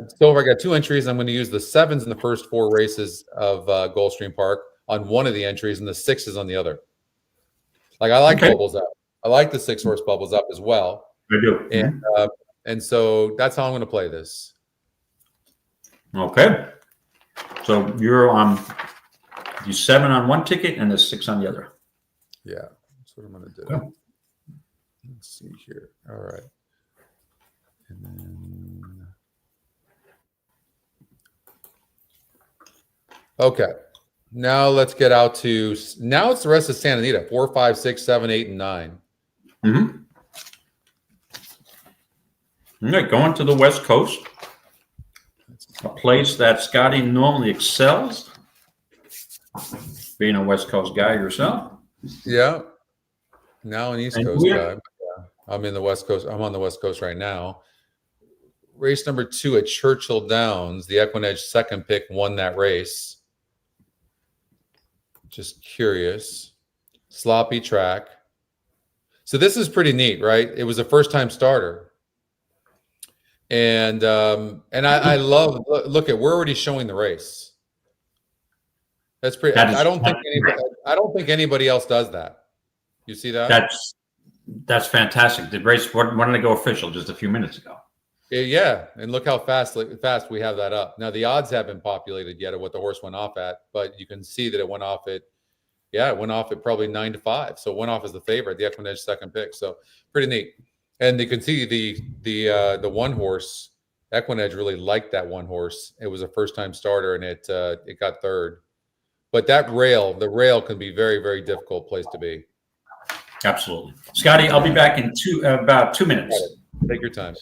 [SPEAKER 1] got 2 entries. I'm going to use the 7s in the first 4 races of Gulfstream Park on one of the entries and the 6s on the other. Like, I like Bubbles Up. I like the 6 horse Bubbles Up as well.
[SPEAKER 2] I do.
[SPEAKER 1] And so that's how I'm going to play this.
[SPEAKER 2] Okay. So you're on you 7 on one ticket and the 6 on the other.
[SPEAKER 1] Yeah, that's what I'm going to do.
[SPEAKER 2] Okay.
[SPEAKER 1] Let's see here. All right. And then. Okay. Now let's get out to. Now it's the rest of Santa Anita 4, 5, 6, 7, 8, and 9.
[SPEAKER 2] Mm-hmm. All right, going to the West Coast, a place that Scotty normally excels, being a West Coast guy yourself.
[SPEAKER 1] Yeah, now an East Coast guy. I'm in the West Coast. I'm on the West Coast right now. Race number 2 at Churchill Downs. The EquinEdge second pick won that race. Just curious. Sloppy track. So this is pretty neat, right? It was a first-time starter. And I love, look at, we're already showing the race. That's pretty, I don't think anybody else does that. You see that?
[SPEAKER 2] That's fantastic. The race wanted to go official just a few minutes ago.
[SPEAKER 1] Yeah, and look how fast we have that up. Now the odds haven't populated yet of what the horse went off at, but you can see that it went off at, it went off at probably 9-5. So it went off as the favorite, the EquinEdge second pick. So pretty neat. And you can see the one horse, EquinEdge really liked that one horse. It was a first time starter, and it got third. But the rail can be very, very difficult place to be.
[SPEAKER 2] Absolutely, Scotty. I'll be back in about 2 minutes.
[SPEAKER 1] Take your time.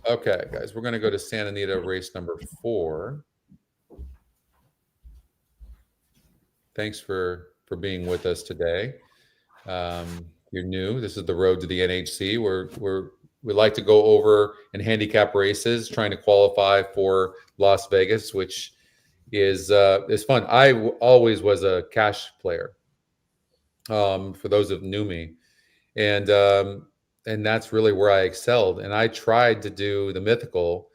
[SPEAKER 1] Okay, guys, we're going to go to Santa Anita race number 4. Thanks for being with us today. You're new. This is the road to the NHC. We like to go over and handicap races, trying to qualify for Las Vegas, which is fun. I always was a cash player. For those that knew me, and that's really where I excelled. And I tried to do the mythical,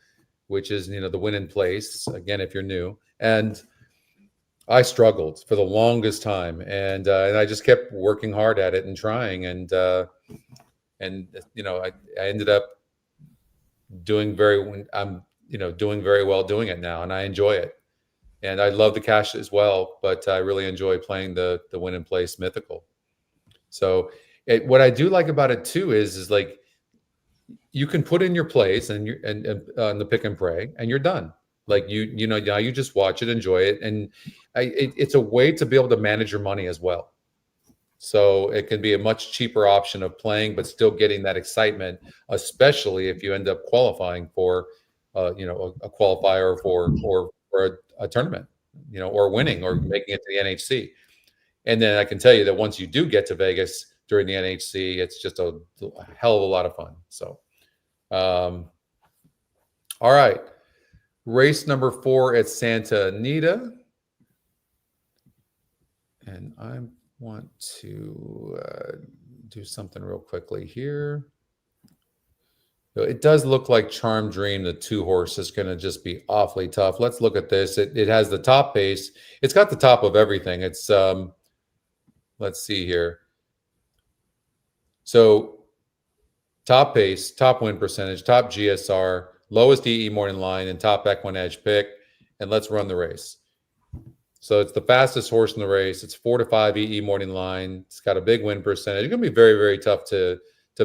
[SPEAKER 1] which is the win in place. Again, if you're new, and I struggled for the longest time, and I just kept working hard at it and trying, and I ended up doing doing very well doing it now, and I enjoy it, and I love the cash as well, but I really enjoy playing the win in place mythical. So what I do like about it too is like you can put in your plays and the pick and pray, and you're done. Like now you just watch it, enjoy it, and it's a way to be able to manage your money as well. So it can be a much cheaper option of playing, but still getting that excitement, especially if you end up qualifying for, a qualifier for a tournament, or winning or making it to the NHC. And then I can tell you that once you do get to Vegas during the NHC, it's just a hell of a lot of fun. So, all right. Race number 4 at Santa Anita. And I want to do something real quickly here. So it does look like Charm Dream, the 2 horse, is going to just be awfully tough. Let's look at this. It has the top pace. It's got the top of everything. It's, let's see here. So top pace, top win percentage, top GSR, lowest EE morning line, and top EquinEdge pick. And let's run the race. So it's the fastest horse in the race. It's 4-5 EE morning line. It's got a big win percentage. It's going to be very, very tough to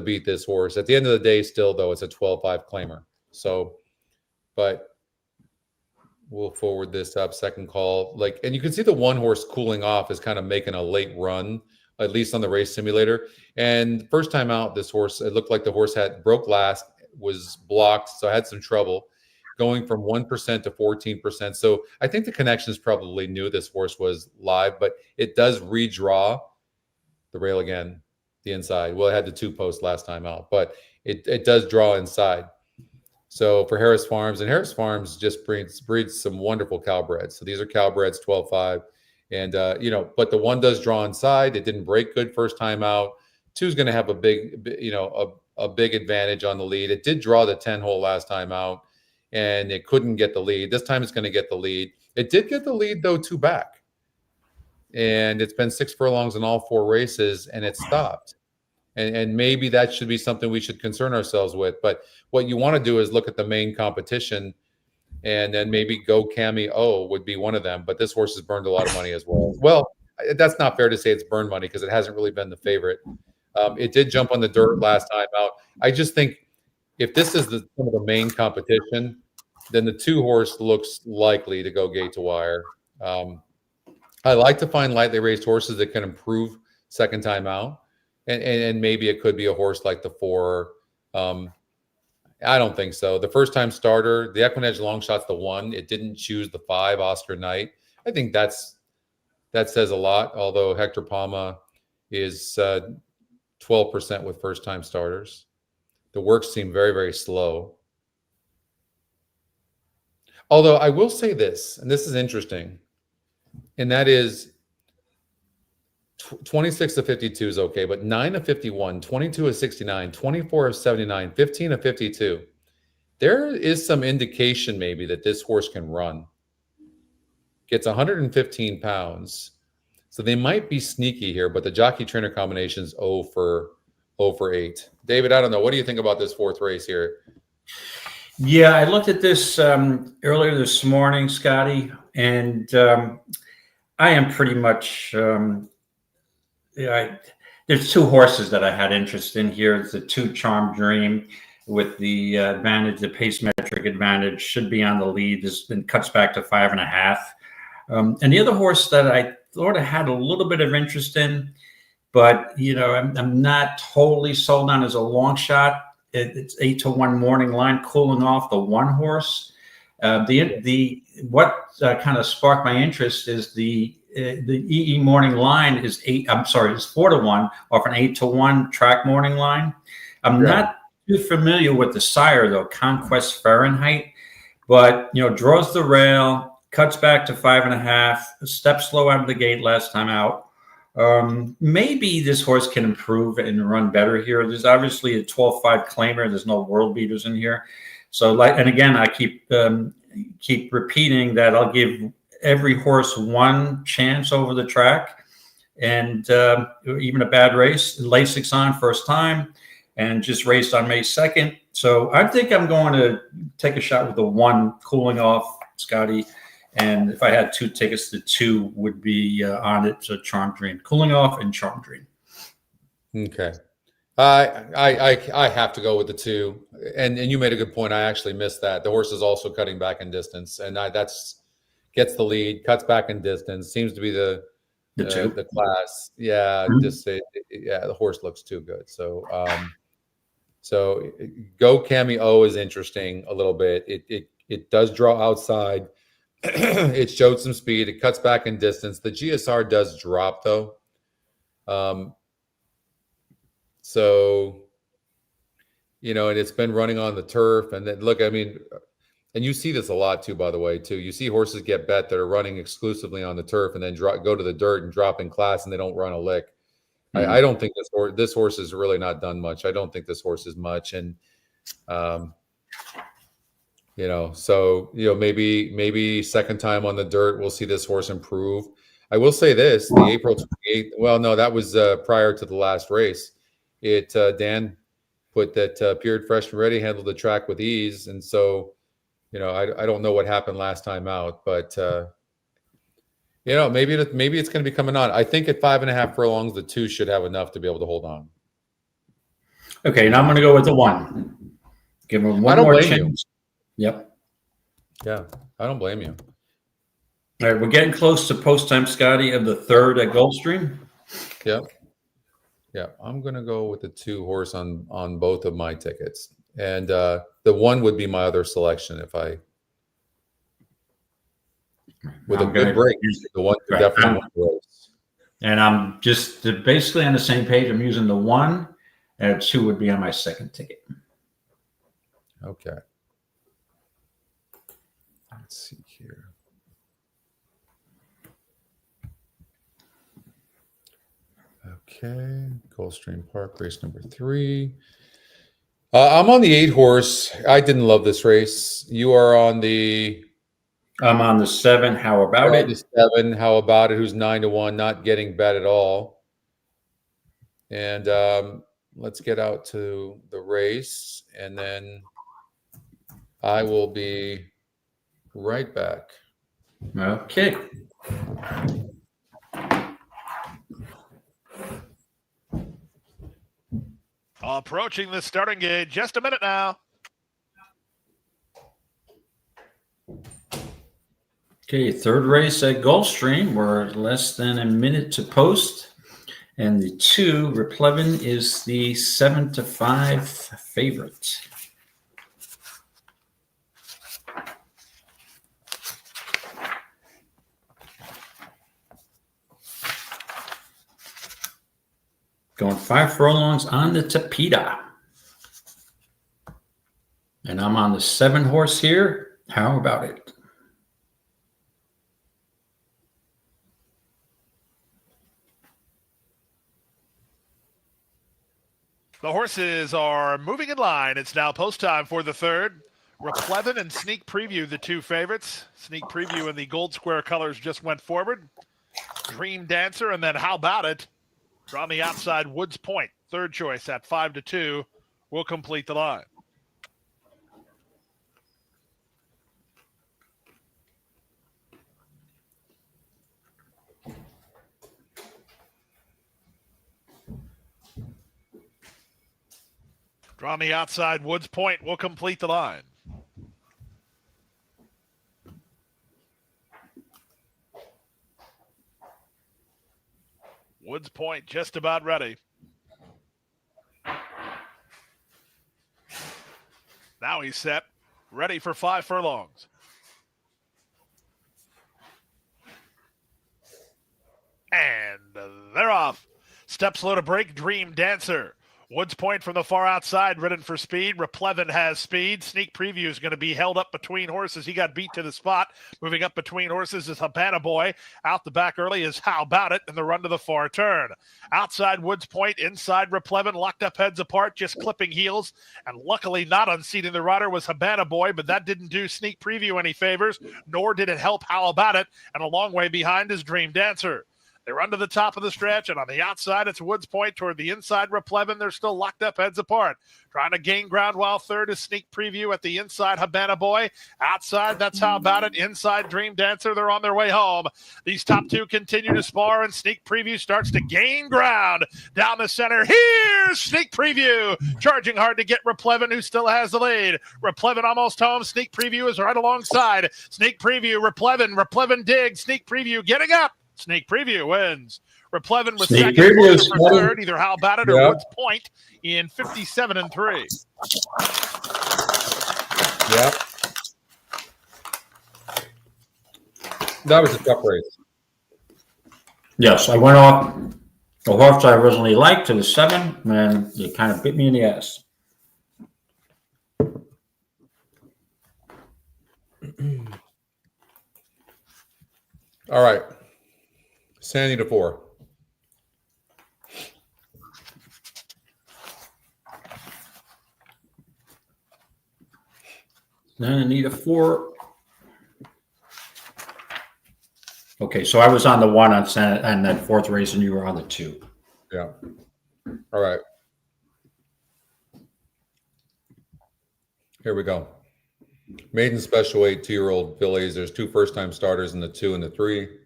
[SPEAKER 1] beat this horse. At the end of the day, still, though, it's a 12-5 claimer. So, but we'll forward this up, second call. And you can see the one horse cooling off is kind of making a late run, at least on the race simulator. And first time out, this horse, it looked like the horse broke last, was blocked, so had some trouble going from 1% to 14%. So I think the connections probably knew this horse was live, but it does redraw the rail again, the inside. Well, it had the 2 posts last time out, but it does draw inside. So for Harris Farms, and Harris Farms just breeds some wonderful cowbreds. So these are cowbreds, 12-5. And, but the 1 does draw inside. It didn't break good first time out. 2 is going to have a big, a big advantage on the lead. It did draw the 10 hole last time out, and it couldn't get the lead. This time it's going to get the lead. It did get the lead, though, 2 back. And it's been 6 furlongs in all 4 races, and it stopped. And maybe that should be something we should concern ourselves with. But what you want to do is look at the main competition, and then maybe Go Cami O would be one of them. But this horse has burned a lot of money as well. Well, that's not fair to say it's burned money because it hasn't really been the favorite. It did jump on the dirt last time out. I just think if this is some of the main competition, then the 2 horse looks likely to go gate to wire. I like to find lightly raced horses that can improve second time out. And maybe it could be a horse like the 4. I don't think so. The first time starter, the EquinEdge long shot's the 1. It didn't choose the 5, Oscar Knight. I think that says a lot, although Hector Palma is 12% with first time starters. The works seem very, very slow. Although I will say this, and this is interesting, and that is 26 of 52 is okay, but 9 of 51, 22 of 69, 24 of 79, 15 of 52. there is some indication maybe that this horse can run. Gets 115 pounds. So they might be sneaky here, but the jockey trainer combination is 0 for 8. David, I don't know. What do you think about this fourth race here?
[SPEAKER 2] Yeah, I looked at this earlier this morning, Scotty, and I am pretty much. There's two horses that I had interest in here. It's the 2 Charm Dream with the advantage, the pace metric advantage, should be on the lead. This then cuts back to 5.5. And the other horse that I thought I had a little bit of interest in, but I'm not totally sold on as a long shot. It's 8-1 morning line, Cooling Off, the 1 horse. What kind of sparked my interest is the EE morning line is 4-1 off an 8-1 track morning line. I'm not too familiar with the sire though, Conquest Fahrenheit, but draws the rail, cuts back to 5.5, steps slow out of the gate last time out. Maybe this horse can improve and run better here. There's obviously a 12-5 claimer. There's no world beaters in here. So and again, I keep repeating that I'll give every horse one chance over the track, and even a bad race. Lasix on first time and just raced on May 2nd. So I think I'm going to take a shot with the 1 Cooling Off, Scotty. And if I had 2 tickets, the 2 would be on it. So Charm Dream, Cooling Off, and Charm Dream.
[SPEAKER 1] Okay. I have to go with the 2. And you made a good point. I actually missed that. The horse is also cutting back in distance, and that's gets the lead, cuts back in distance. Seems to be the class. Yeah, the horse looks too good. So so Go Cami O is interesting a little bit. It does draw outside. It showed some speed. It cuts back in distance. The GSR does drop though. So, and it's been running on the turf. And then look, and you see this a lot too, by the way, too. You see horses get bet that are running exclusively on the turf and then go to the dirt and drop in class and they don't run a lick. Mm-hmm. I don't think this horse has really not done much. I don't think this horse is much. And, so, maybe second time on the dirt, we'll see this horse improve. I will say this, the April 28th, well, no, that was prior to the last race. Dan put that Period Fresh and Ready handled the track with ease. And so, I don't know what happened last time out, but, maybe it's going to be coming on. I think at 5.5 furlongs, the 2 should have enough to be able to hold on.
[SPEAKER 2] Okay, now I'm going to go with the 1. Give him one more chance. Yep.
[SPEAKER 1] Yeah, I don't blame you.
[SPEAKER 2] All right, we're getting close to post time, Scotty, of the 3rd at Gulfstream.
[SPEAKER 1] Yep. Yeah, I'm going to go with the 2 horse on both of my tickets. And the 1 would be my other selection if I with a good break. The 1 could definitely win the race.
[SPEAKER 2] And I'm just basically on the same page. I'm using the 1, and 2 would be on my second ticket.
[SPEAKER 1] Okay. Let's see here. Okay, Gulfstream Park, race number 3. I'm on the 8 horse. I didn't love this race. You are on the...
[SPEAKER 2] I'm on the 7. How about it?
[SPEAKER 1] The 7. How about it? Who's 9-1, not getting bet at all. And let's get out to the race, and then I will be right back.
[SPEAKER 2] Okay.
[SPEAKER 3] Approaching the starting gate. Just a minute now.
[SPEAKER 2] Okay, 3rd race at Gulfstream. We're less than a minute to post. And the 2, Replevin, is the 7-5 favorite. Going 5 furlongs on the Tapeta. And I'm on the 7 horse here. How about it?
[SPEAKER 3] The horses are moving in line. It's now post time for the 3rd. Replevin and Sneak Preview, the two favorites. Sneak Preview in the gold square colors just went forward. Dream Dancer, and then How About It? On the outside, Woods Point, third choice at 5-2, will complete the line. Draw on the outside, Woods Point will complete the line. Woods Point just about ready. Now he's set, ready for 5 furlongs. And they're off. Step slow to break, Dream Dancer. Woods Point from the far outside, ridden for speed. Replevin has speed. Sneak Preview is going to be held up between horses. He got beat to the spot. Moving up between horses is Havana Boy. Out the back early is How About It, and the run to the far turn. Outside Woods Point, inside Replevin, locked up heads apart, just clipping heels. And luckily not unseating the rider was Havana Boy, but that didn't do Sneak Preview any favors, nor did it help How About It. And a long way behind is Dream Dancer. They run to the top of the stretch, and on the outside, it's Woods Point. Toward the inside, Replevin. They're still locked up heads apart. Trying to gain ground while third is Sneak Preview at the inside, Havana Boy. Outside, that's How About It. Inside, Dream Dancer. They're on their way home. These top two continue to spar, and Sneak Preview starts to gain ground. Down the center, here's Sneak Preview. Charging hard to get Replevin, who still has the lead. Replevin almost home. Sneak Preview is right alongside. Sneak Preview, Replevin digs. Sneak Preview getting up. Sneak Preview wins. Replevin was
[SPEAKER 2] Sneak
[SPEAKER 3] second,
[SPEAKER 2] Preview
[SPEAKER 3] for third, either How About It or Woods Point in 57-3.
[SPEAKER 1] Yeah. That was a tough race.
[SPEAKER 2] Yes, I went off a horse I originally liked to the 7, and it kind of bit me in the ass.
[SPEAKER 1] All right. Sandy to 4.
[SPEAKER 2] Then Anita 4. Okay, so I was on the 1 on that 4th race, and you were on the 2.
[SPEAKER 1] Yeah. All right. Here we go. Maiden special weight, 2-year-old fillies. There's 2 first-time starters in the 2 and the 3.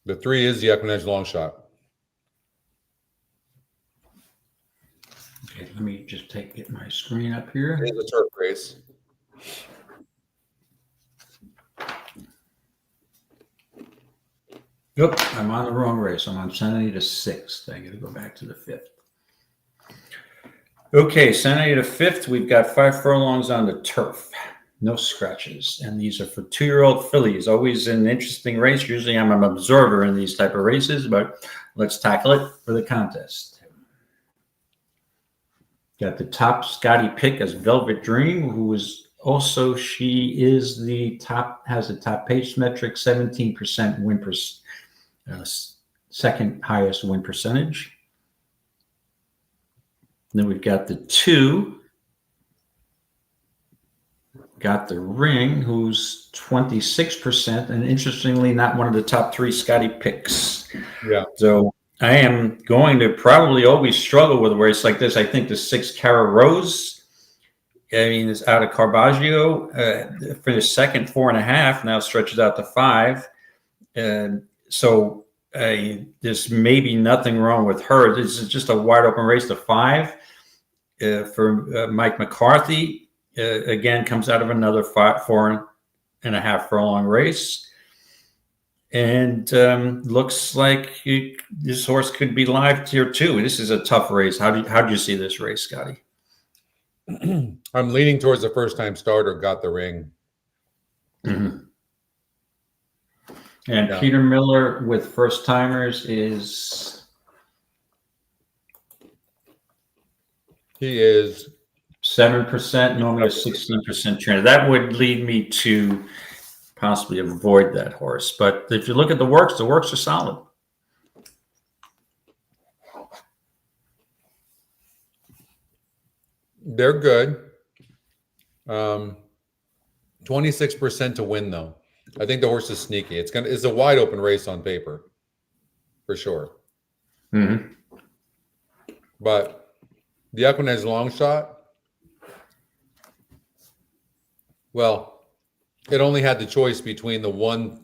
[SPEAKER 1] The 3 is the EquinEdge long shot.
[SPEAKER 2] Okay, let me just get my screen up here.
[SPEAKER 1] It is a turf race.
[SPEAKER 2] Yep, I'm on the wrong race. I'm on Sanity to 6th. I got to go back to the 5th. Okay, Sanity to 5th. We've got 5 furlongs on the turf. No scratches. And these are for 2-year-old fillies. Always an interesting race. Usually I'm an observer in these type of races, but let's tackle it for the contest. Got the top Scotty pick as Velvet Dream, who is also, she is the top, has the top pace metric, 17% win second highest win percentage. Then we've got the 2. Got the Ring, who's 26%, and interestingly, not one of the top 3 Scotty picks.
[SPEAKER 1] Yeah.
[SPEAKER 2] So I am going to probably always struggle with a race like this. I think the 6 Cara Rose, I mean, is out of Caravaggio for the second 4.5, now stretches out to 5. And so there's maybe nothing wrong with her. This is just a wide open race to 5 for Mike McCarthy. Again, comes out of another 4.5 furlong race. And looks like this horse could be live tier 2. This is a tough race. How do you see this race, Scotty?
[SPEAKER 1] I'm leaning towards the first-time starter, Got the Ring.
[SPEAKER 2] Mm-hmm. And yeah. Peter Miller with first-timers is...
[SPEAKER 1] He is...
[SPEAKER 2] 7%, normally a 16% trainer. That would lead me to possibly avoid that horse. But if you look at the works are solid.
[SPEAKER 1] They're good. 26% to win though. I think the horse is sneaky. It's a wide open race on paper, for sure.
[SPEAKER 2] Mm-hmm.
[SPEAKER 1] But the EquinEdge long shot, well, it only had the choice between the 1,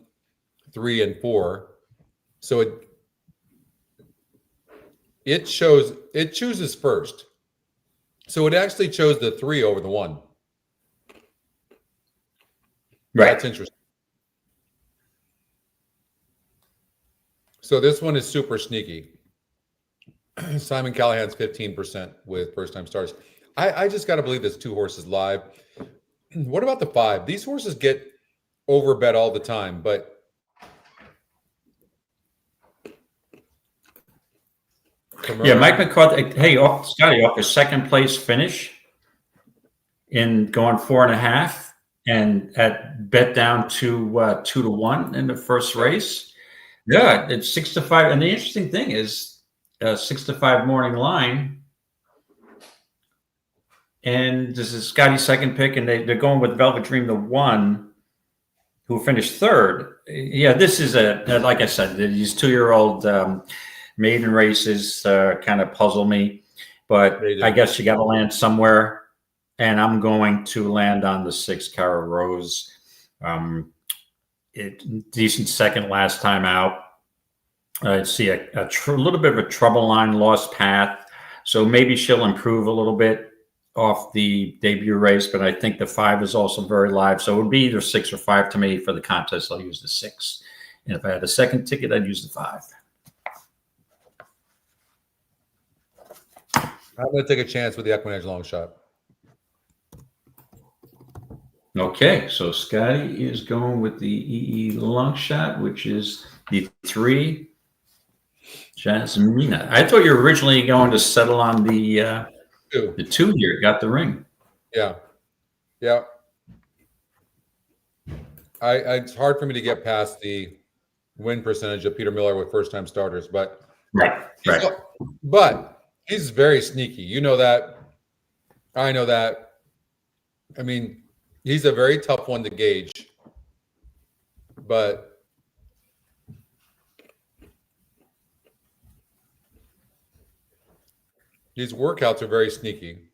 [SPEAKER 1] 3, and 4. So it chooses first. So it actually chose the 3 over the 1.
[SPEAKER 2] Right.
[SPEAKER 1] That's interesting. So this one is super sneaky. Simon Callahan's 15% with first-time starts. I just got to believe this 2 horses live. What about the 5? These horses get overbet all the time, but
[SPEAKER 2] yeah, Mike McCarthy. Hey, Scotty, off his second place finish in going 4.5, and at bet down to 2-1 in the first race. Yeah, it's 6-5, and the interesting thing is 6-5 morning line, and this is Scotty's second pick, and they're going with Velvet Dream, the 1 who finished 3rd. Yeah, this is like I said, these 2-year-old maiden races kind of puzzle me, but I guess you got to land somewhere, and I'm going to land on the 6 Cara Rose. Decent second last time out. I see a little bit of a trouble line, lost path, so maybe she'll improve a little bit off the debut race, but I think the 5 is also very live, so it would be either 6 or 5 to me. For the contest, I'll use the 6, and if I had a second ticket, I'd use the 5.
[SPEAKER 1] I'm going to take a chance with the EquinEdge long shot.
[SPEAKER 2] Okay, so Scotty is going with the EE long shot, which is the 3, Jasmina. I thought you were originally going to settle on the 2 here. Got the ring.
[SPEAKER 1] Yeah. It's hard for me to get past the win percentage of Peter Miller with first-time starters, but
[SPEAKER 2] right.
[SPEAKER 1] But he's very sneaky. You know that. I know that. I mean, he's a very tough one to gauge, but these workouts are very sneaky.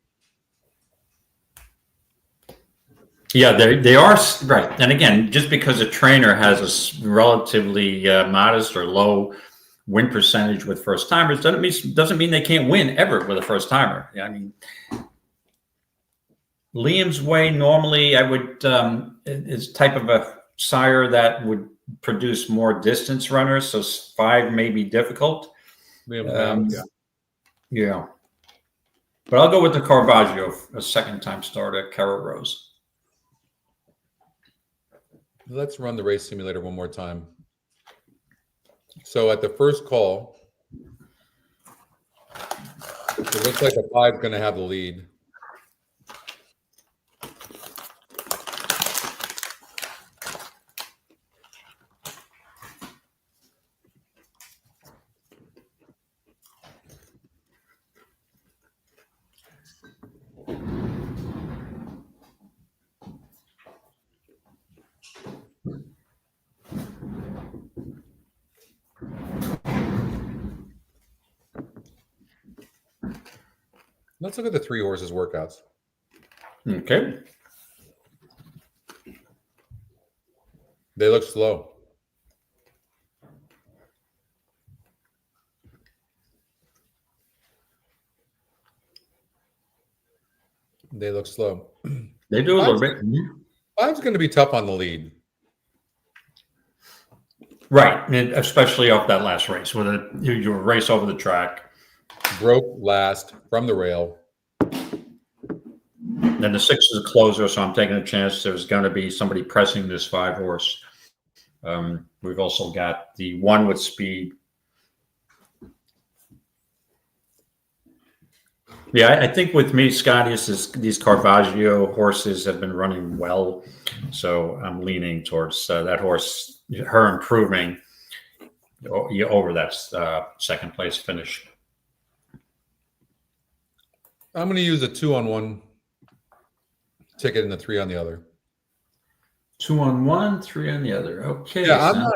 [SPEAKER 2] Yeah, they are right. And again, just because a trainer has a relatively modest or low win percentage with first timers doesn't mean they can't win ever with a first timer. I mean, Liam's Way normally I would is type of a sire that would produce more distance runners, so 5 may be difficult. Yeah. But I'll go with the Caravaggio, a second-time starter, Cara Rose.
[SPEAKER 1] Let's run the race simulator one more time. So at the first call, it looks like a 5 is going to have the lead. Let's look at the 3 horses workouts.
[SPEAKER 2] Okay.
[SPEAKER 1] They look slow. They look slow.
[SPEAKER 2] They do a little bit.
[SPEAKER 1] 5's going to be tough on the lead.
[SPEAKER 2] Right, and especially off that last race, with you race over the track.
[SPEAKER 1] Broke last from the rail.
[SPEAKER 2] And the 6 is a closer, so I'm taking a chance there's going to be somebody pressing this 5 horse. We've also got the 1 with speed. Yeah, I think with me, Scotty, these Caravaggio horses have been running well, so I'm leaning towards that horse, her improving over that second place finish.
[SPEAKER 1] I'm going to use a 2-on-1 ticket and the 3 on the other.
[SPEAKER 2] 2 on one, 3 on the other. Okay.
[SPEAKER 1] Yeah,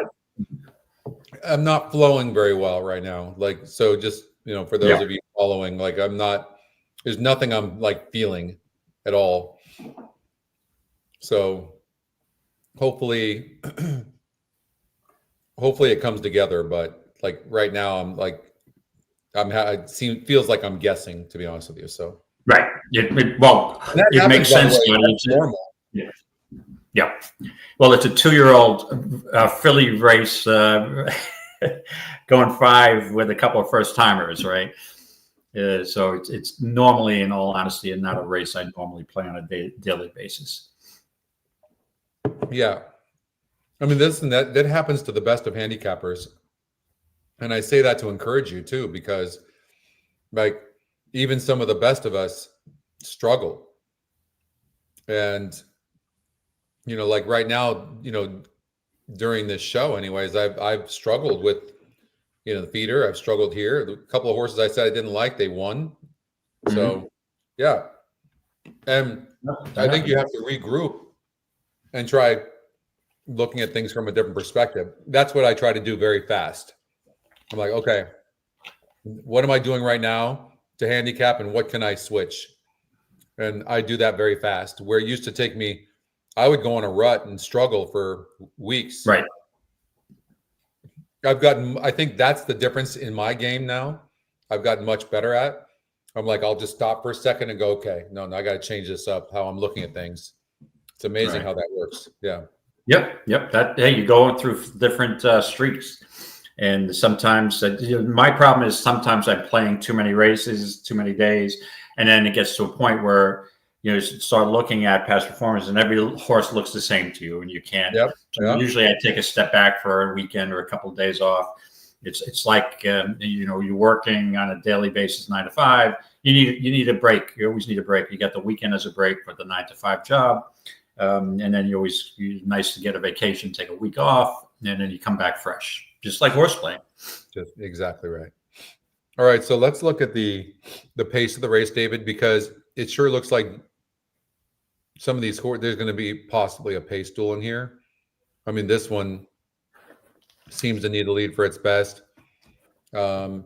[SPEAKER 1] I'm not flowing very well right now. Like, so just, for those of you following, like there's nothing I'm like feeling at all. So hopefully it comes together. But like right now feels like I'm guessing, to be honest with you. So.
[SPEAKER 2] Right. It makes sense.
[SPEAKER 1] That's normal.
[SPEAKER 2] Yeah. Yeah. Well, it's a 2-year-old filly race going 5 with a couple of first timers, right? So it's normally, in all honesty, and not a race I normally play on a daily basis.
[SPEAKER 1] Yeah. I mean, that happens to the best of handicappers. And I say that to encourage you too, because like even some of the best of us struggle. And like right now, during this show anyways, I've struggled with, the feeder. I've struggled here. A couple of horses I said I didn't like, they won. So, yeah. And I think you have to regroup and try looking at things from a different perspective. That's what I try to do very fast. I'm like, okay, what am I doing right now to handicap and what can I switch? And I do that very fast. Where it used to take me, I would go on a rut and struggle for weeks.
[SPEAKER 2] Right.
[SPEAKER 1] I think that's the difference in my game now. I've gotten much better at. I'm like, I'll just stop for a second and go, okay, no, I got to change this up, how I'm looking at things. It's amazing how that works. Yeah.
[SPEAKER 2] Yep. You're going through different streaks. And sometimes my problem is sometimes I'm playing too many races, too many days. And then it gets to a point where you start looking at past performance and every horse looks the same to you and you can't. So usually I take a step back for a weekend or a couple of days off. It's like, you're working on a daily basis, 9 to 5. You need a break. You always need a break. You got the weekend as a break for the 9 to 5 job. And then you're nice to get a vacation, take a week off, and then you come back fresh, just like horse playing.
[SPEAKER 1] Just exactly right. All right. So let's look at the pace of the race, David, because it sure looks like some of these there's going to be possibly a pace duel in here. I mean, this one seems to need a lead for its best. Same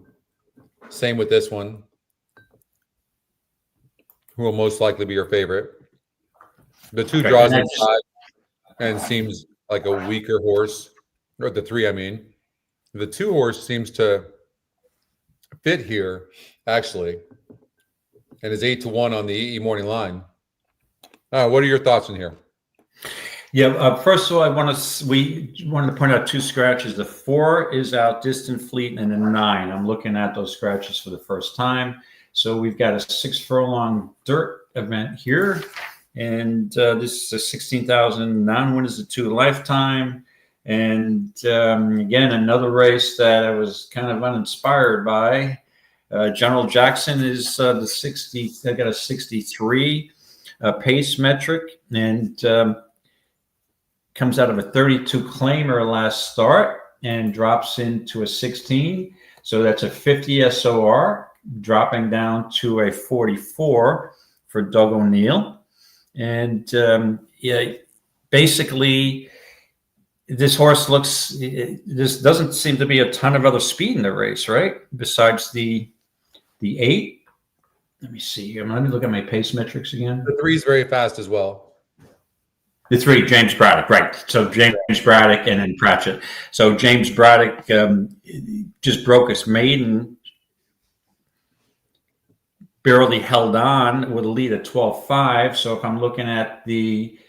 [SPEAKER 1] with this one, who will most likely be your favorite. The 2 draws in 5 and seems like a weaker horse, or the 3, I mean. The 2 horse seems to fit here, actually, and is 8-1 on the EE morning line. What are your thoughts in here?
[SPEAKER 2] Yeah, first of all, we wanted to point out 2 scratches. The 4 is out, Distant Fleet, and the 9. I'm looking at those scratches for the first time. So we've got a 6 furlong dirt event here. And this is a 16,000 non-win is a 2 lifetime. And again, another race that I was kind of uninspired by. General Jackson is the 60. They got a 63 pace metric and comes out of a 32 claimer last start and drops into a 16. So that's a 50 SOR, dropping down to a 44 for Doug O'Neill. And basically, this horse this doesn't seem to be a ton of other speed in the race, right? Besides the 8. Let me see here. Let me look at my pace metrics again.
[SPEAKER 1] The 3 is very fast as well.
[SPEAKER 2] The 3, James Braddock, right. So James Braddock and then Pratchett. So James Braddock just broke his maiden, barely held on with a lead at 12.5. So if I'm looking at the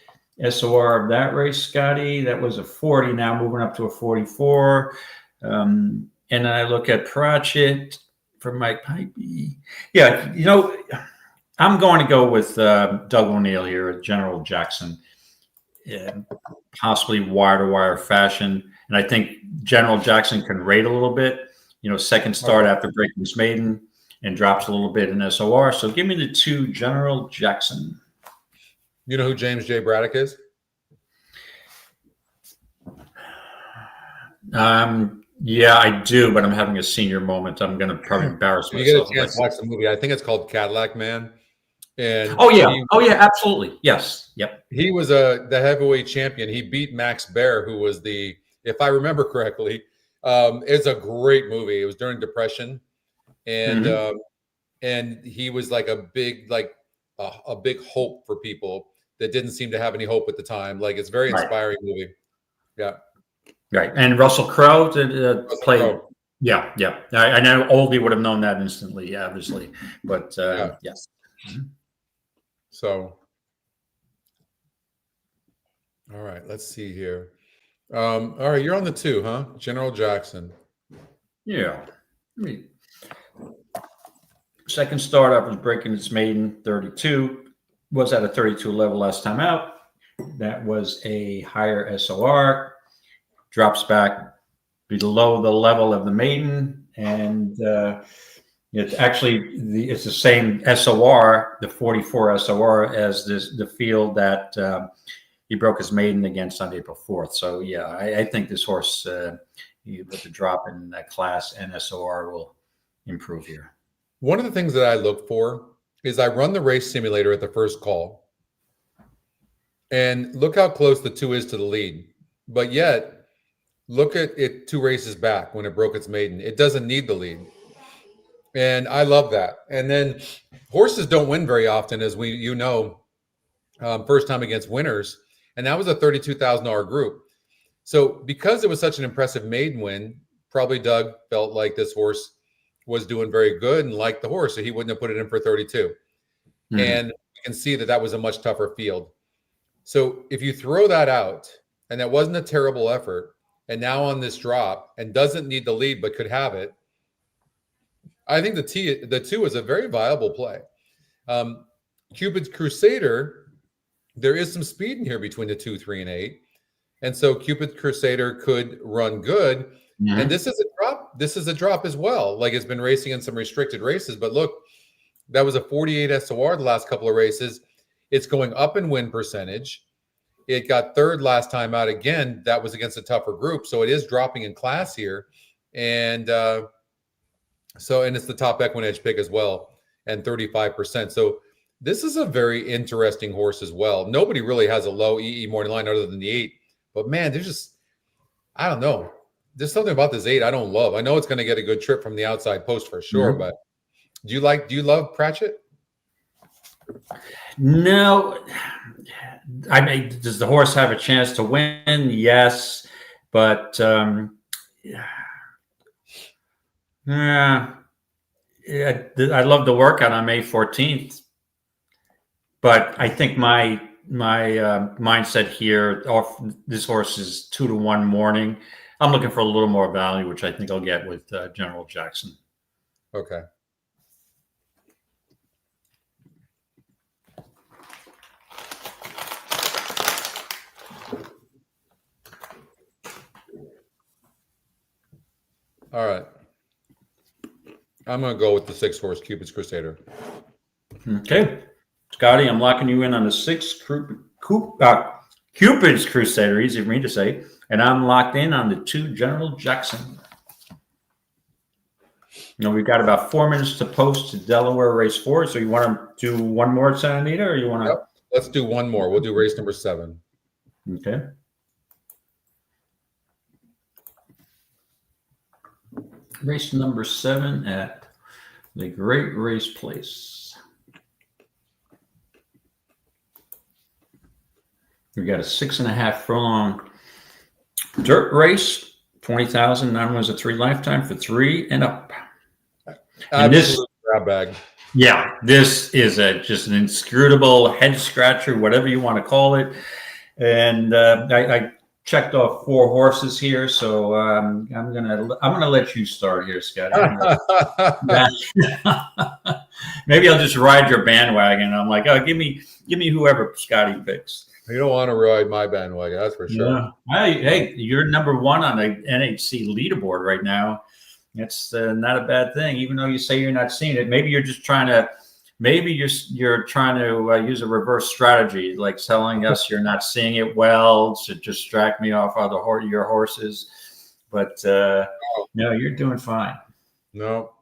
[SPEAKER 2] SOR of that race, Scotty, that was a 40, now moving up to a 44. And then I look at Pratchett for Mike Pipey. Yeah, I'm going to go with Doug O'Neill here, General Jackson, possibly wire-to-wire fashion. And I think General Jackson can rate a little bit, second start after breaking his maiden and drops a little bit in SOR. So give me the 2 General Jackson.
[SPEAKER 1] You know who James J. Braddock is?
[SPEAKER 2] Yeah, I do, but I'm having a senior moment. I'm going to probably embarrass myself.
[SPEAKER 1] You get a chance to watch the movie. I think it's called Cadillac Man. And
[SPEAKER 2] oh yeah, absolutely, yes, yep.
[SPEAKER 1] he was the heavyweight champion. He beat Max Baer, who was if I remember correctly, it's a great movie. It was during Depression, and and he was like a big big hope for people that didn't seem to have any hope at the time. Like, it's a very inspiring movie. Yeah.
[SPEAKER 2] Right. And Russell Crowe played.
[SPEAKER 1] Crowe.
[SPEAKER 2] Yeah. Yeah. I know Oldie would have known that instantly, obviously. But yes.
[SPEAKER 1] So, all right, let's see here. All right, you're on the 2, huh? General Jackson.
[SPEAKER 2] Yeah. Second startup was breaking its maiden 32. Was at a 32 level last time out. That was a higher SOR. Drops back below the level of the maiden, and it's actually it's the same SOR, the 44 SOR, as the field that he broke his maiden against on April 4th. So yeah, I think this horse with the drop in class and SOR will improve here.
[SPEAKER 1] One of the things that I look for is I run the race simulator at the first call, and look how close the 2 is to the lead, but yet look at it 2 races back when it broke its maiden. It doesn't need the lead. And I love that. And then horses don't win very often, as first time against winners. And that was a $32,000 group. So because it was such an impressive maiden win, probably Doug felt like this horse was doing very good and liked the horse, so he wouldn't have put it in for 32. And you can see that was a much tougher field. So if you throw that out, and that wasn't a terrible effort, and now on this drop and doesn't need the lead but could have it, I think the 2 is a very viable play. Cupid's Crusader, there is some speed in here between the 2, 3, and 8. And so Cupid's Crusader could run good. And this is a drop. This is a drop as well. Like, it's been racing in some restricted races, but look, that was a 48 SOR the last couple of races. It's going up in win percentage. It got 3rd last time out. Again, that was against a tougher group. So it is dropping in class here. And and it's the top EquinEdge pick as well, and 35%. So this is a very interesting horse as well. Nobody really has a low EE morning line other than the 8. But man, I don't know. There's something about this 8 I don't love. I know it's going to get a good trip from the outside post for sure, but do you love Pratchett?
[SPEAKER 2] No. I mean, does the horse have a chance to win? Yes, but I love the workout on May 14th, but I think my mindset here, this horse is 2-1 morning. I'm looking for a little more value, which I think I'll get with General Jackson.
[SPEAKER 1] Okay. All right. I'm going to go with the 6 horse Cupid's Crusader.
[SPEAKER 2] Okay. Scotty, I'm locking you in on the 6 Cupid's Crusader, easy for me to say. And I'm locked in on the 2 General Jackson. We've got about 4 minutes to post to Delaware race 4. So you want to do one more at Santa Anita, or you want to?
[SPEAKER 1] Yep. Let's do one more. We'll do race number 7.
[SPEAKER 2] Okay. Race number 7 at the Great Race Place. We've got a 6.5 furlong dirt race, 20,000. None was a 3 lifetime for 3 and up. And this
[SPEAKER 1] grab bag.
[SPEAKER 2] Yeah, this is just an inscrutable head scratcher, whatever you want to call it. And I checked off 4 horses here, so I'm gonna let you start here, Scotty. Maybe I'll just ride your bandwagon. I'm like, oh, give me whoever Scotty picks.
[SPEAKER 1] You don't want to ride my bandwagon, that's for sure.
[SPEAKER 2] Yeah. Hey, you're number 1 on the NHC leaderboard right now. It's not a bad thing, even though you say you're not seeing it. Maybe you're just trying to. Maybe you're trying to use a reverse strategy, like telling us you're not seeing it well to distract me off other your horses. But no, you're doing fine.
[SPEAKER 1] No,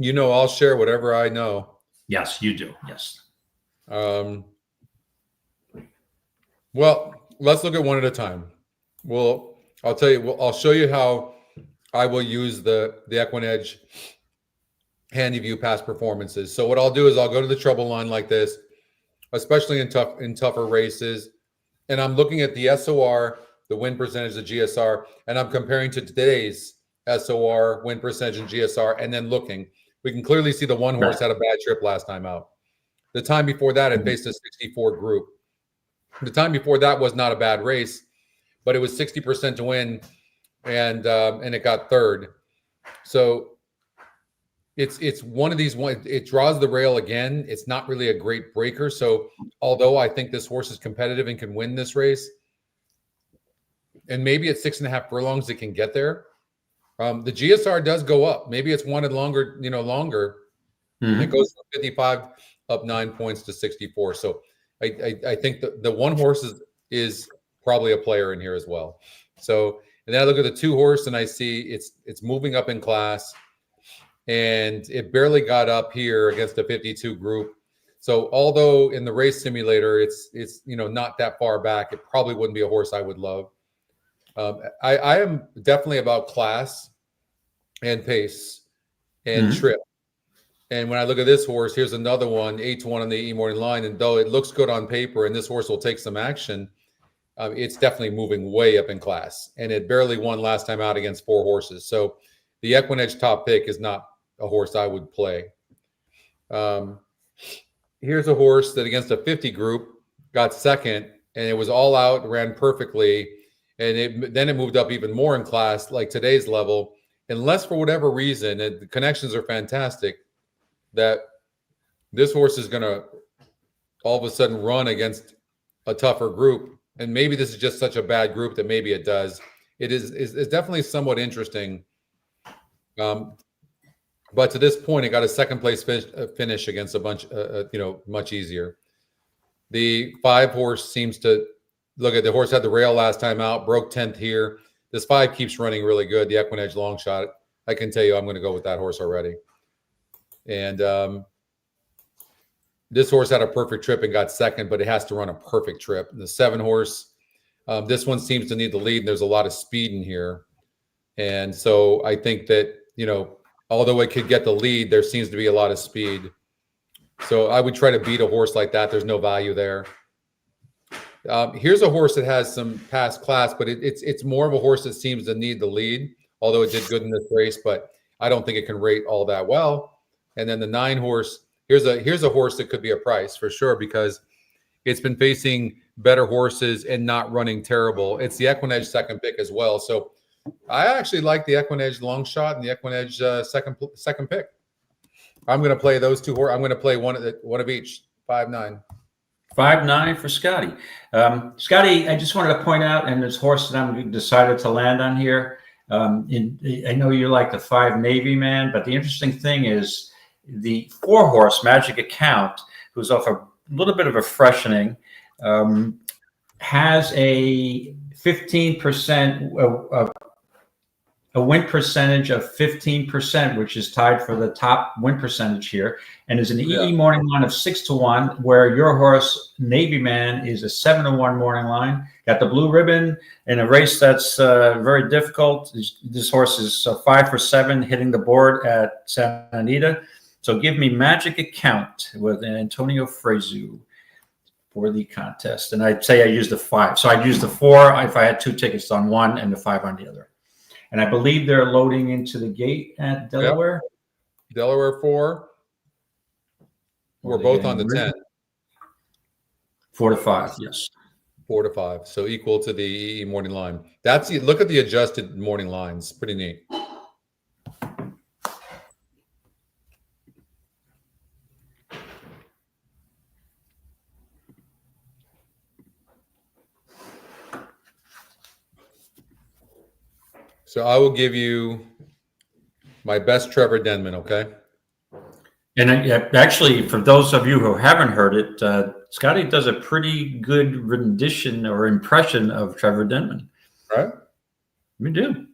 [SPEAKER 1] I'll share whatever I know.
[SPEAKER 2] Yes, you do. Yes.
[SPEAKER 1] Well, let's look at one at a time. Well, I'll tell you. Well, I'll show you how I will use the EquinEdge handy view past performances. So what I'll do is I'll go to the treble line like this, especially in tougher races, and I'm looking at the SOR, the win percentage, the GSR, and I'm comparing to today's SOR, win percentage, and GSR, and then looking. We can clearly see the one horse had a bad trip last time out. The time before that, it faced a 64 group. The time before that was not a bad race, but it was 60% to win, and it got third. So it's one of these one. It draws the rail again. It's not really a great breaker. So although I think this horse is competitive and can win this race, and maybe at 6.5 furlongs it can get there. The GSR does go up. Maybe it's wanted longer. Longer. Mm-hmm. It goes from 55 up 9 points to 64. So I think the one horse is probably a player in here as well. So, and then I look at the 2 horse and I see it's moving up in class, and it barely got up here against the 52 group. So although in the race simulator it's not that far back, it probably wouldn't be a horse I would love. I am definitely about class and pace and trip. And when I look at this horse, here's another one, 8-1 on the E morning line. And though it looks good on paper and this horse will take some action, it's definitely moving way up in class. And it barely won last time out against 4 horses. So the EquinEdge top pick is not a horse I would play. Here's a horse that against a 50 group got second, and it was all out, ran perfectly. And then it moved up even more in class, like today's level. Unless for whatever reason, and the connections are fantastic, that this horse is going to all of a sudden run against a tougher group. And maybe this is just such a bad group that maybe it does. It is definitely somewhat interesting. But to this point, it got a second place finish against a bunch, much easier. The 5 horse seems to look at the horse had the rail last time out, broke 10th here. This 5 keeps running really good. The EquinEdge long shot. I can tell you, I'm going to go with that horse already. And this horse had a perfect trip and got second, but it has to run a perfect trip. The 7 horse, this one seems to need the lead. And there's a lot of speed in here. And so I think that, although it could get the lead, there seems to be a lot of speed. So I would try to beat a horse like that. There's no value there. Here's a horse that has some past class, but it's more of a horse that seems to need the lead, although it did good in this race, but I don't think it can rate all that well. And then the 9 horse, here's a horse that could be a price for sure, because it's been facing better horses and not running terrible. It's the EquinEdge second pick as well. So I actually like the EquinEdge long shot and the EquinEdge second pick. I'm going to play those 2 horses. I'm going to play one of each. 5-9.
[SPEAKER 2] 5-9 for Scotty. Scotty, I just wanted to point out, and this horse that I'm decided to land on here. I know you like the 5 Navy Man, but the interesting thing is the 4 horse Magic Account, who's off a little bit of a freshening, has a 15% a win percentage of 15%, which is tied for the top win percentage here, and is an EE morning line of 6-1, where your horse Navy Man is a 7-1 morning line. Got the blue ribbon in a race that's very difficult. This horse is 5 for 7, hitting the board at Santa Anita. So give me Magic Account with Antonio Frezu for the contest, and I'd say I used the 5. So I'd use the 4 if I had 2 tickets on one and the 5 on the other. And I believe they're loading into the gate at Delaware.
[SPEAKER 1] Yep. Delaware 4. We're both on the 10.
[SPEAKER 2] 4-5, yes.
[SPEAKER 1] 4-5. So equal to the EE morning line. Look at the adjusted morning lines. Pretty neat. So I will give you my best Trevor Denman, okay?
[SPEAKER 2] And actually, for those of you who haven't heard it, Scotty does a pretty good rendition or impression of Trevor Denman.
[SPEAKER 1] Right?
[SPEAKER 2] We do.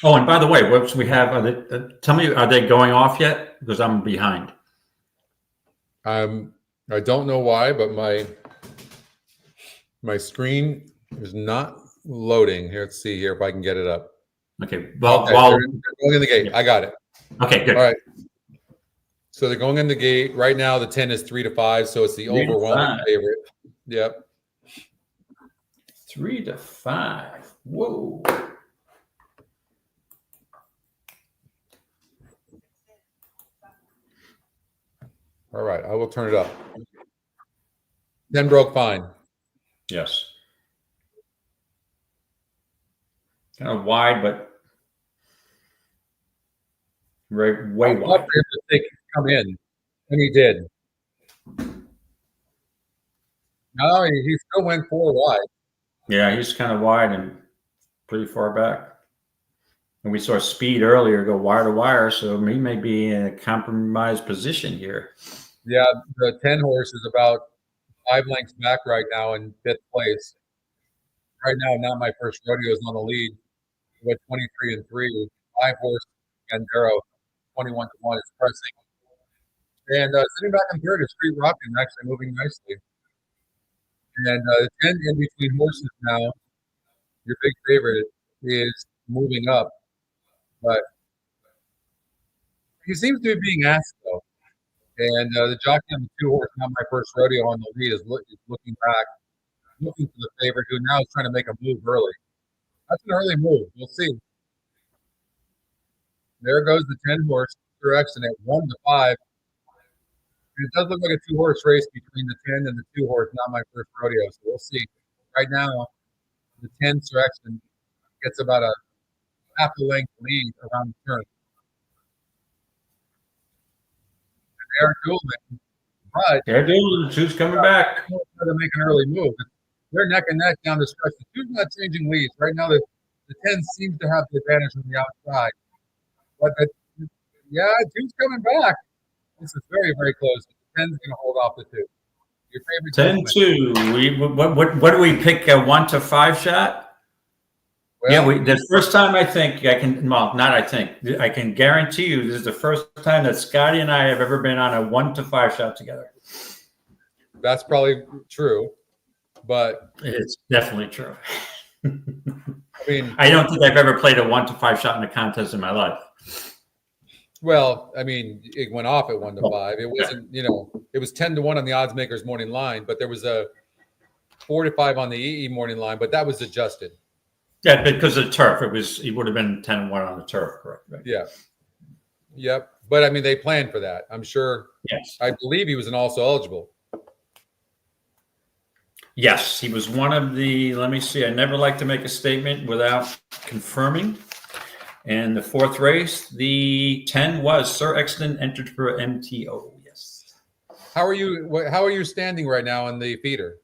[SPEAKER 2] Oh, and by the way, what we have? Tell me, are they going off yet? Because I'm behind.
[SPEAKER 1] I don't know why, but my screen is not loading. Here, let's see here if I can get it up.
[SPEAKER 2] Okay. Well,
[SPEAKER 1] Okay, they're going in the gate.
[SPEAKER 2] Yeah.
[SPEAKER 1] I got it.
[SPEAKER 2] Okay, good.
[SPEAKER 1] All right. So they're going in the gate right now. The 10 is 3-5, so it's the
[SPEAKER 2] 3 to
[SPEAKER 1] overwhelming
[SPEAKER 2] 5.
[SPEAKER 1] favorite. Yep.
[SPEAKER 2] 3 to 5. Whoa.
[SPEAKER 1] All right, I will turn it up. 10 broke fine.
[SPEAKER 2] Yes. Kind of wide, but way
[SPEAKER 1] I thought
[SPEAKER 2] wide.
[SPEAKER 1] for him to come in, and he did. No, he still went 4 wide.
[SPEAKER 2] Yeah, he's kind of wide and pretty far back. And we saw Speed earlier go wire to wire, so he may be in a compromised position here.
[SPEAKER 1] Yeah, the 10 horse is about 5 lengths back right now in 5th place. Right now, Not My First Rodeo is on the lead with 23-3. 5 horse Gandero, 21-1 is pressing. And sitting back in third is Street Rockin', actually moving nicely. And the 10 in between horses now, your big favorite, is moving up. But he seems to be being asked, though. And the jockey on the 2 horse, Not My First Rodeo, on the lead is looking back, looking for the favorite, who now is trying to make a move early. That's an early move. We'll see. There goes the 10 horse direction at 1-5. And it does look like a 2 horse race between the 10 and the 2 horse, Not My First Rodeo. So we'll see. Right now, the 10 direction gets about a half a length lead around the turn. And they're dueling, but
[SPEAKER 2] They're doing. Two's coming back.
[SPEAKER 1] to make an early move. They're neck and neck down the stretch. The 2's not changing leads. Right now, the 10 seems to have the advantage on the outside. But 2's coming back. This is very, very close. The 10's going to hold off the 2. Your favorite
[SPEAKER 2] 10-2. What do we pick? A 1 to 5 shot?
[SPEAKER 1] Well,
[SPEAKER 2] The first time I think I can. Well, not I think. I can guarantee you this is the first time that Scotty and I have ever been on a 1 to 5 shot together.
[SPEAKER 1] that's probably true, but
[SPEAKER 2] It's definitely true.
[SPEAKER 1] I mean,
[SPEAKER 2] I don't think I've ever played a 1 to 5 shot in a contest in my life.
[SPEAKER 1] well, I mean, it went off at 1-5. It wasn't, it was 10-1 on the odds makers morning line, but there was a 4-5 on the EE morning line, but that was adjusted.
[SPEAKER 2] Yeah, because of the turf, it would have been 10-1 on the turf, correct? Right?
[SPEAKER 1] Yeah. Yep. But I mean, they planned for that. I'm sure.
[SPEAKER 2] Yes.
[SPEAKER 1] I believe he was also eligible.
[SPEAKER 2] Yes, he was one of the. Let me see. I never like to make a statement without confirming. And the 4th race, the 10 was Sir Exton entered for MTO. Yes.
[SPEAKER 1] How are you standing right now in the feeder?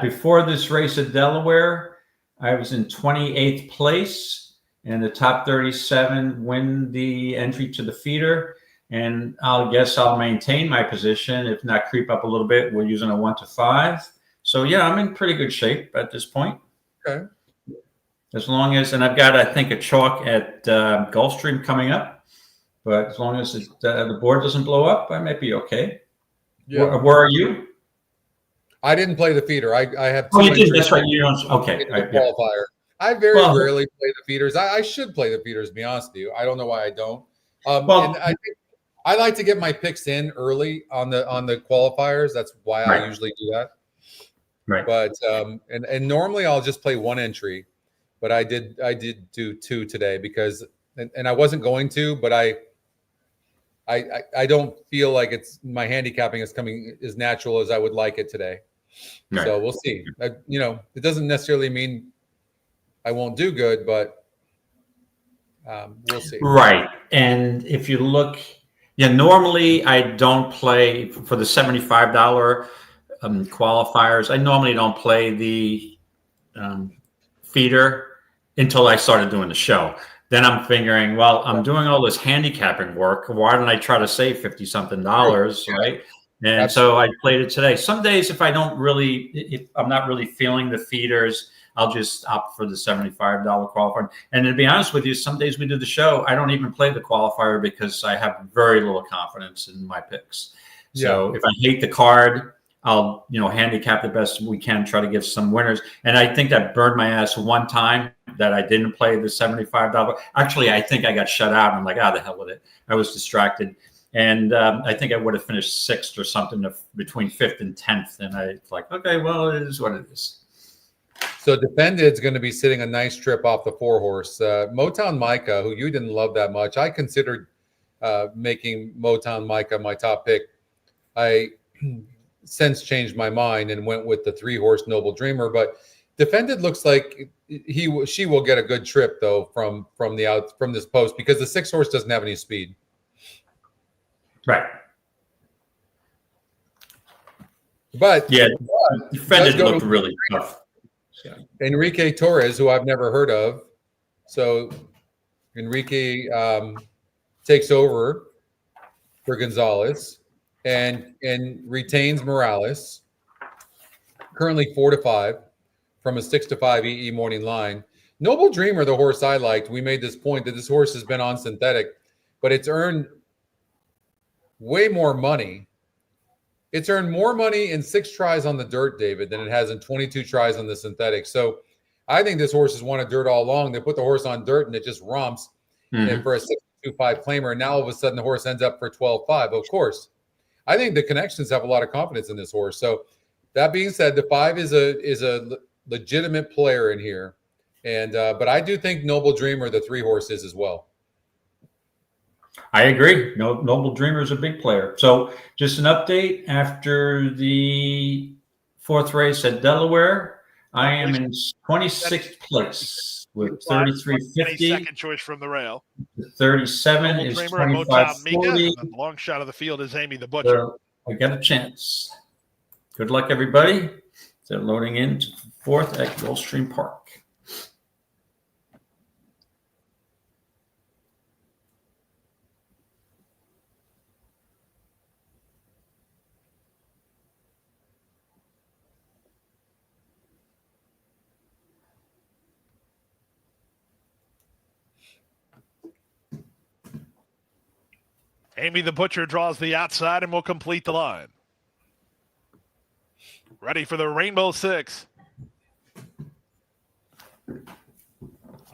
[SPEAKER 2] Before this race at Delaware, I was in 28th place, and the top 37 win the entry to the feeder. And I'll maintain my position, if not creep up a little bit. We're using a 1 to 5. So yeah, I'm in pretty good shape at this point.
[SPEAKER 1] Okay.
[SPEAKER 2] As long as, and I've got, I think, a chalk at Gulfstream coming up. But as long as the board doesn't blow up, I might be okay.
[SPEAKER 1] Yeah.
[SPEAKER 2] Where are you?
[SPEAKER 1] I didn't play the feeder. I have.
[SPEAKER 2] Oh, you did. That's right. You don't. Okay.
[SPEAKER 1] Qualifier. I very rarely play the feeders. I should play the feeders, to be honest with you. I don't know why I don't. And I think I like to get my picks in early on the qualifiers. That's why I usually do that.
[SPEAKER 2] Right.
[SPEAKER 1] But and normally I'll just play 1 entry, but I did do 2 today because and I wasn't going to, but I don't feel like my handicapping is coming as natural as I would like it today. Right. So we'll see. It doesn't necessarily mean I won't do good, but we'll see.
[SPEAKER 2] Right. And if you look, normally I don't play for the $75 qualifiers. I normally don't play the feeder until I started doing the show. Then I'm figuring, well, I'm doing all this handicapping work. Why don't I try to save $50-something, right? And
[SPEAKER 1] Absolutely.
[SPEAKER 2] so I played it today. Some days, if I'm not really feeling the feeders, I'll just opt for the $75 qualifier. And to be honest with you, some days we do the show, I don't even play the qualifier because I have very little confidence in my picks. So if I hate the card, I'll, handicap the best we can, try to get some winners. And I think that burned my ass one time that I didn't play the $75. Actually, I think I got shut out. I'm like, the hell with it. I was distracted. And I think I would have finished sixth or something between fifth and 10th. And I like, okay, well, it is what it is.
[SPEAKER 1] So Defended's going to be sitting a nice trip off the 4-horse. Motown Micah, who you didn't love that much. I considered making Motown Micah my top pick. I since changed my mind and went with the 3-horse Noble Dreamer. But Defended looks like she will get a good trip though from this post, because the 6-horse doesn't have any speed.
[SPEAKER 2] Right.
[SPEAKER 1] But
[SPEAKER 2] Defended looked really tough.
[SPEAKER 1] Enrique Torres, who I've never heard of. So Enrique takes over for Gonzalez and retains Morales. Currently 4-5 from a 6-5 EE morning line. Noble Dreamer, the horse I liked, we made this point that this horse has been on synthetic, but it's earned way more money. It's earned more money in 6 tries on the dirt, David, than it has in 22 tries on the synthetic. So I think this horse has wanted dirt all along. They put the horse on dirt and it just romps and for a 6-2-5 claimer. And now all of a sudden the horse ends up for 12-5. Of course, I think the connections have a lot of confidence in this horse. So that being said, the 5 is a legitimate player in here. And but I do think Noble Dreamer, the 3-horse, is as well.
[SPEAKER 2] I agree. Noble Dreamer is a big player. So just an update after the 4th race at Delaware. I am in 26th place with 33.50.
[SPEAKER 3] Second choice from the rail.
[SPEAKER 2] 37
[SPEAKER 3] Noble
[SPEAKER 2] is
[SPEAKER 3] Dreamer,
[SPEAKER 2] 25.40.
[SPEAKER 3] The long shot of the field is Amy the Butcher.
[SPEAKER 2] So I got a chance. Good luck, everybody. They're loading into 4th at Gulfstream Park.
[SPEAKER 3] Amy the Butcher draws the outside and will complete the line. Ready for the Rainbow 6.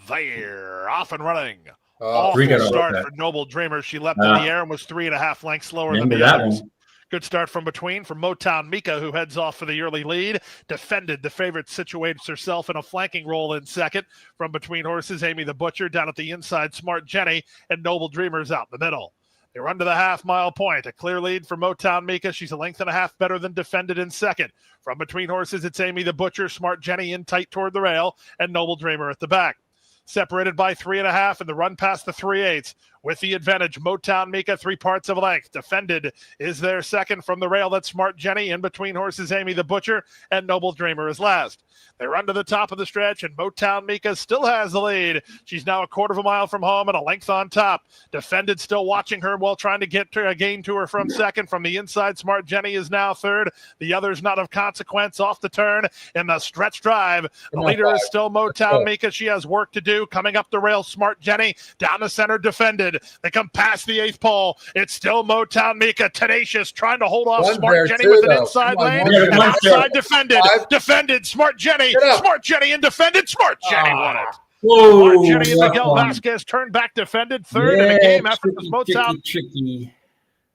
[SPEAKER 3] They're off and running. Awful start for Noble Dreamer. She leapt in the air and was 3.5 lengths slower than the others. Good start from between for Motown Mika, who heads off for the early lead. Defended, the favorite, situates herself in a flanking role in second. From between horses, Amy the Butcher. Down at the inside, Smart Jenny, and Noble Dreamer's out the middle. They run to the half-mile point. A clear lead for Motown Mika. She's a length and a half better than Defended in second. From between horses, it's Amy the Butcher, Smart Jenny in tight toward the rail, and Noble Dreamer at the back. Separated by 3.5 in the run past the 3/8. With the advantage, Motown Mika, 3 parts of a length. Defended is there second from the rail. That's Smart Jenny. In between horses, Amy the Butcher, and Noble Dreamer is last. They run to the top of the stretch, and Motown Mika still has the lead. She's now a 1/4 mile from home and a length on top. Defended still watching her while trying to get to a gain to her from second. From the inside, Smart Jenny is now third. The others not of consequence off the turn in the stretch drive. The leader is still Motown Mika. She has work to do. Coming up the rail, Smart Jenny. Down the center, Defended. They come past the 8th pole. It's still Motown Mika, tenacious, trying to hold off Smart Jenny with an inside lane. And outside, Defended. Defended, Smart Jenny. Smart Jenny and Defended. Smart Jenny won it.
[SPEAKER 2] Whoa,
[SPEAKER 3] Smart Jenny and Miguel Vasquez turned back Defended. Third in the game after this Motown.
[SPEAKER 2] Tricky.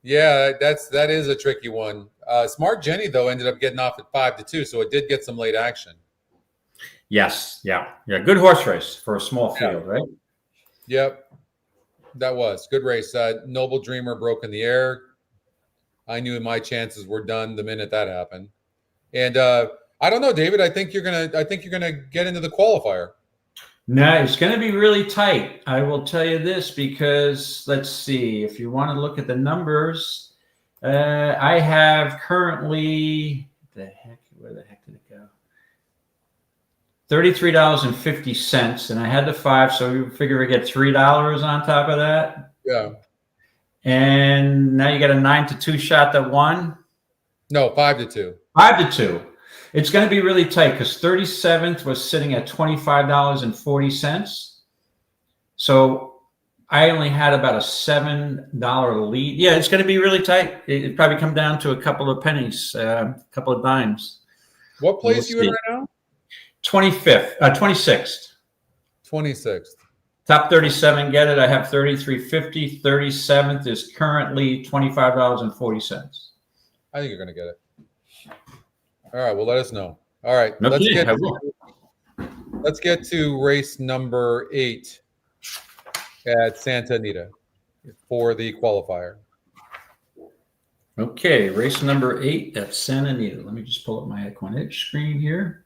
[SPEAKER 1] Yeah, that is a tricky one. Smart Jenny, though, ended up getting off at 5-2, so it did get some late action.
[SPEAKER 2] Yes, yeah. Good horse race for a small field, right?
[SPEAKER 1] Yep, that was good race. Noble Dreamer broke in the air. I knew my chances were done the minute that happened. And I don't know, David. I think you're gonna get into the qualifier.
[SPEAKER 2] No, it's going to be really tight. I will tell you this because let's see. If you want to look at the numbers, I have currently where the heck did it go? $33.50, and I had the 5, so you figure we get $3 on top of that.
[SPEAKER 1] Yeah.
[SPEAKER 2] And now you got a 9-2 shot that won.
[SPEAKER 1] No, 5-2.
[SPEAKER 2] 5-2. It's going to be really tight because 37th was sitting at $25.40. So I only had about a $7 lead. Yeah, it's going to be really tight. It'd probably come down to a couple of pennies, a couple of dimes.
[SPEAKER 1] What place are you in right now?
[SPEAKER 2] 26th.
[SPEAKER 1] 26th.
[SPEAKER 2] Top 37, get it. I have 33.50. 37th is currently $25.40.
[SPEAKER 1] I think you're going to get it. All right. Well, let us know. All right.
[SPEAKER 2] Okay,
[SPEAKER 1] Let's get to race number 8 at Santa Anita for the qualifier.
[SPEAKER 2] Okay, race number 8 at Santa Anita. Let me just pull up my EquinEdge screen here.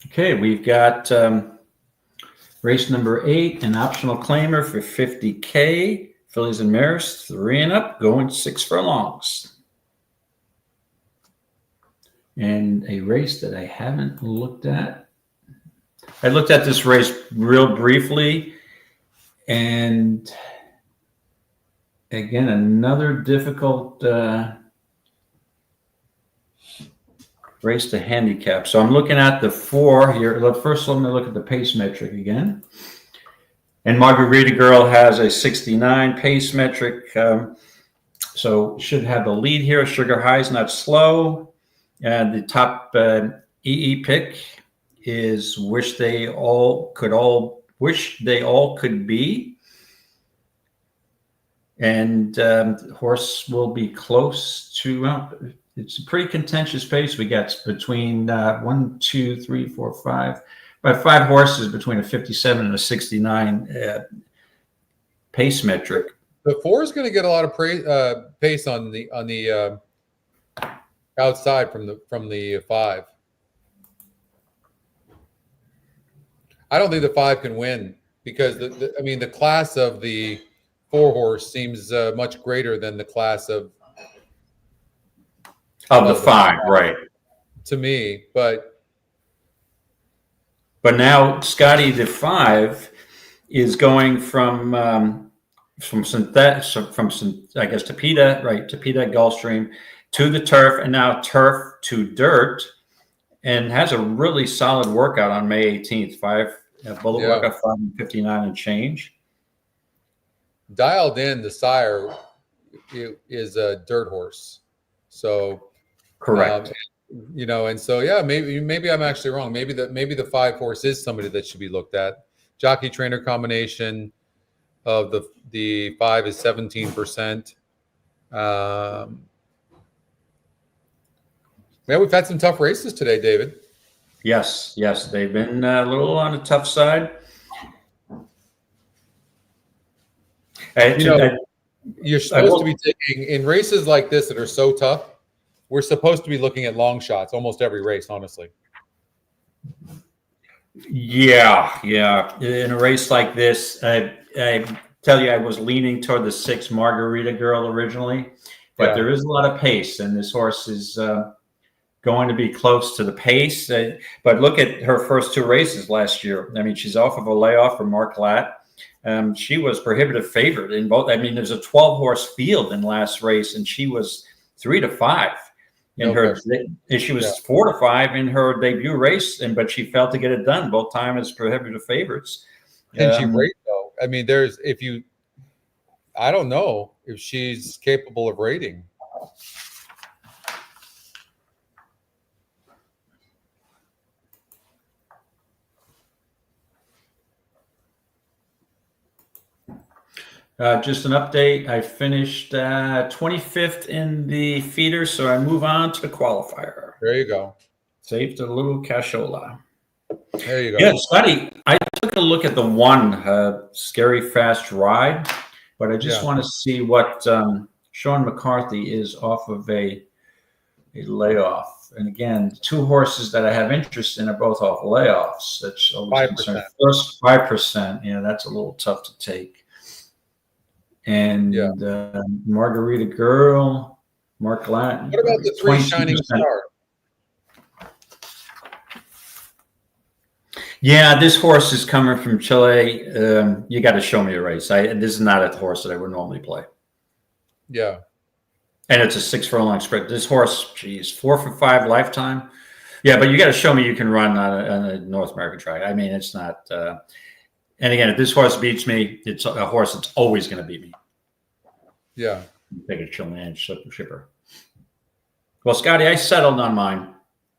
[SPEAKER 2] Okay, we've got race number 8, an optional claimer for $50K. Fillies and mares, 3 and up, going 6 furlongs. And a race that I haven't looked at. I looked at this race real briefly, and again, another difficult race to handicap. So I'm looking at the 4 here. First, let me look at the pace metric again. And Margarita Girl has a 69 pace metric. So should have the lead here. Sugar High's not slow. And the top EE pick is Wish They All Could Be. And the horse will be close to, it's a pretty contentious pace. We got between 1, 2, 3, 4, 5, about 5 horses between a 57 and a 69 pace metric.
[SPEAKER 1] The 4 is going to get a lot of pace on the outside from the 5. I don't think the 5 can win because the class of the 4 horse seems much greater than the class of
[SPEAKER 2] the 5, right?
[SPEAKER 1] To me, but
[SPEAKER 2] now Scotty, the 5 is going from I guess Tapeta, right? Tapeta, Gulfstream to the turf, and now turf to dirt, and has a really solid workout on May 18th. Bullet workout 5:59 and change.
[SPEAKER 1] Dialed in, the sire is a dirt horse, so
[SPEAKER 2] correct.
[SPEAKER 1] And so maybe I'm actually wrong. Maybe the 5 horse is somebody that should be looked at. Jockey trainer combination of the 5 is 17%. We've had some tough races today, David.
[SPEAKER 2] Yes, they've been a little on the tough side.
[SPEAKER 1] You're supposed to be taking, in races like this that are so tough, we're supposed to be looking at long shots almost every race, honestly.
[SPEAKER 2] Yeah. In a race like this, I tell you, I was leaning toward the 6 Margarita Girl originally, but there is a lot of pace, and this horse is going to be close to the pace. But look at her first 2 races last year. I mean, she's off of a layoff from Mark Latt. She was prohibitive favorite in both. I mean, there's a 12-horse field in last race, and she was 3-5 in her. She was 4-5 in her debut race, but she failed to get it done both times as prohibitive favorites.
[SPEAKER 1] Can she rate though? I mean, I don't know if she's capable of rating.
[SPEAKER 2] Just an update. I finished 25th in the feeder, so I move on to the qualifier.
[SPEAKER 1] There you go.
[SPEAKER 2] Saved a little cashola.
[SPEAKER 1] There you go.
[SPEAKER 2] Yeah, Scotty, I took a look at the 1 Scary Fast Ride, but I just want to see what Sean McCarthy is off of a layoff. And again, 2 horses that I have interest in are both off layoffs. That's 5%. First 5%. Yeah, that's a little tough to take. And Margarita Girl, Mark Latin.
[SPEAKER 1] What about the 3 Shining Star?
[SPEAKER 2] Yeah, this horse is coming from Chile. You got to show me a race. This is not a horse that I would normally play.
[SPEAKER 1] Yeah.
[SPEAKER 2] And it's a 6 furlong spread. This horse, geez, 4 for 5 lifetime. Yeah, but you got to show me you can run on a North American track. I mean, it's not. And again, if this horse beats me, it's a horse that's always going to beat me.
[SPEAKER 1] Yeah.
[SPEAKER 2] Take a Chilean shipper. Well, Scotty, I settled on mine,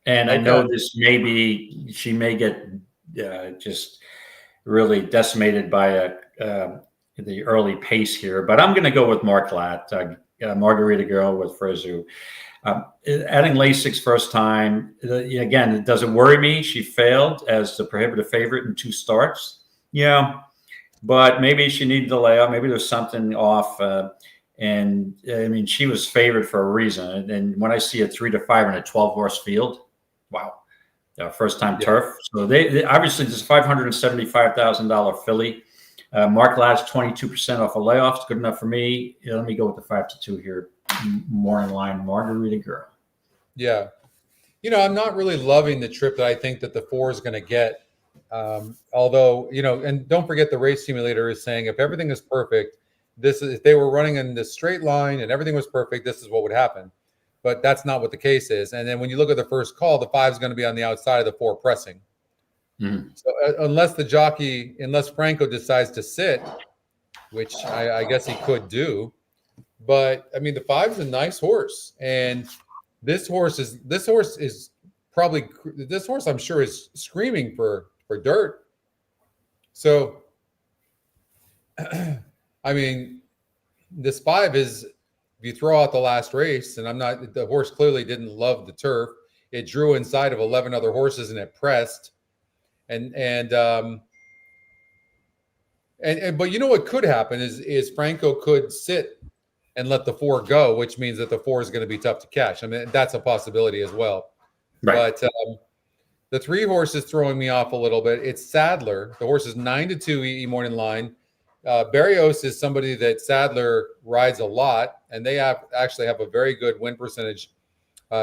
[SPEAKER 2] and I know this she may get just really decimated by the early pace here, but I'm going to go with Marklat, Margarita Girl with Frizu. Adding Lasix first time, again, it doesn't worry me. She failed as the prohibitive favorite in 2 starts. Yeah, but maybe she needed to lay out. Maybe there's something off. And I mean, she was favored for a reason. And when I see a 3 to 5 in a 12-horse field, wow, first time turf. So they obviously this is $575,000 filly. Mark Ladd's 22% off a layoff. It's good enough for me. Let me go with the 5-2 here. More in line, Margarita Girl.
[SPEAKER 1] Yeah. I'm not really loving the trip that I think that the 4 is going to get. Although, and don't forget the race simulator is saying if everything is perfect, if they were running in this straight line and everything was perfect, this is what would happen. But that's not what the case is. And then when you look at the first call, the 5 is going to be on the outside of the 4 pressing. Mm-hmm. So unless Franco decides to sit, which I guess he could do, but I mean the 5 is a nice horse, and this horse I'm sure is screaming for dirt. So I mean, this 5 is, if you throw out the last race, and the horse clearly didn't love the turf. It drew inside of 11 other horses and it pressed. But what could happen is Franco could sit and let the 4 go, which means that the 4 is going to be tough to catch. I mean, that's a possibility as well. Right. But the 3 horse is throwing me off a little bit. It's Sadler. The horse is 9-2 morning line. Barrios is somebody that Sadler rides a lot, and they actually have a very good win percentage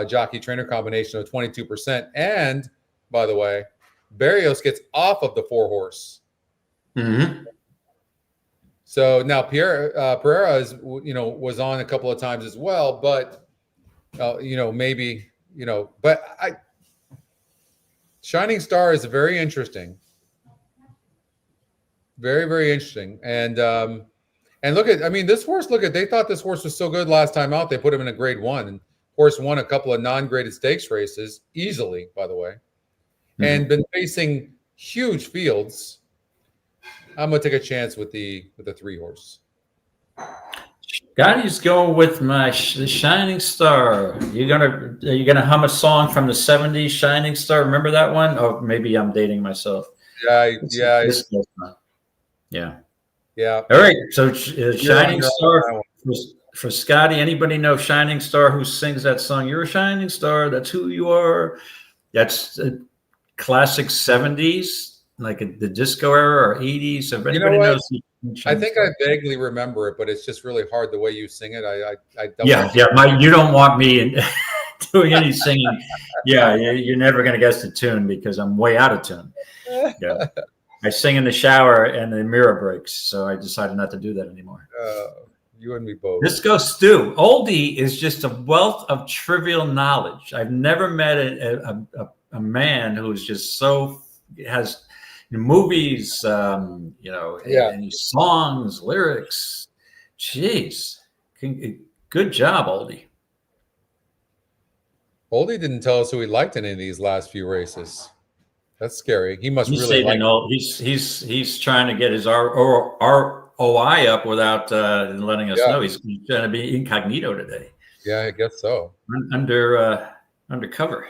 [SPEAKER 1] jockey trainer combination of 22%. And by the way, Barrios gets off of the 4 horse. Mm-hmm. So now Pereira is, was on a couple of times as well, but Shining Star is very interesting. Very, very interesting. And this horse, they thought this horse was so good last time out. They put him in a grade 1, and horse won a couple of non-graded stakes races easily, by the way, and been facing huge fields. I'm going to take a chance with the 3 horse.
[SPEAKER 2] Scotty's going with the Shining Star. Are you gonna hum a song from the 70s, Shining Star? Remember that one? Oh, maybe I'm dating myself. Yeah. All right. So Shining Star for Scotty. Anybody know Shining Star who sings that song? You're a shining star. That's who you are. That's a classic 70s, like the disco era or 80s. If anybody knows.
[SPEAKER 1] I think I vaguely remember it, but it's just really hard the way you sing it. I don't.
[SPEAKER 2] Yeah. You don't want me doing any singing. You're never going to guess the tune because I'm way out of tune. Yeah. I sing in the shower and the mirror breaks, so I decided not to do that anymore.
[SPEAKER 1] You and me both.
[SPEAKER 2] Let's go, Stu. Oldie is just a wealth of trivial knowledge. I've never met a man who's just has movies, any songs, lyrics. Jeez, good job, Oldie.
[SPEAKER 1] Oldie didn't tell us who he liked in any of these last few races. That's scary. He must really like.
[SPEAKER 2] He's trying to get his ROI up without letting us know. He's trying to be incognito today.
[SPEAKER 1] Yeah, I guess so.
[SPEAKER 2] Undercover.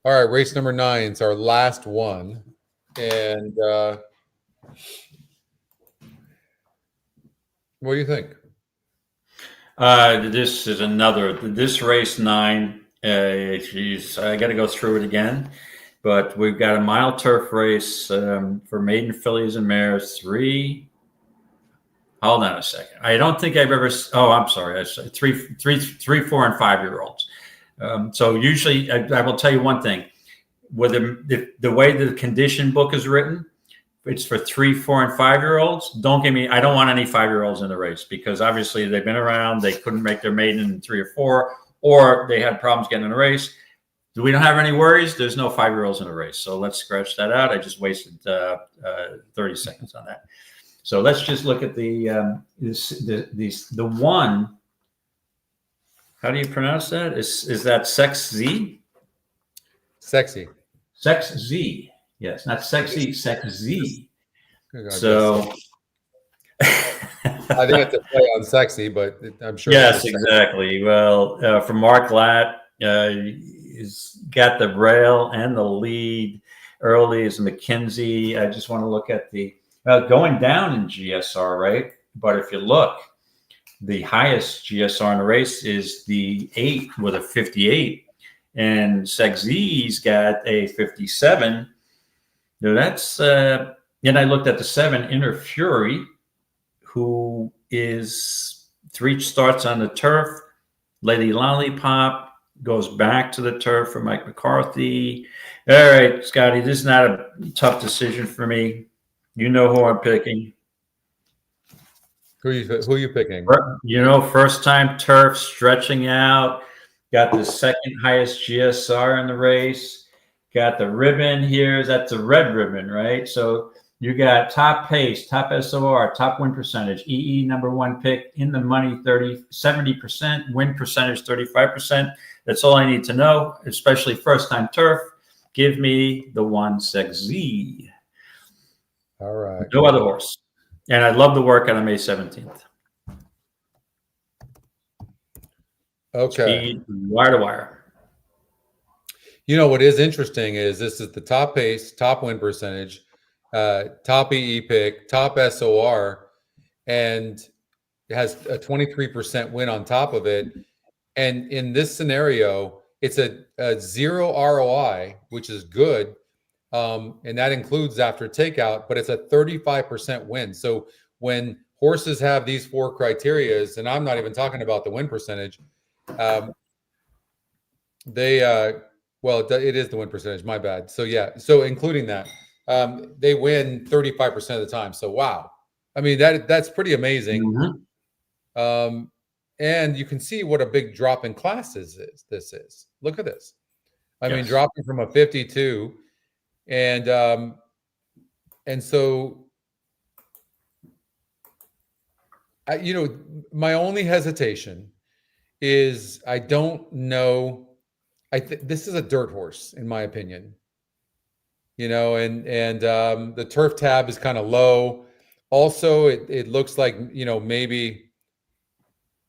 [SPEAKER 1] All right, race number 9. It's our last one, and what do you think?
[SPEAKER 2] This is this race 9. I got to go through it again. But we've got a mile turf race for maiden fillies and mares. 3. Hold on a second. I don't think I've ever. Oh, I'm sorry. I said 3, 4, and 5-year-olds. So usually, I will tell you one thing. whether the way the condition book is written, it's for 3, 4, and 5-year-olds. I don't want any 5-year-olds in the race, because obviously they've been around, they couldn't make their maiden in 3 or 4, or they had problems getting in a race. We don't have any worries. There's no 5-year-olds in a race. So let's scratch that out. I just wasted 30 seconds on that. So let's just look at the one. How do you pronounce that? Is that Sex Z?
[SPEAKER 1] Sexy.
[SPEAKER 2] Sex Z. Yes, not sexy, Sex Z. So
[SPEAKER 1] I think it's a play on sexy, but I'm sure.
[SPEAKER 2] Yes, exactly. Well, from Mark Latt, he's got the rail and the lead. Early is McKenzie. I just want to look at the going down in GSR, right? But if you look, the highest GSR in the race is the 8 with a 58, and Segzi's got a 57. Now that's and I looked at the 7, Inner Fury, who is 3 starts on the turf. Lady Lollipop goes back to the turf for Mike McCarthy. All right, Scotty, this is not a tough decision for me. You know who I'm picking.
[SPEAKER 1] Who are you picking?
[SPEAKER 2] You know, first time turf, stretching out. Got the second highest GSR in the race. Got the ribbon here. That's a red ribbon, right? So you got top pace, top SOR, top win percentage, EE number 1 pick, in the money 70%, win percentage 35%. That's all I need to know, especially first time turf. Give me the 1 Sex Z.
[SPEAKER 1] All right.
[SPEAKER 2] No other horse. And I love the work on May 17th.
[SPEAKER 1] Okay.
[SPEAKER 2] Speed, wire to wire.
[SPEAKER 1] You know, what is interesting is this is the top pace, top win percentage, top EE pick, top SOR, and it has a 23% win on top of it. And in this scenario, it's a 0 ROI, which is good. And that includes after takeout, but it's a 35% win. So when horses have these 4 criterias, and I'm not even talking about the win percentage, it is the win percentage, my bad. So yeah, so including that, they win 35% of the time. So wow. I mean, that's pretty amazing.
[SPEAKER 2] Mm-hmm.
[SPEAKER 1] And you can see what a big drop in classes this is. Look at this. I mean, dropping from a 52. And so, my only hesitation is I don't know. This is a dirt horse, in my opinion. And the turf tab is kind of low. Also, it looks like maybe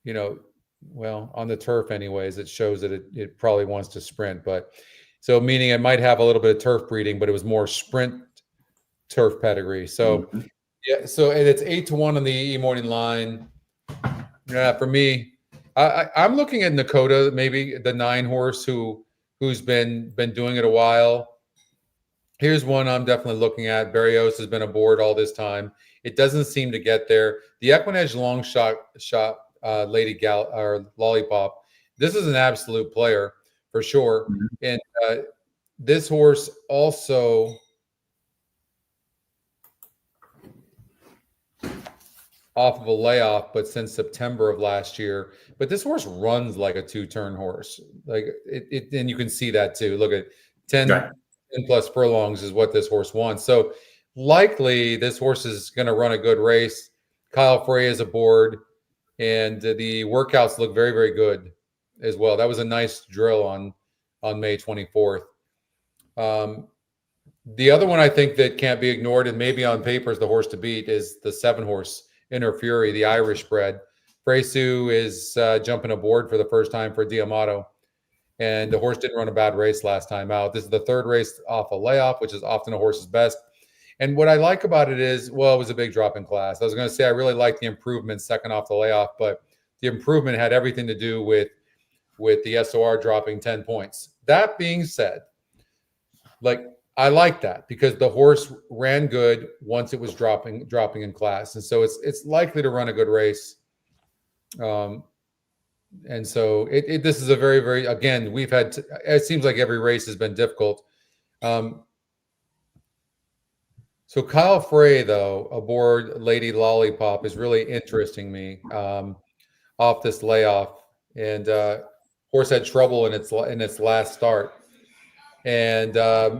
[SPEAKER 1] on the turf anyways, it shows that it probably wants to sprint, but. So meaning it might have a little bit of turf breeding, but it was more sprint turf pedigree. So yeah, so and it's 8-1 on the EE morning line. Yeah, for me, I'm looking at Nakota, maybe the 9 horse who's been doing it a while. Here's one I'm definitely looking at. Barrios has been aboard all this time. It doesn't seem to get there. The EquinEdge long shot Lady Gal or Lollipop. This is an absolute player. For sure. And this horse also off of a layoff, but since September of last year. But this horse runs like a 2-turn horse. Like it and you can see that too. Look at 10 plus furlongs is what this horse wants. So likely this horse is going to run a good race. Kyle Frey is aboard, and the workouts look very, very good as well. That was a nice drill on May 24th. The other one I think that can't be ignored, and maybe on paper is the horse to beat, is the 7 horse Inner Fury, the Irish bred. Fresu is jumping aboard for the first time for Diamato, and the horse didn't run a bad race last time out. This is the 3rd race off a layoff, which is often a horse's best. And what I like about it is, well, it was a big drop in class. I was going to say I really like the improvement second off the layoff, but the improvement had everything to do with the SOR dropping 10 points. That being said, I like that because the horse ran good once it was dropping in class. And so it's likely to run a good race. And so this is a very, very, again, it seems like every race has been difficult. So Kyle Frey, though, aboard Lady Lollipop is really interesting me off this layoff, and horse had trouble in its last start. And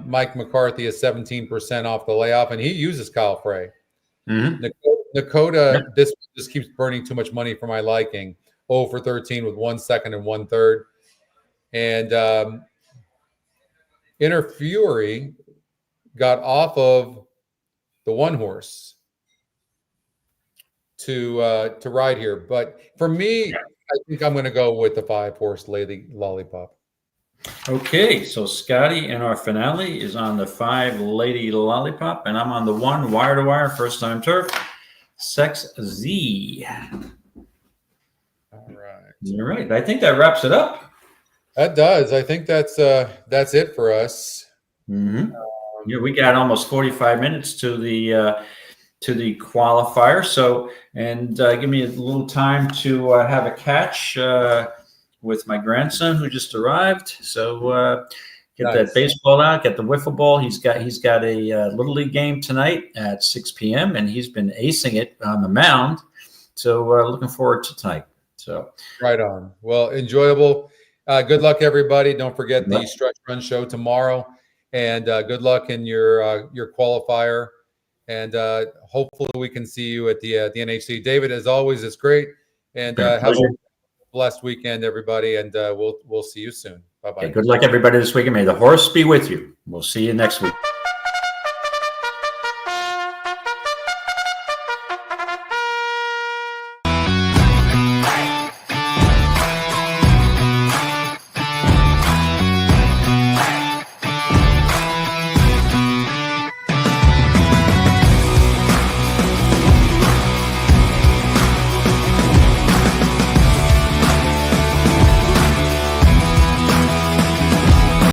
[SPEAKER 1] Mike McCarthy is 17% off the layoff, and he uses Kyle Frey.
[SPEAKER 2] Mm-hmm.
[SPEAKER 1] Nakota, this just keeps burning too much money for my liking. 0 for 13 with 1 second and 1/3. And Inner Fury got off of the one horse to ride here. But for me, I think I'm going to go with the 5-horse Lady Lollipop.
[SPEAKER 2] Okay, so Scotty in our finale is on the 5 Lady Lollipop, and I'm on the 1 Wire to Wire First Time Turf Sex Z.
[SPEAKER 1] All right.
[SPEAKER 2] All right. I think that wraps it up.
[SPEAKER 1] That does. I think that's it for us.
[SPEAKER 2] Mm-hmm. Yeah, we got almost 45 minutes to the qualifier. So, and give me a little time to have a catch with my grandson who just arrived. So get
[SPEAKER 1] Nice.
[SPEAKER 2] that baseball out, get the wiffle ball. He's got a little league game tonight at 6 p.m. and he's been acing it on the mound. So looking forward to tonight. So
[SPEAKER 1] right on. Well, enjoyable. Good luck, everybody. Don't forget the Stretch Run show tomorrow, and good luck in your qualifier. And hopefully we can see you at the NHC. David, as always, it's great. And have a blessed weekend, everybody. And we'll see you soon. Bye bye.
[SPEAKER 2] Okay, good luck, everybody, this weekend. May the horse be with you. We'll see you next week.